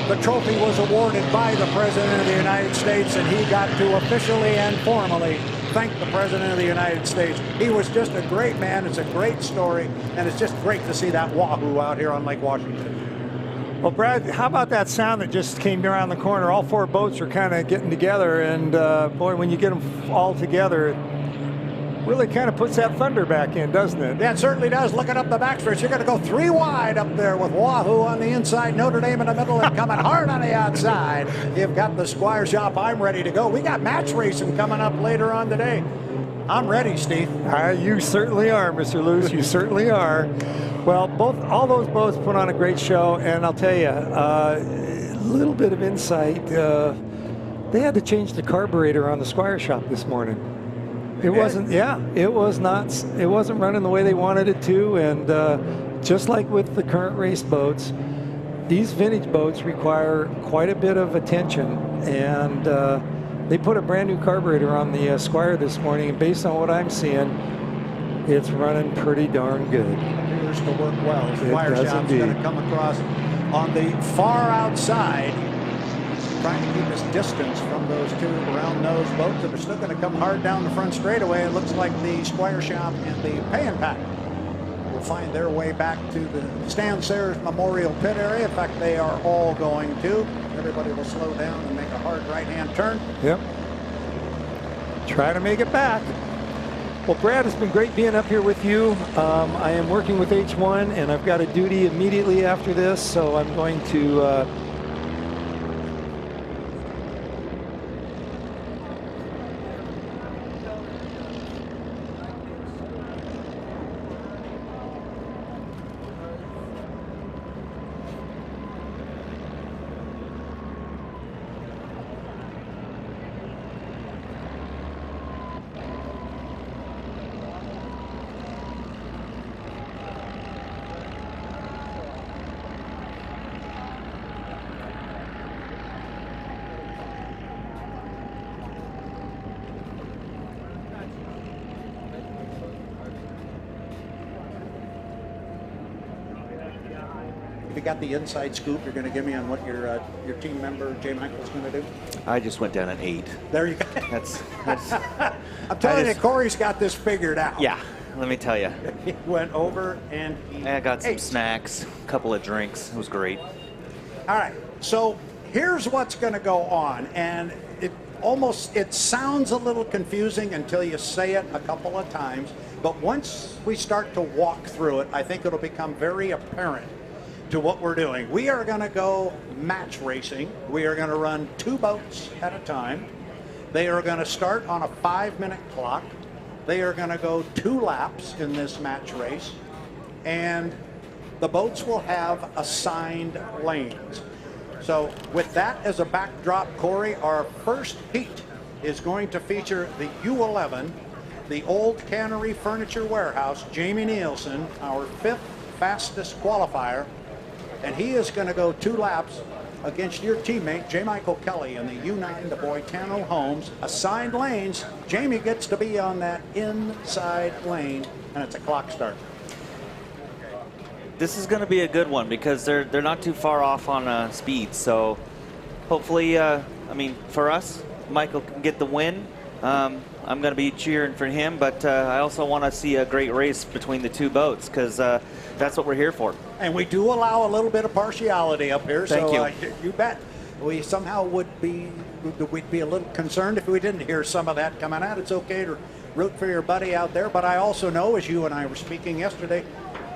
Speaker 3: The trophy was awarded by the President of the United States, and he got to officially and formally thank the President of the United States. He was just a great man. It's a great story, and it's just great to see that Wahoo out here on Lake Washington.
Speaker 7: Well, Brad, how about that sound that just came around the corner? All four boats are kind of getting together, and boy, when you get them all together, it really kind of puts that thunder back in, doesn't it?
Speaker 3: Yeah, it certainly does. Looking up the backstretch, you're going to go three wide up there with Wahoo on the inside, Notre Dame in the middle, and coming hard on the outside. You've got the Squire Shop. I'm ready to go. We got match racing coming up later on today. I'm ready, Steve.
Speaker 7: You certainly are, Mr. Luce. You certainly are. Well, all those boats put on a great show, and I'll tell you, a little bit of insight. They had to change the carburetor on the Squire Shop this morning. It wasn't running the way they wanted it to, and just like with the current race boats, these vintage boats require quite a bit of attention, and they put a brand new carburetor on the Squire this morning, and based on what I'm seeing, it's running pretty darn good.
Speaker 3: It appears to work well. Squire Shop's going to come across on the far outside. distance from those two round-nose boats that are still going to come hard down the front straightaway. It looks like the Squire Shop and the Pay and Pack will find their way back to the Stan Sayers Memorial Pit area. In fact, they are all going to. Everybody will slow down and make a hard right-hand turn.
Speaker 7: Yep. Try to make it back. Well, Brad, it's been great being up here with you. I am working with H1, and I've got a duty immediately after this, so I'm going to
Speaker 3: Have you got the inside scoop you're going to give me on what your team member, Jay Michael's going to do?
Speaker 8: I just went down an 8.
Speaker 3: There you go.
Speaker 8: That's
Speaker 3: I'm telling you, Corey's got this figured out.
Speaker 8: yeah, let me tell you.
Speaker 3: He went over and he
Speaker 8: I got some
Speaker 3: ate.
Speaker 8: snacks, a couple of drinks. It was great.
Speaker 3: All right, so here's what's going to go on, and it sounds a little confusing until you say it a couple of times, but once we start to walk through it, I think it'll become very apparent to what we're doing. We are going to go match racing. We are going to run 2 boats at a time. They are going to start on a 5-minute clock. They are going to go 2 laps in this match race, and the boats will have assigned lanes. So with that as a backdrop, Corey, our first heat is going to feature the U11, the Old Cannery Furniture Warehouse, Jamie Nielsen, our 5th fastest qualifier, and he is going to go 2 laps against your teammate, J. Michael Kelly, in the U9, the Boitano Homes. Assigned lanes, Jamie gets to be on that inside lane, and it's a clock start.
Speaker 8: This is going to be a good one because they're not too far off on speed. So hopefully, I mean, for us, Michael can get the win. I'm going to be cheering for him, but I also want to see a great race between the 2 boats because that's what we're here for.
Speaker 3: And we do allow a little bit of partiality up here.
Speaker 8: Thank
Speaker 3: so,
Speaker 8: you.
Speaker 3: You bet. We somehow we'd be a little concerned if we didn't hear some of that coming out. It's okay to root for your buddy out there, but I also know, as you and I were speaking yesterday,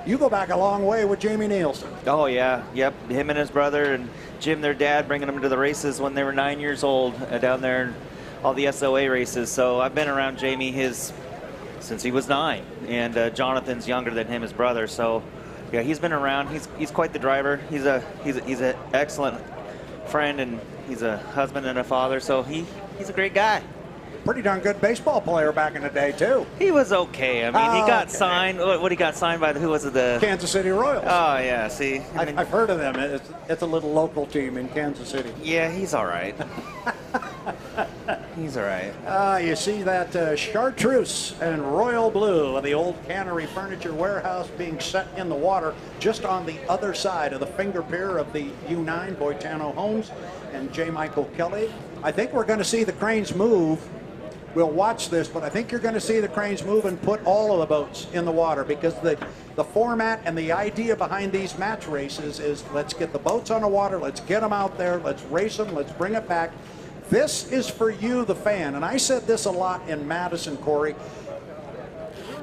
Speaker 3: you go back a long way with Jamie Nielsen.
Speaker 8: Oh, yeah. Yep. Him and his brother and Jim, their dad, bringing them to the races when they were 9 years old down there, all the SOA races. So I've been around Jamie since he was 9. And Jonathan's younger than him, his brother. So, yeah, he's been around. He's quite the driver. He's an excellent friend, and he's a husband and a father. So he's a great guy.
Speaker 3: Pretty darn good baseball player back in the day, too.
Speaker 8: He was okay. I mean, he got signed. What he got signed by? Who was it? The
Speaker 3: Kansas City Royals.
Speaker 8: Oh, yeah. See,
Speaker 3: I've heard of them. It's a little local team in Kansas City.
Speaker 8: Yeah, he's all right. He's all right.
Speaker 3: You see that chartreuse and royal blue of the Old Cannery Furniture Warehouse being set in the water just on the other side of the finger pier of the U9 Boitano Homes and J. Michael Kelly. I think we're going to see the cranes move. We'll watch this, but I think you're going to see the cranes move and put all of the boats in the water because the format and the idea behind these match races is let's get the boats on the water, let's get them out there, let's race them, let's bring it back. This is for you, the fan, and I said this a lot in Madison, Corey.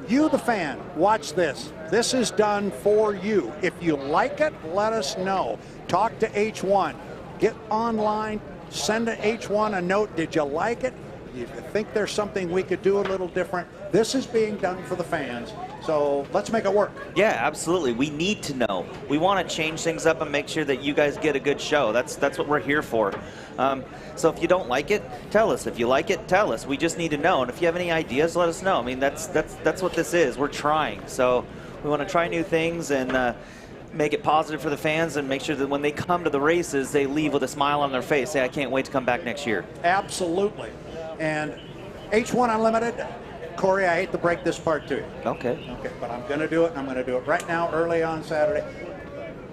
Speaker 3: You, the fan, watch this. This is done for you. If you like it, let us know. Talk to H1. Get online, send to H1 a note. Did you like it? If you think there's something we could do a little different, this is being done for the fans. So let's make it work.
Speaker 8: Yeah, absolutely. We need to know. We want to change things up and make sure that you guys get a good show. That's what we're here for. So if you don't like it, tell us. If you like it, tell us. We just need to know. And if you have any ideas, let us know. I mean, that's what this is. We're trying. So we want to try new things and make it positive for the fans and make sure that when they come to the races, they leave with a smile on their face. Say, I can't wait to come back next year.
Speaker 3: Absolutely. And H1 Unlimited, Corey, I hate to break this part to you.
Speaker 8: Okay,
Speaker 3: but I'm going to do it, and I'm going to do it right now, early on Saturday.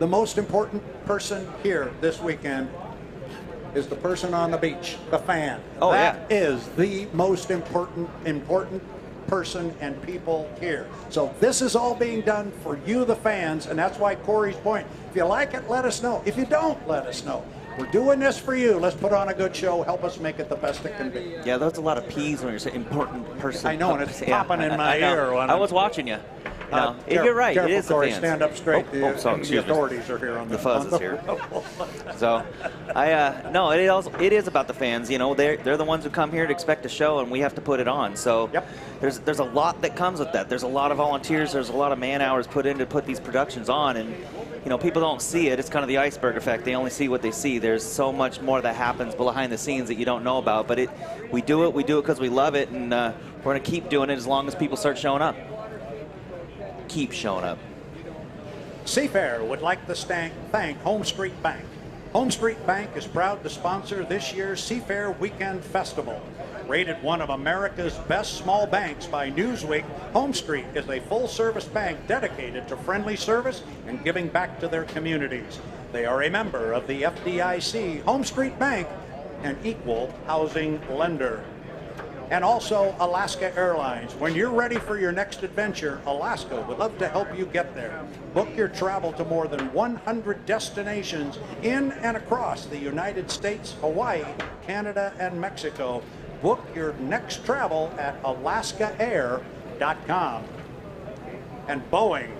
Speaker 3: The most important person here this weekend is the person on the beach, the fan.
Speaker 8: Oh,
Speaker 3: That is the most important person and people here. So this is all being done for you, the fans, and that's why Corey's point. If you like it, let us know. If you don't, let us know. We're doing this for you. Let's put on a good show. Help us make it the best it can be.
Speaker 8: Yeah, there's a lot of P's when you're saying important person.
Speaker 3: I know, and it's popping in my ear.
Speaker 8: I was watching you. You're right.
Speaker 3: Careful,
Speaker 8: it is
Speaker 3: Corey,
Speaker 8: the fans.
Speaker 3: stand up straight.
Speaker 8: Sorry,
Speaker 3: the authorities are here on
Speaker 8: the fuzz is here. So, no, it is about the fans. You know, they're the ones who come here to expect a show, and we have to put it on. So, there's a lot that comes with that. There's a lot of volunteers. There's a lot of man hours put in to put these productions on, and you know, people don't see it. It's kind of the iceberg effect. They only see what they see. There's so much more that happens behind the scenes that you don't know about. But we do it because we love it, and we're going to keep doing it as long as people start showing up. Keep showing up.
Speaker 3: Seafair would like to thank HomeStreet Bank. HomeStreet Bank is proud to sponsor this year's Seafair Weekend Festival. Rated one of America's best small banks by Newsweek, HomeStreet is a full-service bank dedicated to friendly service and giving back to their communities. They are a member of the FDIC. HomeStreet Bank, an equal housing lender. And also Alaska Airlines. When you're ready for your next adventure, Alaska would love to help you get there. Book your travel to more than 100 destinations in and across the United States, Hawaii, Canada, and Mexico. Book your next travel at alaskaair.com. And Boeing.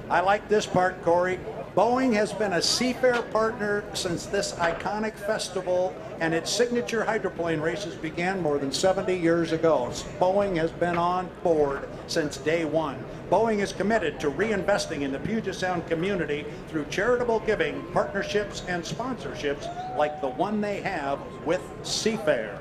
Speaker 3: I like this part, Corey. Boeing has been a Seafair partner since this iconic festival and its signature hydroplane races began more than 70 years ago. Boeing has been on board since day one. Boeing is committed to reinvesting in the Puget Sound community through charitable giving, partnerships, and sponsorships like the one they have with Seafair.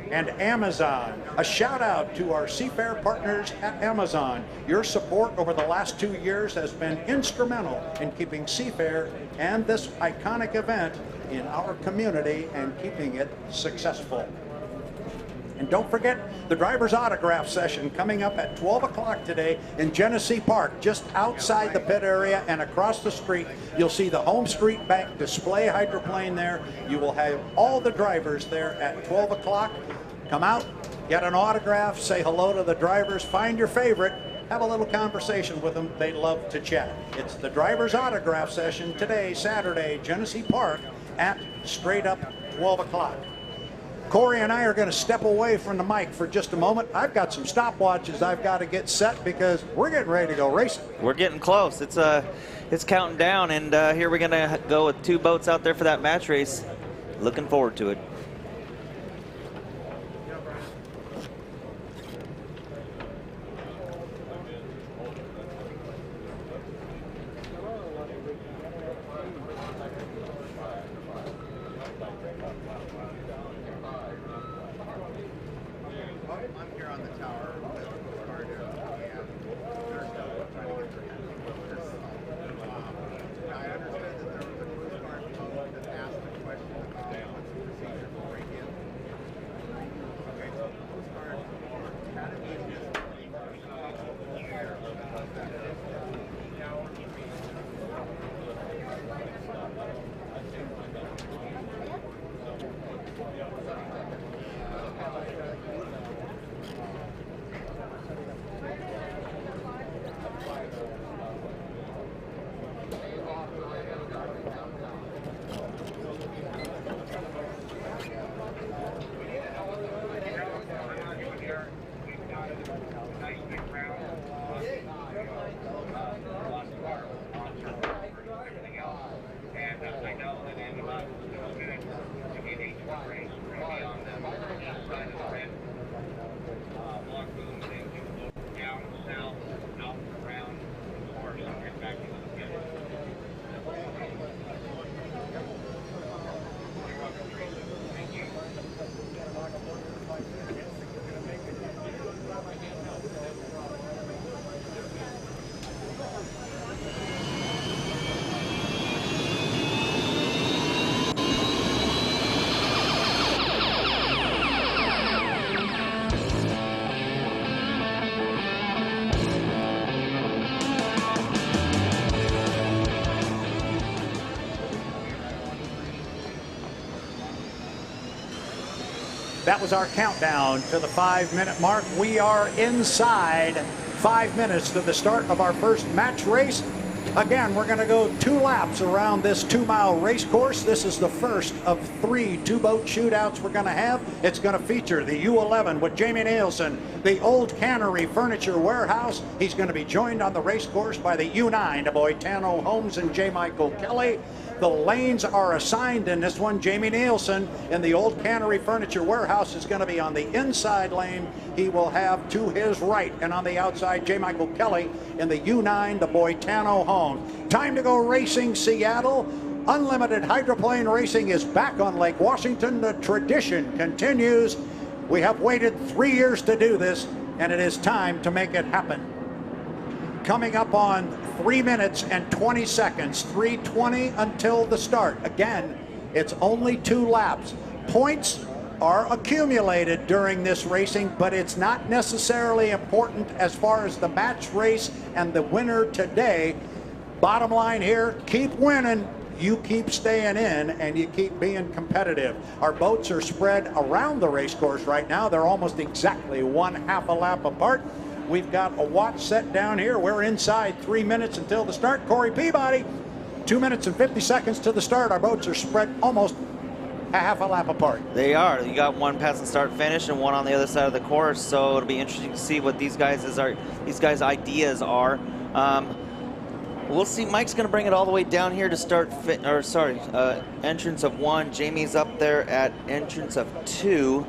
Speaker 3: And Amazon. A shout out to our Seafair partners at Amazon. Your support over the last 2 years has been instrumental in keeping Seafair and this iconic event in our community and keeping it successful. And don't forget the driver's autograph session coming up at 12 o'clock today in Genesee Park, just outside the pit area and across the street. You'll see the HomeStreet Bank display hydroplane there. You will have all the drivers there at 12 o'clock. Come out, get an autograph, say hello to the drivers, find your favorite, have a little conversation with them. They love to chat. It's the driver's autograph session today, Saturday, Genesee Park at straight up 12 o'clock. Corey and I are going to step away from the mic for just a moment. I've got some stopwatches I've got to get set because we're getting ready to go racing.
Speaker 8: We're getting close. It's counting down, and here we're going to go with 2 boats out there for that match race. Looking forward to it.
Speaker 6: I'm here on the tower with Ricardo, and they're still trying to get their hands on I understood that there was a Coast Guard boat that asked a question about what's the procedure for break-in. Okay, so the Coast Guard had a meeting this morning here about that.
Speaker 3: That was our countdown to the 5-minute mark. We are inside 5 minutes to the start of our first match race. Again, we're going to go 2 laps around this 2-mile race course. This is the first of 3 two-boat shootouts we're going to have. It's going to feature the U11 with Jamie Nielsen, the Old Cannery Furniture Warehouse. He's going to be joined on the race course by the U9, the Boitano Homes and J. Michael Kelly. The lanes are assigned in this one. Jamie Nielsen in the Old Cannery Furniture Warehouse is going to be on the inside lane. He will have to his right, and on the outside, J. Michael Kelly in the U9, the Boitano Home. Time to go racing, Seattle. Unlimited Hydroplane Racing is back on Lake Washington. The tradition continues. We have waited 3 years to do this, and it is time to make it happen. Coming up on 3 minutes and 20 seconds, 3:20 until the start. Again, it's only 2 laps. Points are accumulated during this racing, but it's not necessarily important as far as the match race and the winner today. Bottom line here, keep winning. You keep staying in and you keep being competitive. Our boats are spread around the race course right now. They're almost exactly 1/2 a lap apart. We've got a watch set down here. We're inside 3 minutes until the start. Corey Peabody, 2 minutes and 50 seconds to the start. Our boats are spread almost 1/2 a lap apart.
Speaker 8: They are. You got one pass and start finish and one on the other side of the course. So it'll be interesting to see what these guys' ideas are. We'll see. Mike's going to bring it all the way down here to start. Entrance of 1. Jamie's up there at entrance of 2.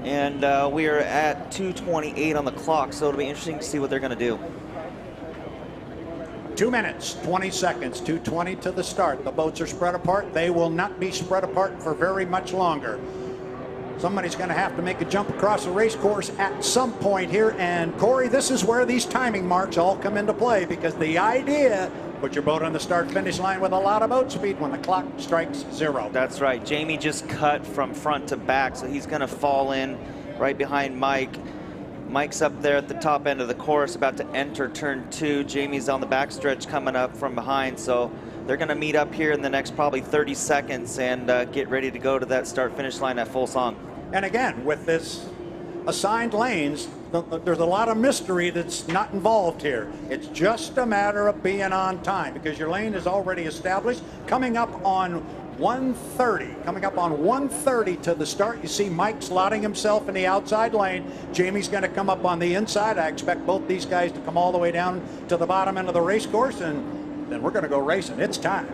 Speaker 8: And we are at 2:28 on the clock, so it'll be interesting to see what they're going to do.
Speaker 3: 2 minutes, 20 seconds, 2:20 to the start. The boats are spread apart. They will not be spread apart for very much longer. Somebody's going to have to make a jump across the race course at some point here. And Corey, this is where these timing marks all come into play, because the idea, put your boat on the start-finish line with a lot of boat speed when the clock strikes 0.
Speaker 8: That's right. Jamie just cut from front to back, so he's going to fall in right behind Mike. Mike's up there at the top end of the course, about to enter turn 2. Jamie's on the backstretch coming up from behind, so they're going to meet up here in the next probably 30 seconds and get ready to go to that start-finish line at full song.
Speaker 3: And again, with this assigned lanes, there's a lot of mystery that's not involved here. It's just a matter of being on time, because your lane is already established. Coming up on 1:30 to the start. You see Mike slotting himself in the outside lane. Jamie's going to come up on the inside. I expect both these guys to come all the way down to the bottom end of the race course, and then we're going to go racing. It's time.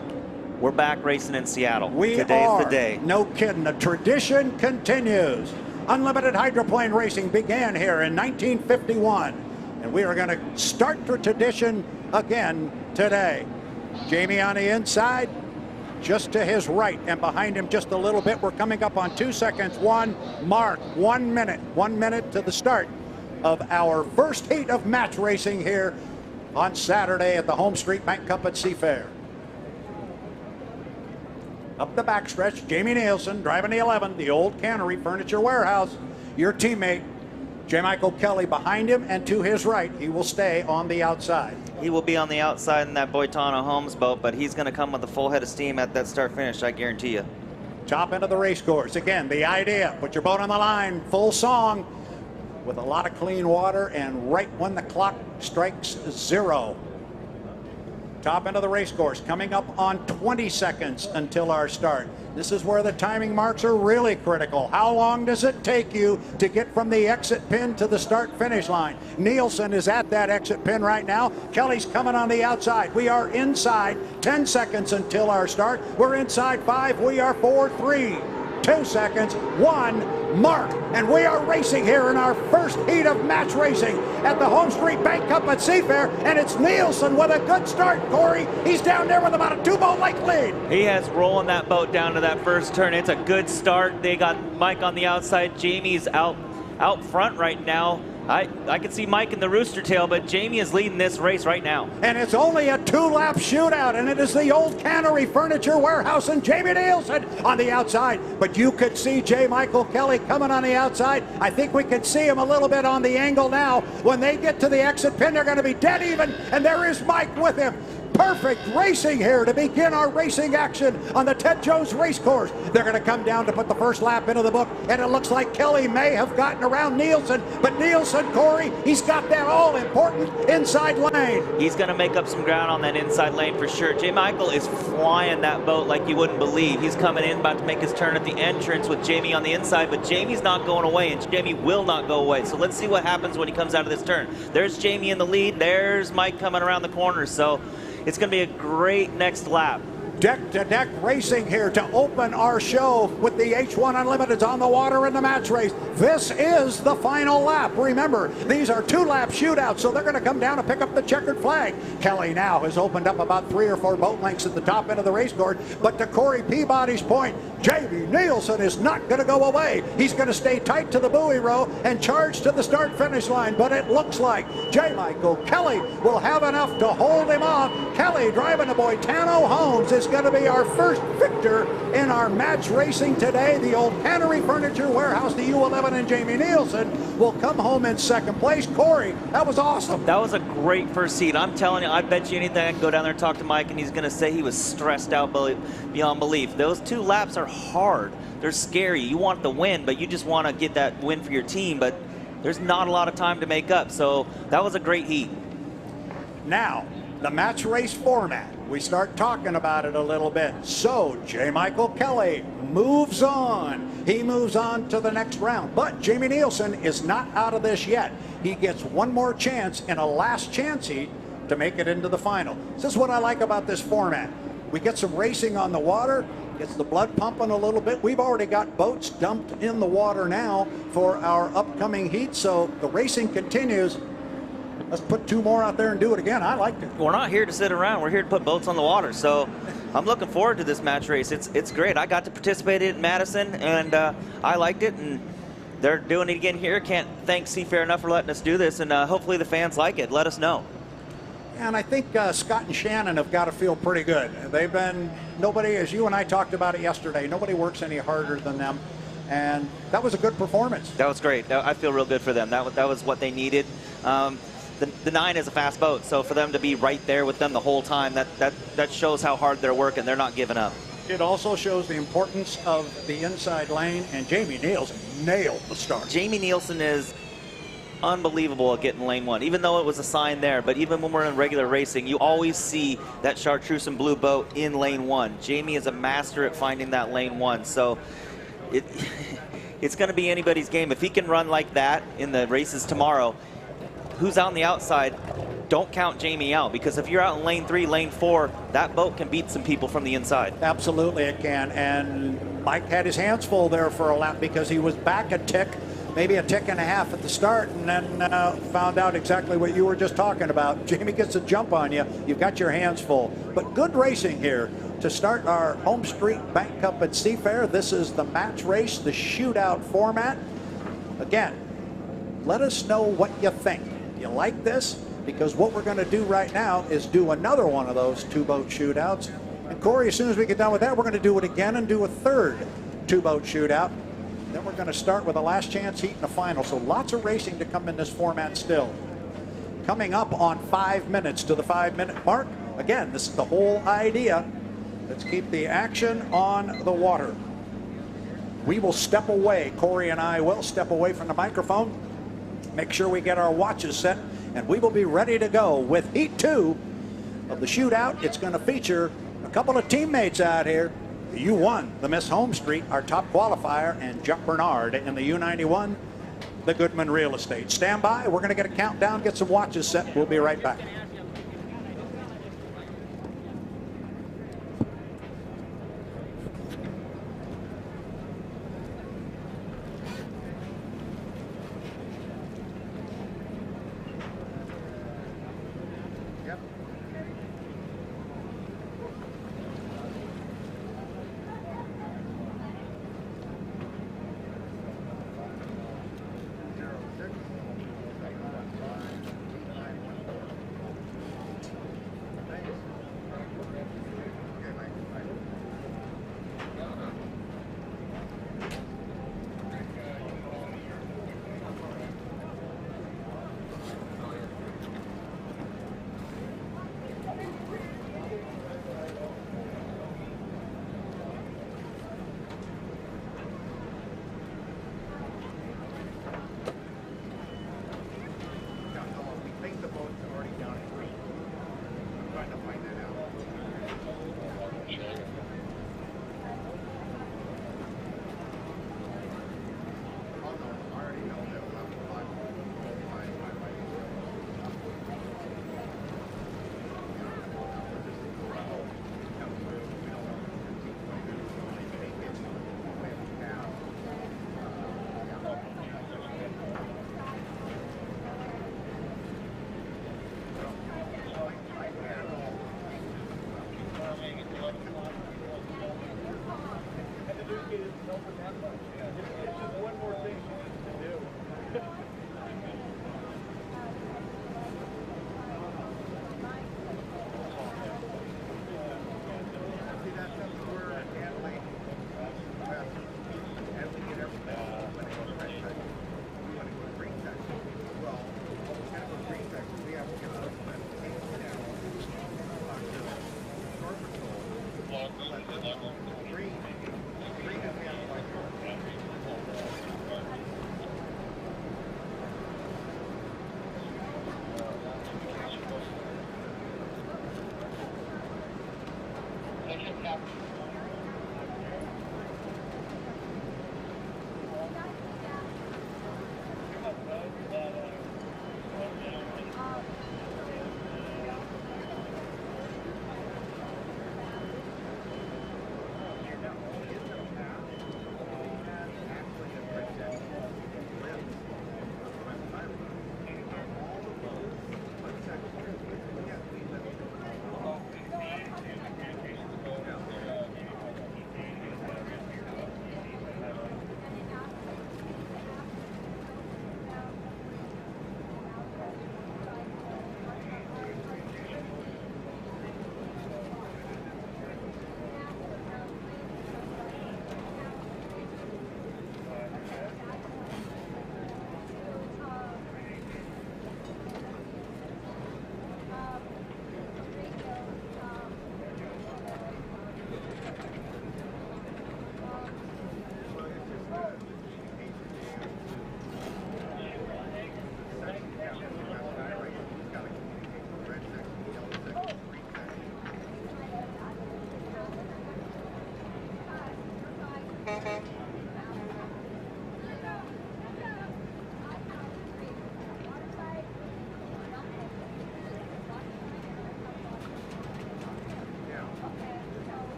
Speaker 8: We're back racing in Seattle.
Speaker 3: Today's the day. No kidding. The tradition continues. Unlimited Hydroplane Racing began here in 1951, and we are going to start the tradition again today. Jamie on the inside, just to his right, and behind him just a little bit. We're coming up on 2 seconds. 1 mark. 1 minute. 1 minute to the start of our first heat of match racing here on Saturday at the HomeStreet Bank Cup at Seafair. Up the backstretch, Jamie Nielsen driving the 11, the Old Cannery Furniture Warehouse. Your teammate, J. Michael Kelly, behind him, and to his right, he will stay on the outside.
Speaker 8: He will be on the outside in that Boitano Homes boat, but he's going to come with a full head of steam at that start finish, I guarantee you.
Speaker 3: Top end of the race course. Again, the idea, put your boat on the line, full song, with a lot of clean water, and right when the clock strikes 0. Top end of the race course, coming up on 20 seconds until our start. This is where the timing marks are really critical. How long does it take you to get from the exit pin to the start finish line? Nielsen is at that exit pin right now. Kelly's coming on the outside. We are inside 10 seconds until our start. We're inside 5. We are 4, 3, 2 seconds, 1 mark. And we are racing here in our first heat of match racing at the HomeStreet Bank Cup at Seafair. And it's Nielsen with a good start, Corey. He's down there with about a 2-boat length lead.
Speaker 8: He has rolling that boat down to that first turn. It's a good start. They got Mike on the outside. Jamie's out front right now. I can see Mike in the rooster tail, but Jamie is leading this race right now.
Speaker 3: And it's only a 2-lap shootout, and it is the Old Cannery Furniture Warehouse and Jamie Nielsen on the outside. But you could see J. Michael Kelly coming on the outside. I think we can see him a little bit on the angle now. When they get to the exit pin, they're going to be dead even, and there is Mike with him. Perfect racing here to begin our racing action on the Ted Jones race course. They're going to come down to put the first lap into the book, and it looks like Kelly may have gotten around Nielsen, but Nielsen, Corey, he's got that all-important inside lane.
Speaker 8: He's going to make up some ground on that inside lane for sure. J. Michael is flying that boat like you wouldn't believe. He's coming in, about to make his turn at the entrance with Jamie on the inside, but Jamie's not going away, and Jamie will not go away. So let's see what happens when he comes out of this turn. There's Jamie in the lead. There's Mike coming around the corner. So it's going to be a great next lap.
Speaker 3: Deck-to-deck racing here to open our show with the H1 Unlimiteds on the water in the match race. This is the final lap. Remember, these are 2-lap shootouts, so they're going to come down and pick up the checkered flag. Kelly now has opened up about 3 or 4 boat lengths at the top end of the race course, but to Corey Peabody's point, Jamie Nielsen is not going to go away. He's going to stay tight to the buoy row and charge to the start-finish line, but it looks like J. Michael Kelly will have enough to hold him off. Kelly driving the Boitano Homes is going to be our first victor in our match racing today. The old Cannery Furniture Warehouse, the U11, and Jamie Nielsen will come home in second place. Corey, that was awesome.
Speaker 8: That was a great first seat. I'm telling you, I bet you anything I can go down there and talk to Mike, and he's going to say he was stressed out beyond belief. Those 2 laps are hard. They're scary. You want the win, but you just want to get that win for your team, but there's not a lot of time to make up. So that was a great heat.
Speaker 3: Now, the match race format. We start talking about it a little bit. So, J. Michael Kelly moves on. He moves on to the next round. But Jamie Nielsen is not out of this yet. He gets one more chance in a last chance heat to make it into the final. This is what I like about this format. We get some racing on the water, gets the blood pumping a little bit. We've already got boats dumped in the water now for our upcoming heat, so the racing continues. Let's put 2 more out there and do it again. I liked it.
Speaker 8: We're not here to sit around. We're here to put boats on the water. So I'm looking forward to this match race. It's great. I got to participate in Madison, and I liked it. And they're doing it again here. Can't thank Seafair enough for letting us do this. And hopefully the fans like it. Let us know.
Speaker 3: And I think Scott and Shannon have got to feel pretty good. They've been, nobody, as you and I talked about it yesterday, nobody works any harder than them. And that was a good performance.
Speaker 8: That was great. I feel real good for them. That was what they needed. The 9 is a fast boat, so for them to be right there with them the whole time, that shows how hard they're working. They're not giving up.
Speaker 3: It also shows the importance of the inside lane, and Jamie Nielsen nailed the start.
Speaker 8: Jamie Nielsen is unbelievable at getting lane 1, even though it was a sign there. But even when we're in regular racing, you always see that chartreuse and blue boat in lane 1. Jamie is a master at finding that lane 1, so it's going to be anybody's game. If he can run like that in the races tomorrow, who's out on the outside, don't count Jamie out, because if you're out in lane 3, lane 4, that boat can beat some people from the inside.
Speaker 3: Absolutely it can, and Mike had his hands full there for a lap because he was back a tick, maybe a tick and a half at the start, and then found out exactly what you were just talking about. Jamie gets a jump on you, you've got your hands full. But good racing here to start our HomeStreet Bank Cup at Seafair. This is the match race, the shootout format. Again, let us know what you think. You like this? Because what we're going to do right now is do another one of those 2-boat shootouts. And Corey, as soon as we get done with that, we're going to do it again and do a third 2-boat shootout. Then we're going to start with a last chance heat and a final. So lots of racing to come in this format still. Coming up on 5 minutes to the 5-minute mark. Again, this is the whole idea. Let's keep the action on the water. We will step away. Corey and I will step away from the microphone. Make sure we get our watches set, and we will be ready to go with Heat 2 of the shootout. It's going to feature a couple of teammates out here. The U1, the Miss HomeStreet, our top qualifier, and Chuck Bernard in the U91, the Goodman Real Estate. Stand by. We're going to get a countdown, get some watches set. We'll be right back.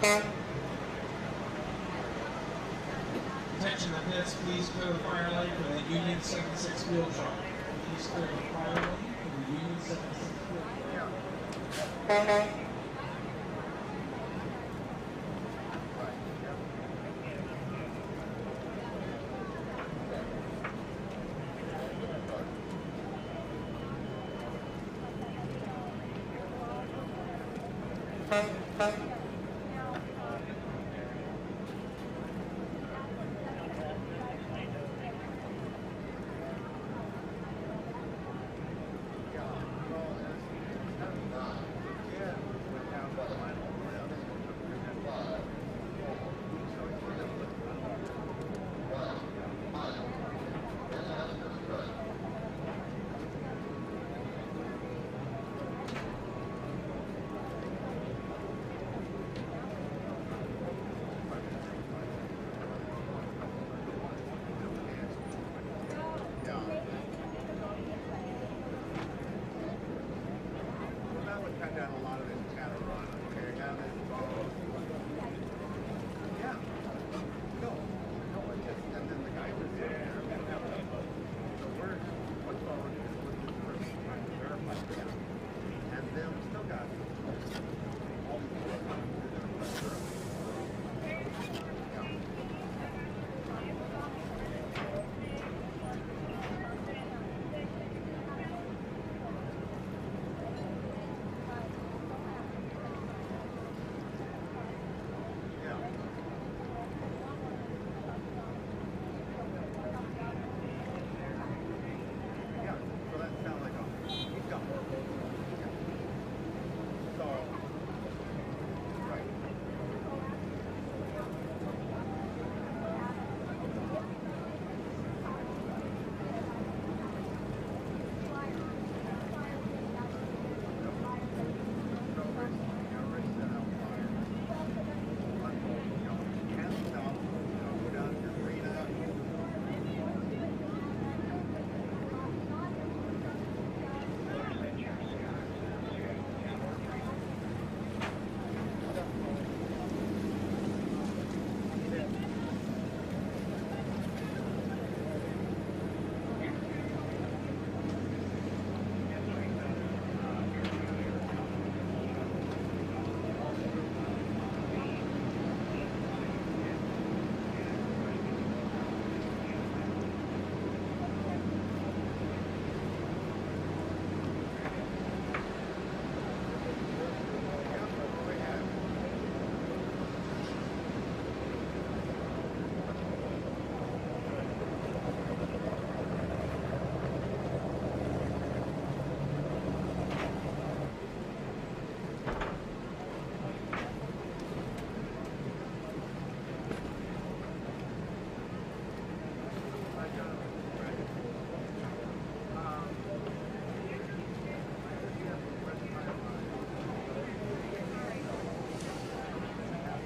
Speaker 4: Attention the pits, please clear the fire lane for the Union 76 wheel truck. Please clear the fire lane for the Union 76 wheel truck.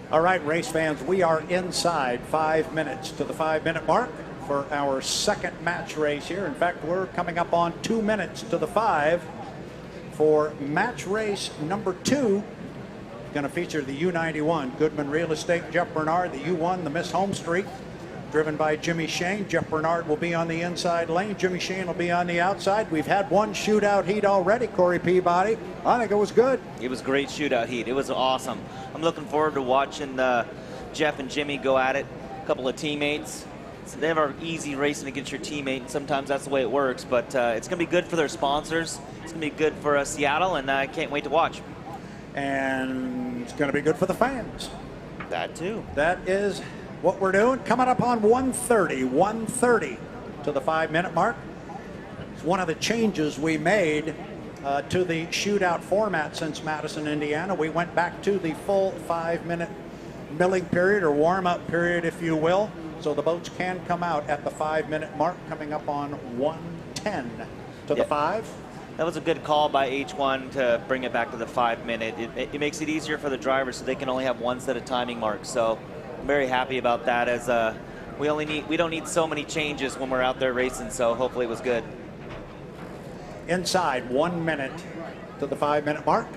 Speaker 3: All right, race fans, we are inside 5 minutes to the 5-minute mark for our second match race here. In fact, we're coming up on 2 minutes to the 5 for match race number 2. Going to feature the U91 Goodman Real Estate, Jeff Bernard, the U1, the Miss HomeStreet, driven by Jimmy Shane. Jeff Bernard will be on the inside lane. Jimmy Shane will be on the outside. We've had one shootout heat already, Corey Peabody. I think it was good.
Speaker 8: It was a great shootout heat. It was awesome. I'm looking forward to watching Jeff and Jimmy go at it. A couple of teammates. It's never easy racing against your teammate, and sometimes that's the way it works. But it's going to be good for their sponsors. It's going to be good for Seattle, and I can't wait to watch.
Speaker 3: And it's going to be good for the fans.
Speaker 8: That too.
Speaker 3: That is what we're doing. Coming up on 1:30 to the 5-minute mark. It's one of the changes we made to the shootout format since Madison, Indiana. We went back to the full 5-minute milling period, or warm-up period, if you will. So the boats can come out at the 5-minute mark, coming up on 1:10 to the 5.
Speaker 8: That was a good call by H1 to bring it back to the 5-minute. It makes it easier for the drivers, so they can only have one set of timing marks. So I'm very happy about that, as we don't need so many changes when we're out there racing. So hopefully it was good.
Speaker 3: Inside 1 minute to the 5-minute mark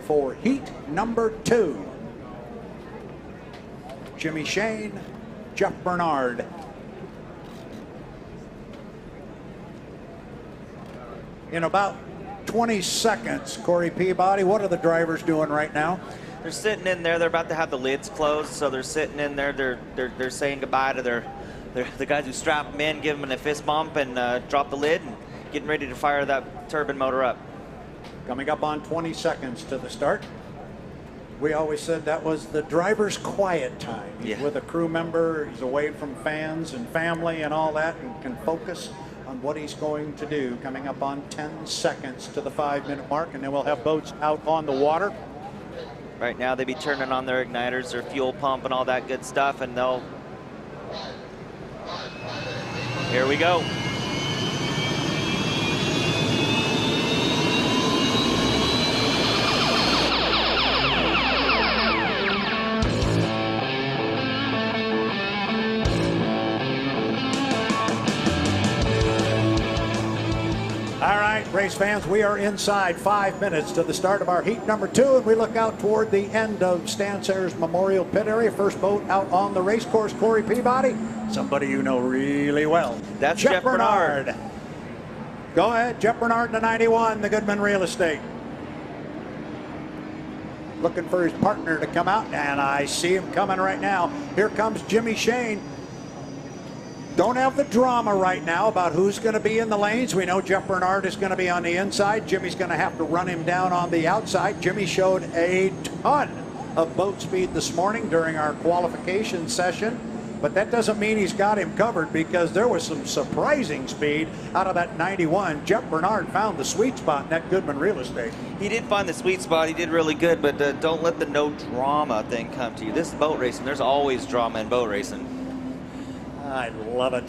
Speaker 3: for heat number 2. Jimmy Shane, Jeff Bernard. In about 20 seconds, Corey Peabody, what are the drivers doing right now?
Speaker 8: They're sitting in there. They're about to have the lids closed, so they're sitting in there. They're saying goodbye to the guys who strap them in, give them a fist bump, and drop the lid, and getting ready to fire that turbine motor up.
Speaker 3: Coming up on 20 seconds to the start. We always said that was the driver's quiet time. He's with a crew member. He's away from fans and family and all that, and can focus on what he's going to do. Coming up on 10 seconds to the 5-minute mark, and then we'll have boats out on the water.
Speaker 8: Right now they be turning on their igniters, their fuel pump, and all that good stuff, and they'll... Here we go.
Speaker 3: All right, race fans, we are inside 5 minutes to the start of our heat number 2, and we look out toward the end of Stan Sayers Memorial Pit Area. First boat out on the race course, Corey Peabody, somebody you know really well.
Speaker 8: That's Jeff Bernard.
Speaker 3: Go ahead, Jeff Bernard, the 91, the Goodman Real Estate. Looking for his partner to come out, and I see him coming right now. Here comes Jimmy Shane. Don't have the drama right now about who's going to be in the lanes. We know Jeff Bernard is going to be on the inside. Jimmy's going to have to run him down on the outside. Jimmy showed a ton of boat speed this morning during our qualification session, but that doesn't mean he's got him covered, because there was some surprising speed out of that 91. Jeff Bernard found the sweet spot in that Goodman Real Estate.
Speaker 8: He did find the sweet spot. He did really good, but don't let the no drama thing come to you. This is boat racing. There's always drama in boat racing.
Speaker 3: I love it.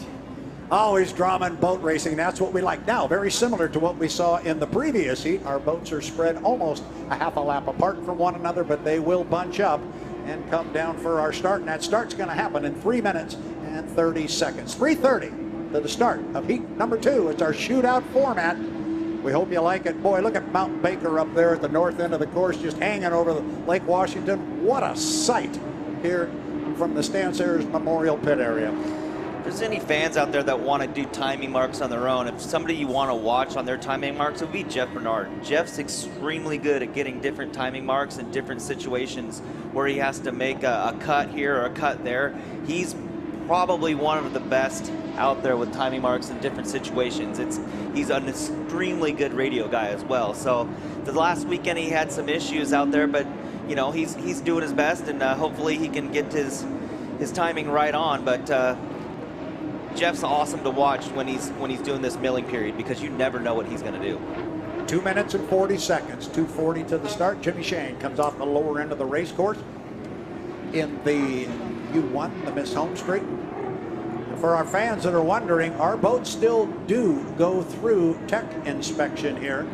Speaker 3: Always drama in boat racing. That's what we like. Now, very similar to what we saw in the previous heat, our boats are spread almost a half a lap apart from one another, but they will bunch up and come down for our start. And that start's going to happen in 3 minutes and 30 seconds. 3:30 to the start of heat number 2. It's our shootout format. We hope you like it. Boy, look at Mount Baker up there at the north end of the course, just hanging over the Lake Washington. What a sight here from the Stan Sayers Memorial Pit Area.
Speaker 8: If there's any fans out there that want to do timing marks on their own, if somebody you want to watch on their timing marks, it would be Jeff Bernard. Jeff's extremely good at getting different timing marks in different situations where he has to make a cut here or a cut there. He's probably one of the best out there with timing marks in different situations. He's an extremely good radio guy as well. So the last weekend he had some issues out there, but you know, he's doing his best, and hopefully he can get his timing right on. But Jeff's awesome to watch when he's doing this milling period, because you never know what he's going to do.
Speaker 3: 2 minutes and 40 seconds, 2:40 to the start. Jimmy Shane comes off the lower end of the race course in the U1, the Miss HomeStreet. For our fans that are wondering, our boats still do go through tech inspection here,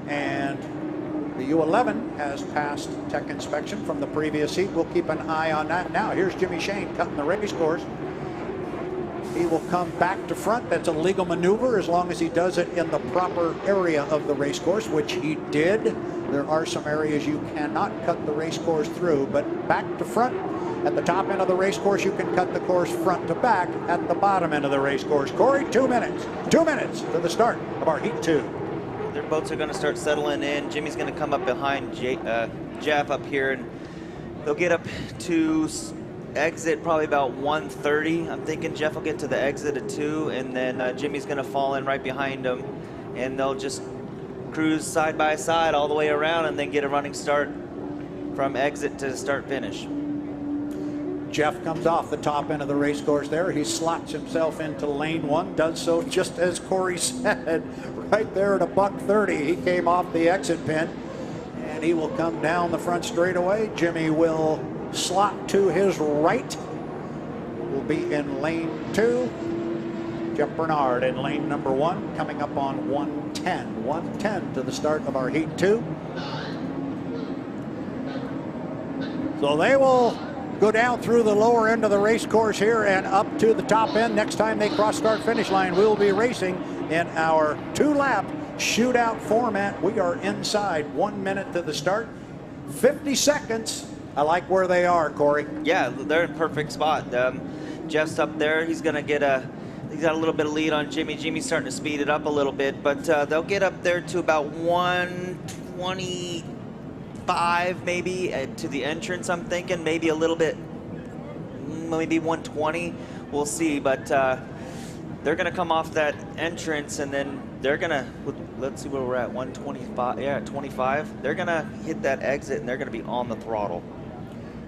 Speaker 3: and the U11 has passed tech inspection from the previous heat. We'll keep an eye on that. Now here's Jimmy Shane cutting the race course. He will come back to front. That's a legal maneuver as long as he does it in the proper area of the race course, which he did. There are some areas you cannot cut the race course through, but back to front. At the top end of the race course, you can cut the course front to back. At the bottom end of the race course, Corey, 2 minutes. 2 minutes to the start of our heat 2.
Speaker 8: Their boats are going to start settling in. Jimmy's going to come up behind Jeff up here, and they'll get up to exit probably about 1:30. I'm thinking Jeff will get to the exit at 2, and then Jimmy's going to fall in right behind him, and they'll just cruise side by side all the way around, and then get a running start from exit to start finish.
Speaker 3: Jeff comes off the top end of the race course there. He slots himself into lane 1, does so just as Corey said, right there at a $1:30. He came off the exit pin, and he will come down the front straightaway. Jimmy will slot to his right. Will be in lane 2. Jeff Bernard in lane number 1, coming up on 110. 110 to the start of our heat 2. So they will go down through the lower end of the race course here and up to the top end. Next time they cross start finish line, we will be racing in our 2-lap shootout format. We are inside 1 minute to the start. 50 seconds
Speaker 1: I like where they are, Corey.
Speaker 8: Yeah, they're in perfect spot. Jeff's up there. He's going to get he's got a little bit of lead on Jimmy. Jimmy's starting to speed it up a little bit, but they'll get up there to about 125 maybe to the entrance, I'm thinking. Maybe a little bit, maybe 120. We'll see, but they're going to come off that entrance, and then they're going to, let's see where we're at, 125, yeah, 25. They're going to hit that exit, and they're going to be on the throttle.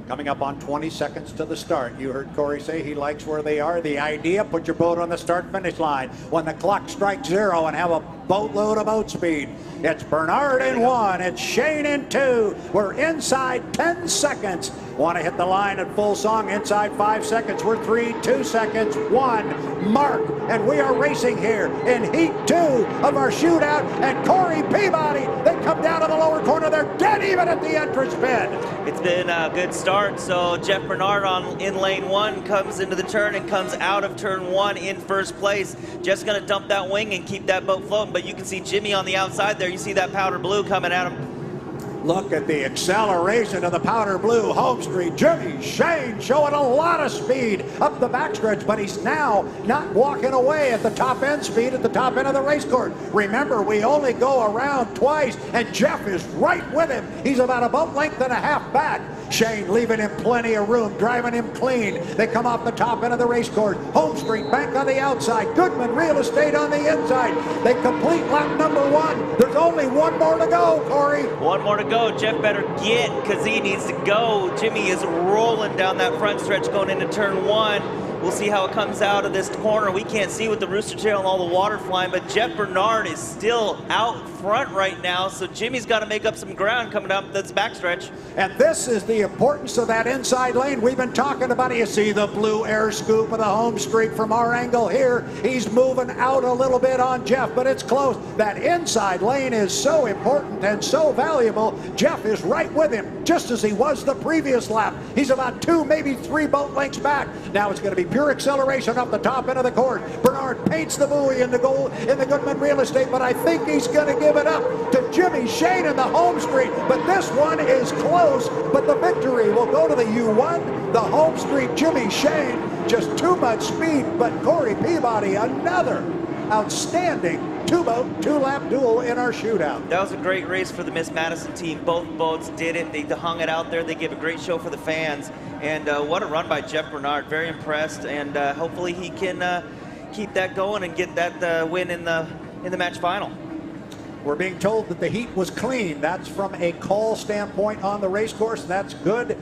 Speaker 1: Coming up on 20 seconds to the start. You heard Corey say he likes where they are. The idea, put your boat on the start-finish line when the clock strikes 0 and have a boatload of boat speed. It's Bernard in 1. It's Shane in 2. We're inside 10 seconds. Want to hit the line at full song inside 5 seconds. We're 3, 2 seconds, 1 mark. And we are racing here in heat 2 of our shootout. And Corey Peabody, they come down to the lower corner. They're dead even at the entrance bend.
Speaker 8: It's been a good start. So Jeff Bernard in lane 1 comes into the turn and comes out of turn 1 in first place. Jeff's going to dump that wing and keep that boat floating. But you can see Jimmy on the outside there. You see that powder blue coming at him.
Speaker 1: Look at the acceleration of the powder blue HomeStreet. Jimmy Shane showing a lot of speed up the backstretch, but he's now not walking away at the top end speed at the top end of the race course. Remember, we only go around twice, and Jeff is right with him. He's about a boat length and a half back. Shane leaving him plenty of room, driving him clean. They come off the top end of the race course. HomeStreet Bank on the outside. Goodman Real Estate on the inside. They complete lap number 1. There's only 1 more to go, Corey.
Speaker 8: 1 more to go. Jeff better get, because he needs to go. Jimmy is rolling down that front stretch going into turn 1. We'll see how it comes out of this corner. We can't see with the rooster tail and all the water flying, but Jeff Bernard is still out front right now, so Jimmy's got to make up some ground coming up this backstretch.
Speaker 1: And this is the importance of that inside lane we've been talking about. You see the blue air scoop of the HomeStreet from our angle here. He's moving out a little bit on Jeff, but it's close. That inside lane is so important and so valuable. Jeff is right with him, just as he was the previous lap. He's about 2, maybe 3 boat lengths back. Now it's going to be pure acceleration up the top end of the course. Bernard paints the buoy in the goal in the Goodman Real Estate, but I think he's going to give it up to Jimmy Shane in the HomeStreet. But this one is close, but the victory will go to the U1, the HomeStreet Jimmy Shane. Just too much speed, but Corey Peabody, another outstanding 2-boat, 2-lap duel in our shootout.
Speaker 8: That was a great race for the Miss Madison team. Both boats did it. They hung it out there. They gave a great show for the fans. And what a run by Jeff Bernard. Very impressed. And hopefully he can keep that going and get that win in the match final.
Speaker 1: We're being told that the heat was clean. That's from a call standpoint on the race course. That's good.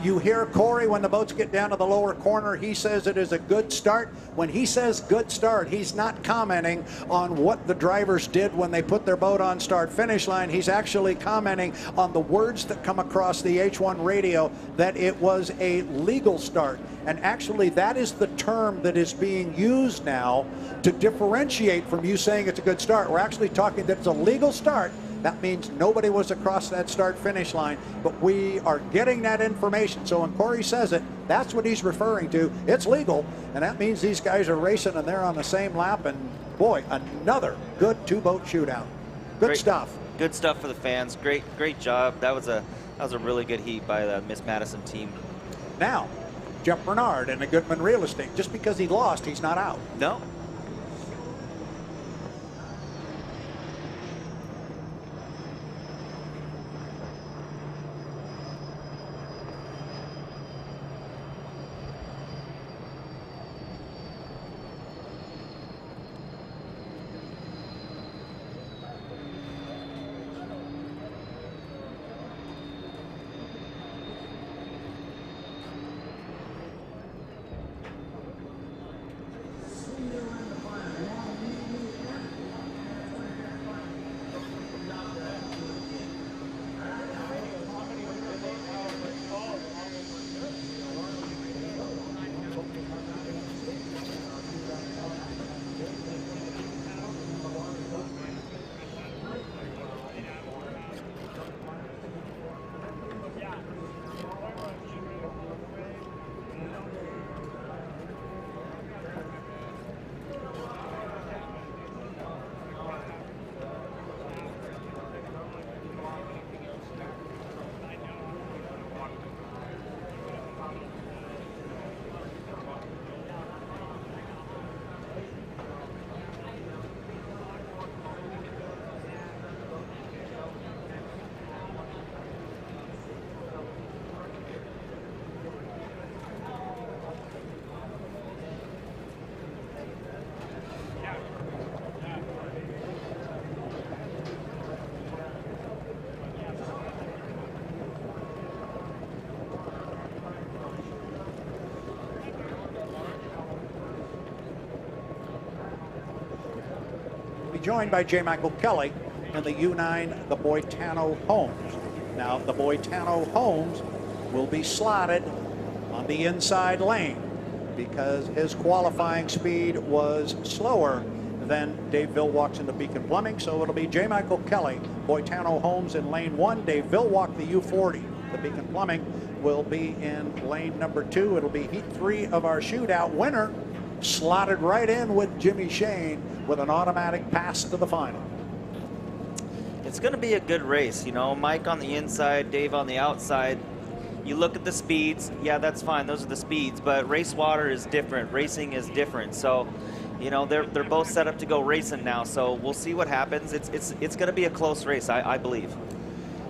Speaker 1: You hear Corey when the boats get down to the lower corner. He says it is a good start. When he says good start, he's not commenting on what the drivers did when they put their boat on start-finish line. He's actually commenting on the words that come across the H1 radio, that it was a legal start. And actually, that is the term that is being used now to differentiate from you saying it's a good start. We're actually talking that it's a legal start. That means nobody was across that start-finish line, but we are getting that information. So when Corey says it, that's what he's referring to. It's legal, and that means these guys are racing and they're on the same lap. And boy, another good 2-boat shootout. Good stuff.
Speaker 8: Good stuff for the fans. Great job. That was a really good heat by the Miss Madison team.
Speaker 1: Now, Jeff Bernard and the Goodman Real Estate. Just because he lost, he's not out.
Speaker 8: No.
Speaker 3: joined by J. Michael Kelly in the U9, the Boitano Homes. Now, the Boitano Homes will be slotted on the inside lane because his qualifying speed was slower than Dave Vilwalk's in the Beacon Plumbing. So it'll be J. Michael Kelly, Boitano Homes in lane 1. Dave Vilwalk, the U40, the Beacon Plumbing, will be in lane number 2. It'll be heat 3 of our shootout. Winner slotted right in with Jimmy Shane with an automatic pass to the final.
Speaker 8: It's going to be a good race, you know. Mike on the inside, Dave on the outside. You look at the speeds, yeah, that's fine. Those are the speeds, but race water is different. Racing is different. So, you know, they're both set up to go racing now. So we'll see what happens. It's going to be a close race, I believe.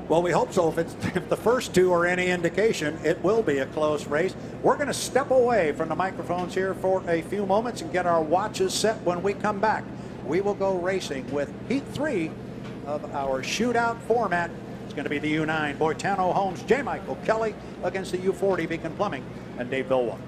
Speaker 3: Well, we hope so. If the first two are any indication, it will be a close race. We're going to step away from the microphones here for a few moments and get our watches set. When we come back, we will go racing with heat 3 of our shootout format. It's going to be the U9 Boitano Homes, J. Michael Kelly against the U40 Beacon Plumbing and Dave Vilwalk.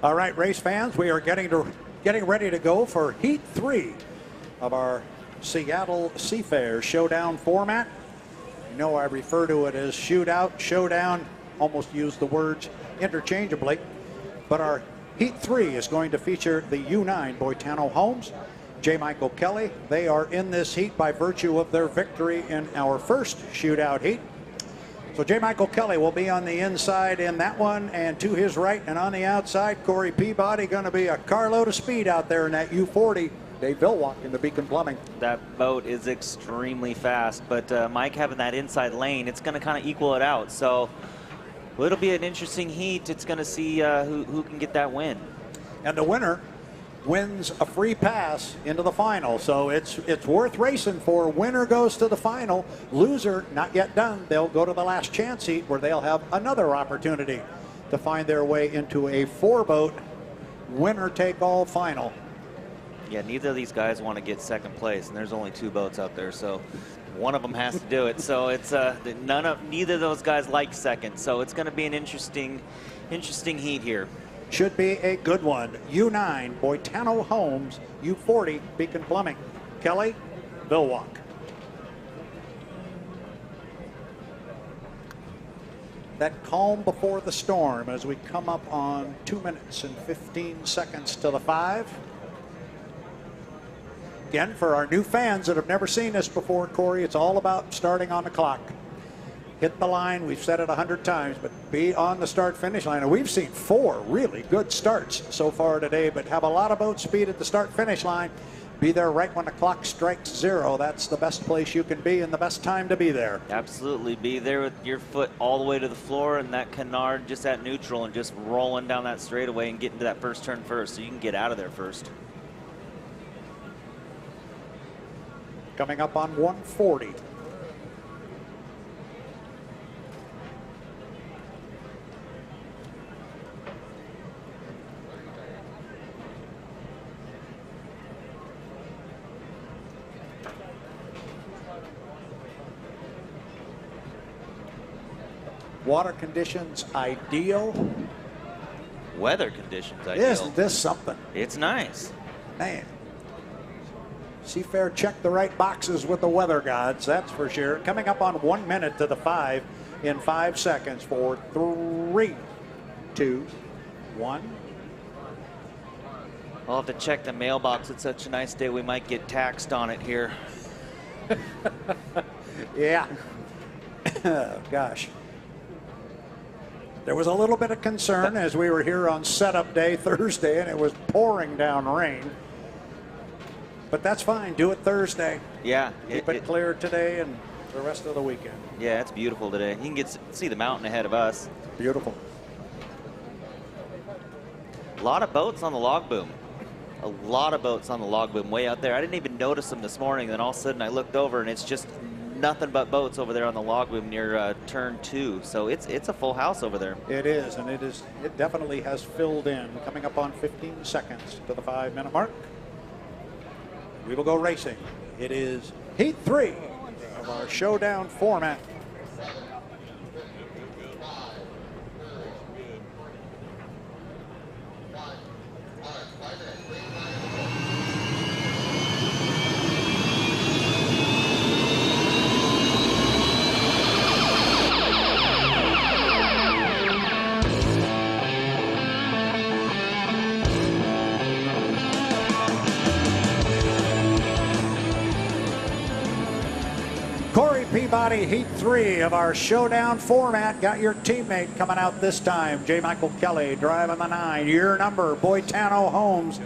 Speaker 1: All right, race fans, we are getting ready to go for Heat 3 of our Seattle Seafair Showdown format. You know I refer to it as Shootout, Showdown, almost use the words interchangeably. But our Heat 3 is going to feature the U9 Boitano Homes, J. Michael Kelly. They are in this heat by virtue of their victory in our first Shootout heat. So J. Michael Kelly will be on the inside in that one, and to his right and on the outside, Corey Peabody, going to be a carload of speed out there in that U40. Dave Villwalk in the Beacon Plumbing.
Speaker 8: That boat is extremely fast, but Mike having that inside lane, it's going to kind of equal it out. So it'll be an interesting heat. It's going to see who can get that win.
Speaker 1: And the winner wins a free pass into the final. So it's worth racing for. Winner goes to the final. Loser, not yet done. They'll go to the last chance heat where they'll have another opportunity to find their way into a 4-boat winner-take-all final.
Speaker 8: Yeah, neither of these guys want to get second place, and there's only 2 boats out there, so one of them has to do it. So it's neither of those guys like second. So it's going to be an interesting heat here.
Speaker 1: Should be a good one. U9 Boitano Homes, U40 Beacon Plumbing. Kelly, Villwalk. That calm before the storm as we come up on 2 minutes and 15 seconds to the 5. Again, for our new fans that have never seen this before, Corey, it's all about starting on the clock. Hit the line, we've said it 100 times, but be on the start-finish line. And we've seen 4 really good starts so far today, but have a lot of boat speed at the start-finish line. Be there right when the clock strikes 0. That's the best place you can be and the best time to be there.
Speaker 8: Absolutely. Be there with your foot all the way to the floor and that canard just at neutral and just rolling down that straightaway and getting to that first turn first so you can get out of there first.
Speaker 1: Coming up on 140. Water conditions ideal.
Speaker 8: Weather conditions ideal.
Speaker 1: Isn't this something?
Speaker 8: It's nice.
Speaker 1: Man. Seafair checked the right boxes with the weather gods, that's for sure. Coming up on 1 minute to the 5 in 5 seconds for 3, 2, 1.
Speaker 8: I'll have to check the mailbox. It's such a nice day. We might get taxed on it here.
Speaker 1: Yeah. Oh, gosh. There was a little bit of concern as we were here on setup day Thursday and it was pouring down rain. But that's fine. Do it Thursday.
Speaker 8: Yeah.
Speaker 1: Keep it clear today and the rest of the weekend.
Speaker 8: Yeah, it's beautiful today. You can see the mountain ahead of us.
Speaker 1: Beautiful.
Speaker 8: A lot of boats on the log boom. A lot of boats on the log boom way out there. I didn't even notice them this morning. Then all of a sudden I looked over and it's just nothing but boats over there on the log boom near turn 2. So it's a full house over there.
Speaker 1: It is, and it definitely has filled in. Coming up on 15 seconds to the 5-minute mark. We will go racing. It is Heat 3 of our Showdown format. Peabody, Heat 3 of our Showdown format. Got your teammate coming out this time. J. Michael Kelly driving the 9. Your number, Boitano Homes.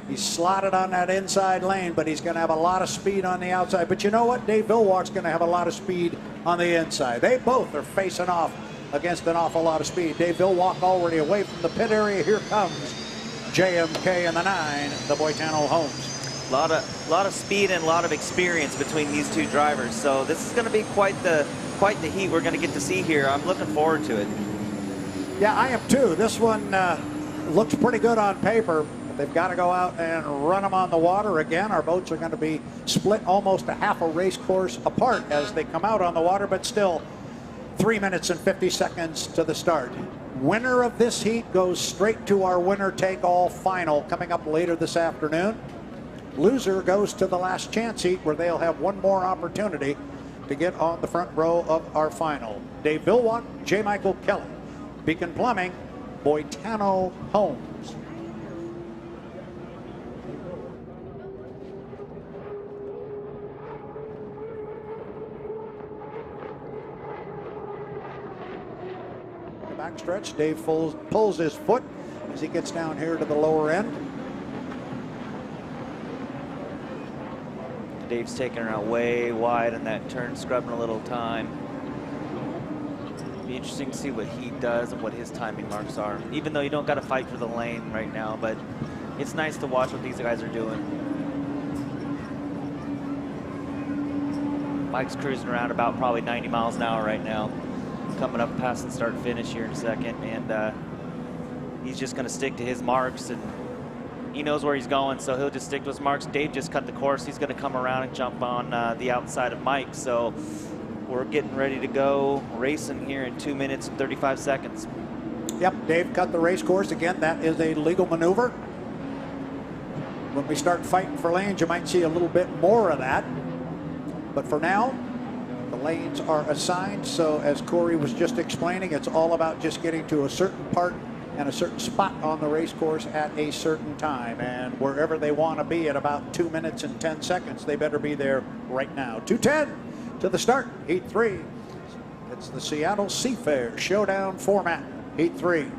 Speaker 1: He's slotted on that inside lane, but he's going to have a lot of speed on the outside. But you know what? Dave Villwalk's going to have a lot of speed on the inside. They both are facing off against an awful lot of speed. Dave Villwalk already away from the pit area. Here comes JMK and the 9, the Boitano Homes.
Speaker 8: A lot of speed and a lot of experience between these 2 drivers. So this is going to be quite the heat we're going to get to see here. I'm looking forward to it.
Speaker 1: Yeah, I am too. This one looks pretty good on paper. But they've got to go out and run them on the water again. Our boats are going to be split almost a half a race course apart as they come out on the water, but still 3 minutes and 50 seconds to the start. Winner of this heat goes straight to our winner-take-all final coming up later this afternoon. Loser goes to the last chance heat where they'll have one more opportunity to get on the front row of our final. Dave Villwock, J. Michael Kelly, Beacon Plumbing, Boitano Homes. The backstretch, Dave pulls his foot as he gets down here to the lower end.
Speaker 8: Dave's taking her out way wide in that turn, scrubbing a little time. Be interesting to see what he does and what his timing marks are. Even though you don't got to fight for the lane right now, but it's nice to watch what these guys are doing. Mike's cruising around about probably 90 miles an hour right now, coming up past the start finish here in a second, and he's just going to stick to his marks, and he knows where he's going, so he'll just stick to his marks. Dave just cut the course. He's going to come around and jump on the outside of Mike. So we're getting ready to go racing here in 2 minutes and 35 seconds.
Speaker 1: Yep, Dave cut the race course. Again, that is a legal maneuver. When we start fighting for lanes, you might see a little bit more of that. But for now, the lanes are assigned. So as Corey was just explaining, it's all about just getting to a certain part and a certain spot on the race course at a certain time, and wherever they want to be at about 2 minutes and 10 seconds, they better be there right now. 2:10 to the start, heat 3. It's the Seattle Seafair Showdown format, heat 3.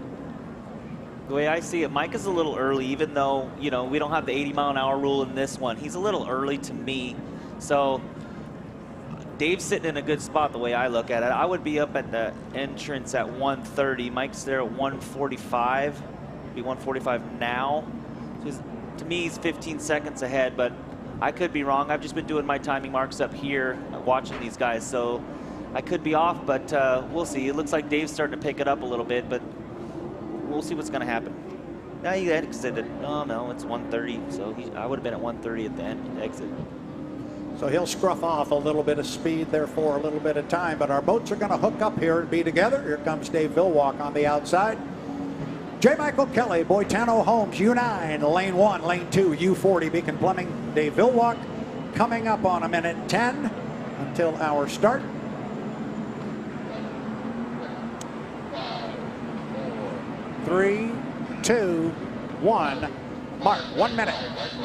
Speaker 8: The way I see it, Mike is a little early, even though, you know, we don't have the 80-mile-an-hour rule in this one. He's a little early to me. So Dave's sitting in a good spot the way I look at it. I would be up at the entrance at 1:30. Mike's there at 1:45. Be 1:45 now. So to me, he's 15 seconds ahead, but I could be wrong. I've just been doing my timing marks up here, watching these guys, so I could be off, but we'll see. It looks like Dave's starting to pick it up a little bit, but we'll see what's going to happen. Now he exited. Oh, no, it's 1:30, so I would have been at 1:30 at the end exit.
Speaker 1: So he'll scruff off a little bit of speed there for a little bit of time, but our boats are going to hook up here and be together. Here comes Dave Villwock on the outside. J. Michael Kelly, Boitano Homes, U9, lane 1, lane 2, U40, Beacon Plumbing, Dave Villwock, coming up on 1:10 until our start. Three, two, one. Mark, 1 minute.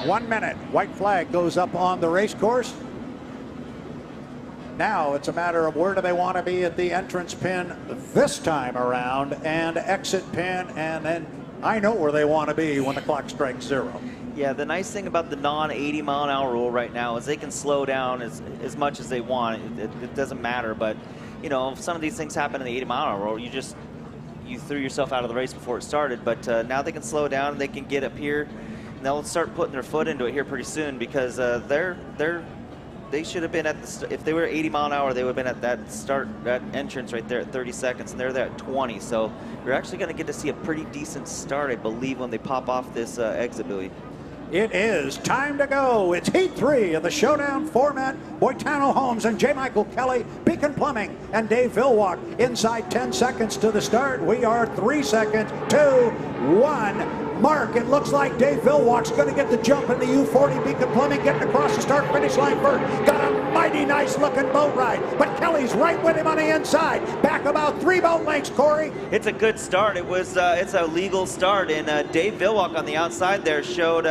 Speaker 1: 1 minute. White flag goes up on the race course. Now it's a matter of where do they want to be at the entrance pin this time around and exit pin, and then I know where they want to be when the clock strikes 0.
Speaker 8: Yeah, the nice thing about the non-80-mile-an-hour rule right now is they can slow down as much as they want. It doesn't matter, but you know, if some of these things happen in the 80-mile-an-hour rule, you threw yourself out of the race before it started. But now they can slow down and they can get up here, and they'll start putting their foot into it here pretty soon, because they should have been at the if they were 80-mile-an-hour, they would have been at that entrance right there at 30 seconds, and they're there at 20. So you're actually going to get to see a pretty decent start, I believe, when they pop off this exit buoy.
Speaker 1: It is time to go. It's heat 3 of the Showdown format. Boitano Homes and J. Michael Kelly, Beacon Plumbing, and Dave Villwock inside 10 seconds to the start. We are 3 seconds, 2, 1. Mark, it looks like Dave Villwock's going to get the jump in the U40. Beacon Plumbing getting across the start-finish line first. Got a mighty nice-looking boat ride, but Kelly's right with him on the inside. Back about 3 boat lengths, Corey.
Speaker 8: It's a good start. It's a legal start, and Dave Villwock on the outside there showed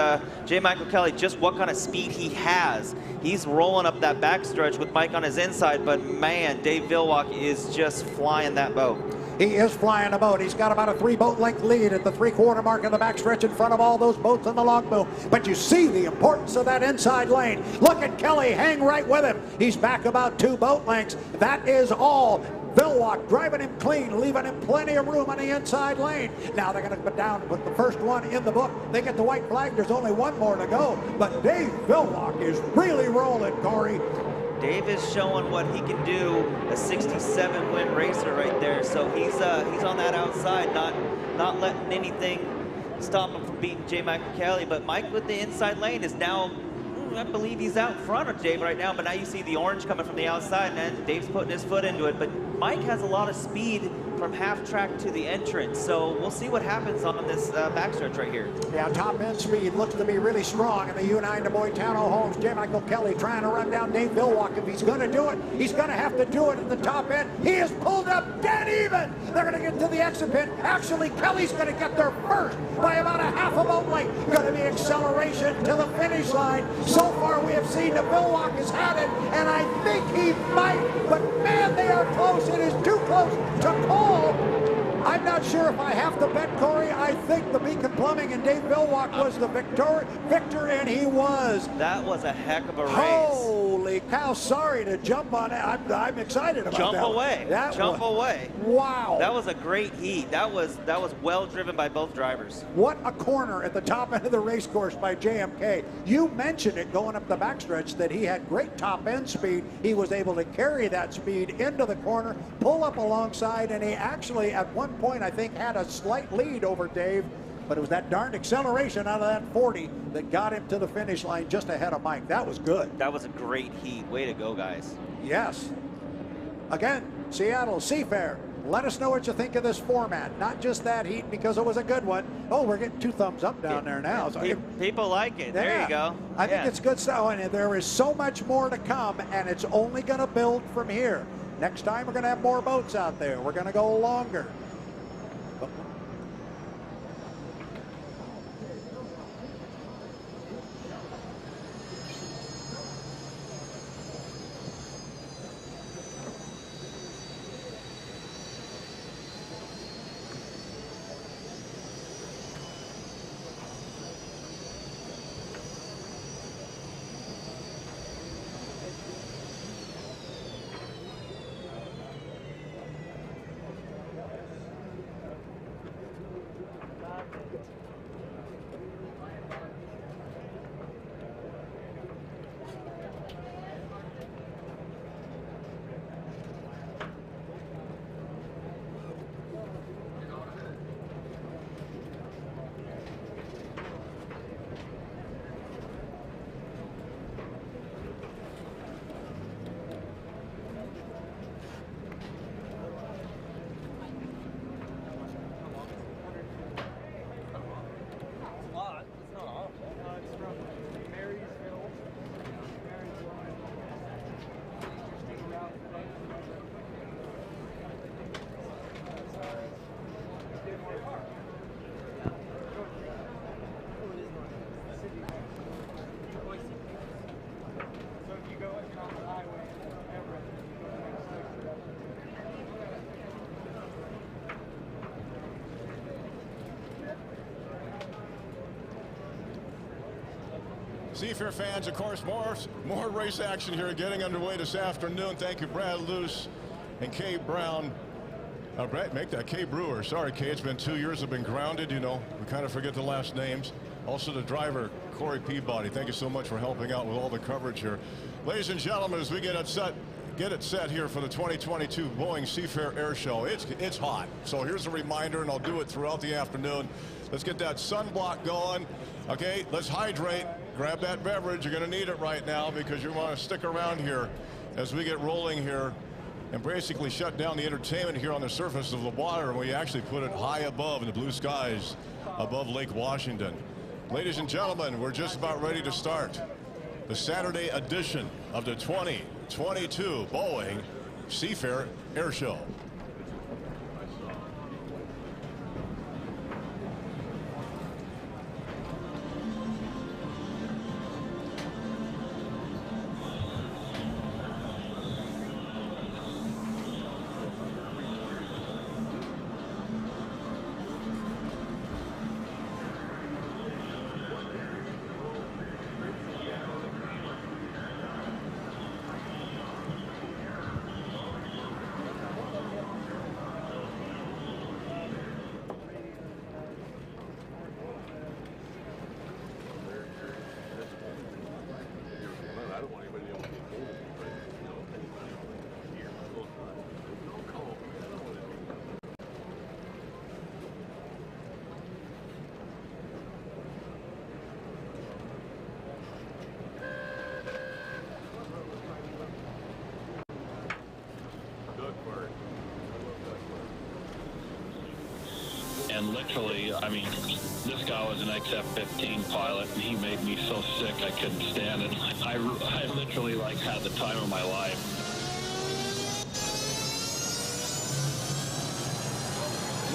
Speaker 8: J. Michael Kelly just what kind of speed he has. He's rolling up that backstretch with Mike on his inside, but man, Dave Villwock is just flying that boat.
Speaker 1: He is flying a boat. He's got about a 3 boat length lead at the 3/4 mark of the backstretch in front of all those boats in the logboom. But you see the importance of that inside lane. Look at Kelly, hang right with him. He's back about 2 boat lengths. That is all. Villwock driving him clean, leaving him plenty of room on the inside lane. Now they're going to put down with the first one in the book. They get the white flag. There's only 1 more to go. But Dave Villwock is really rolling, Corey.
Speaker 8: Dave is showing what he can do, a 67 win racer right there. So he's on that outside, not letting anything stop him from beating J. Michael Kelly. But Mike with the inside lane is now I believe he's out front of Dave right now, but now you see the orange coming from the outside, and then Dave's putting his foot into it. But Mike has a lot of speed from half track to the entrance, so we'll see what happens on this backstretch right here.
Speaker 3: Yeah, top end speed looks to be really strong in the U9 to Boytown Homes. J. Michael Kelly trying to run down Dave Billwalk. If he's going to do it, he's going to have to do it at the top end. He is pulled up dead even. They're going to get to the exit pit. Actually, Kelly's going to get there first by about a half a boat length. Going to be acceleration to the finish line. So far, we have seen that Billwalk has had it, and I think he might, but man, they are close. It is too close to call. I'm not sure if I have to bet, Corey. I think the Beacon Plumbing and Dave Billwalk was the victor, and he was.
Speaker 8: That was a heck of a race.
Speaker 3: Holy cow, sorry to jump on it. I'm excited about
Speaker 8: Jump
Speaker 3: that.
Speaker 8: away. Jump away.
Speaker 3: Wow.
Speaker 8: That was a great heat. That was well driven by both drivers.
Speaker 3: What a corner at the top end of the race course by JMK. You mentioned it going up the backstretch that he had great top end speed. He was able to carry that speed into the corner, pull up alongside, and he actually at one point I think had a slight lead over Dave, but it was that darned acceleration out of that 40 that got him to the finish line just ahead of Mike. That was good.
Speaker 8: That was a great heat. Way to go, guys.
Speaker 3: Yes. Again, Seattle Seafair. Let us know what you think of this format. Not just that heat, because it was a good one. Oh, we're getting 2 thumbs up down there now. So
Speaker 8: people like it. There you go.
Speaker 3: I think it's good stuff, and there is so much more to come, and it's only going to build from here. Next time, we're going to have more boats out there. We're going to go longer.
Speaker 9: Seafair fans, of course, more race action here getting underway this afternoon. Thank you, Brad Luce and Kay Brown. Brad, make that Kay Brewer. Sorry, Kay, it's been 2 years. I've been grounded, you know. We kind of forget the last names. Also the driver, Corey Peabody. Thank you so much for helping out with all the coverage here. Ladies and gentlemen, as we get it set here for the 2022 Boeing Seafair Air Show. It's hot. So here's a reminder, and I'll do it throughout the afternoon. Let's get that sunblock going. Okay, let's hydrate. Grab that beverage. You're going to need it right now because you want to stick around here as we get rolling here and basically shut down the entertainment here on the surface of the water, and we actually put it high above in the blue skies above Lake Washington. Ladies and gentlemen, we're just about ready to start the Saturday edition of the 2022 Boeing Seafair Air Show.
Speaker 10: and literally, I mean, this guy was an XF-15 pilot, and he made me so sick I couldn't stand it. I literally like had the time of my life.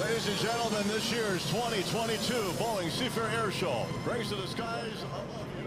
Speaker 9: Ladies and gentlemen, this year's 2022 Boeing Seafair Air Show brings to the skies above you.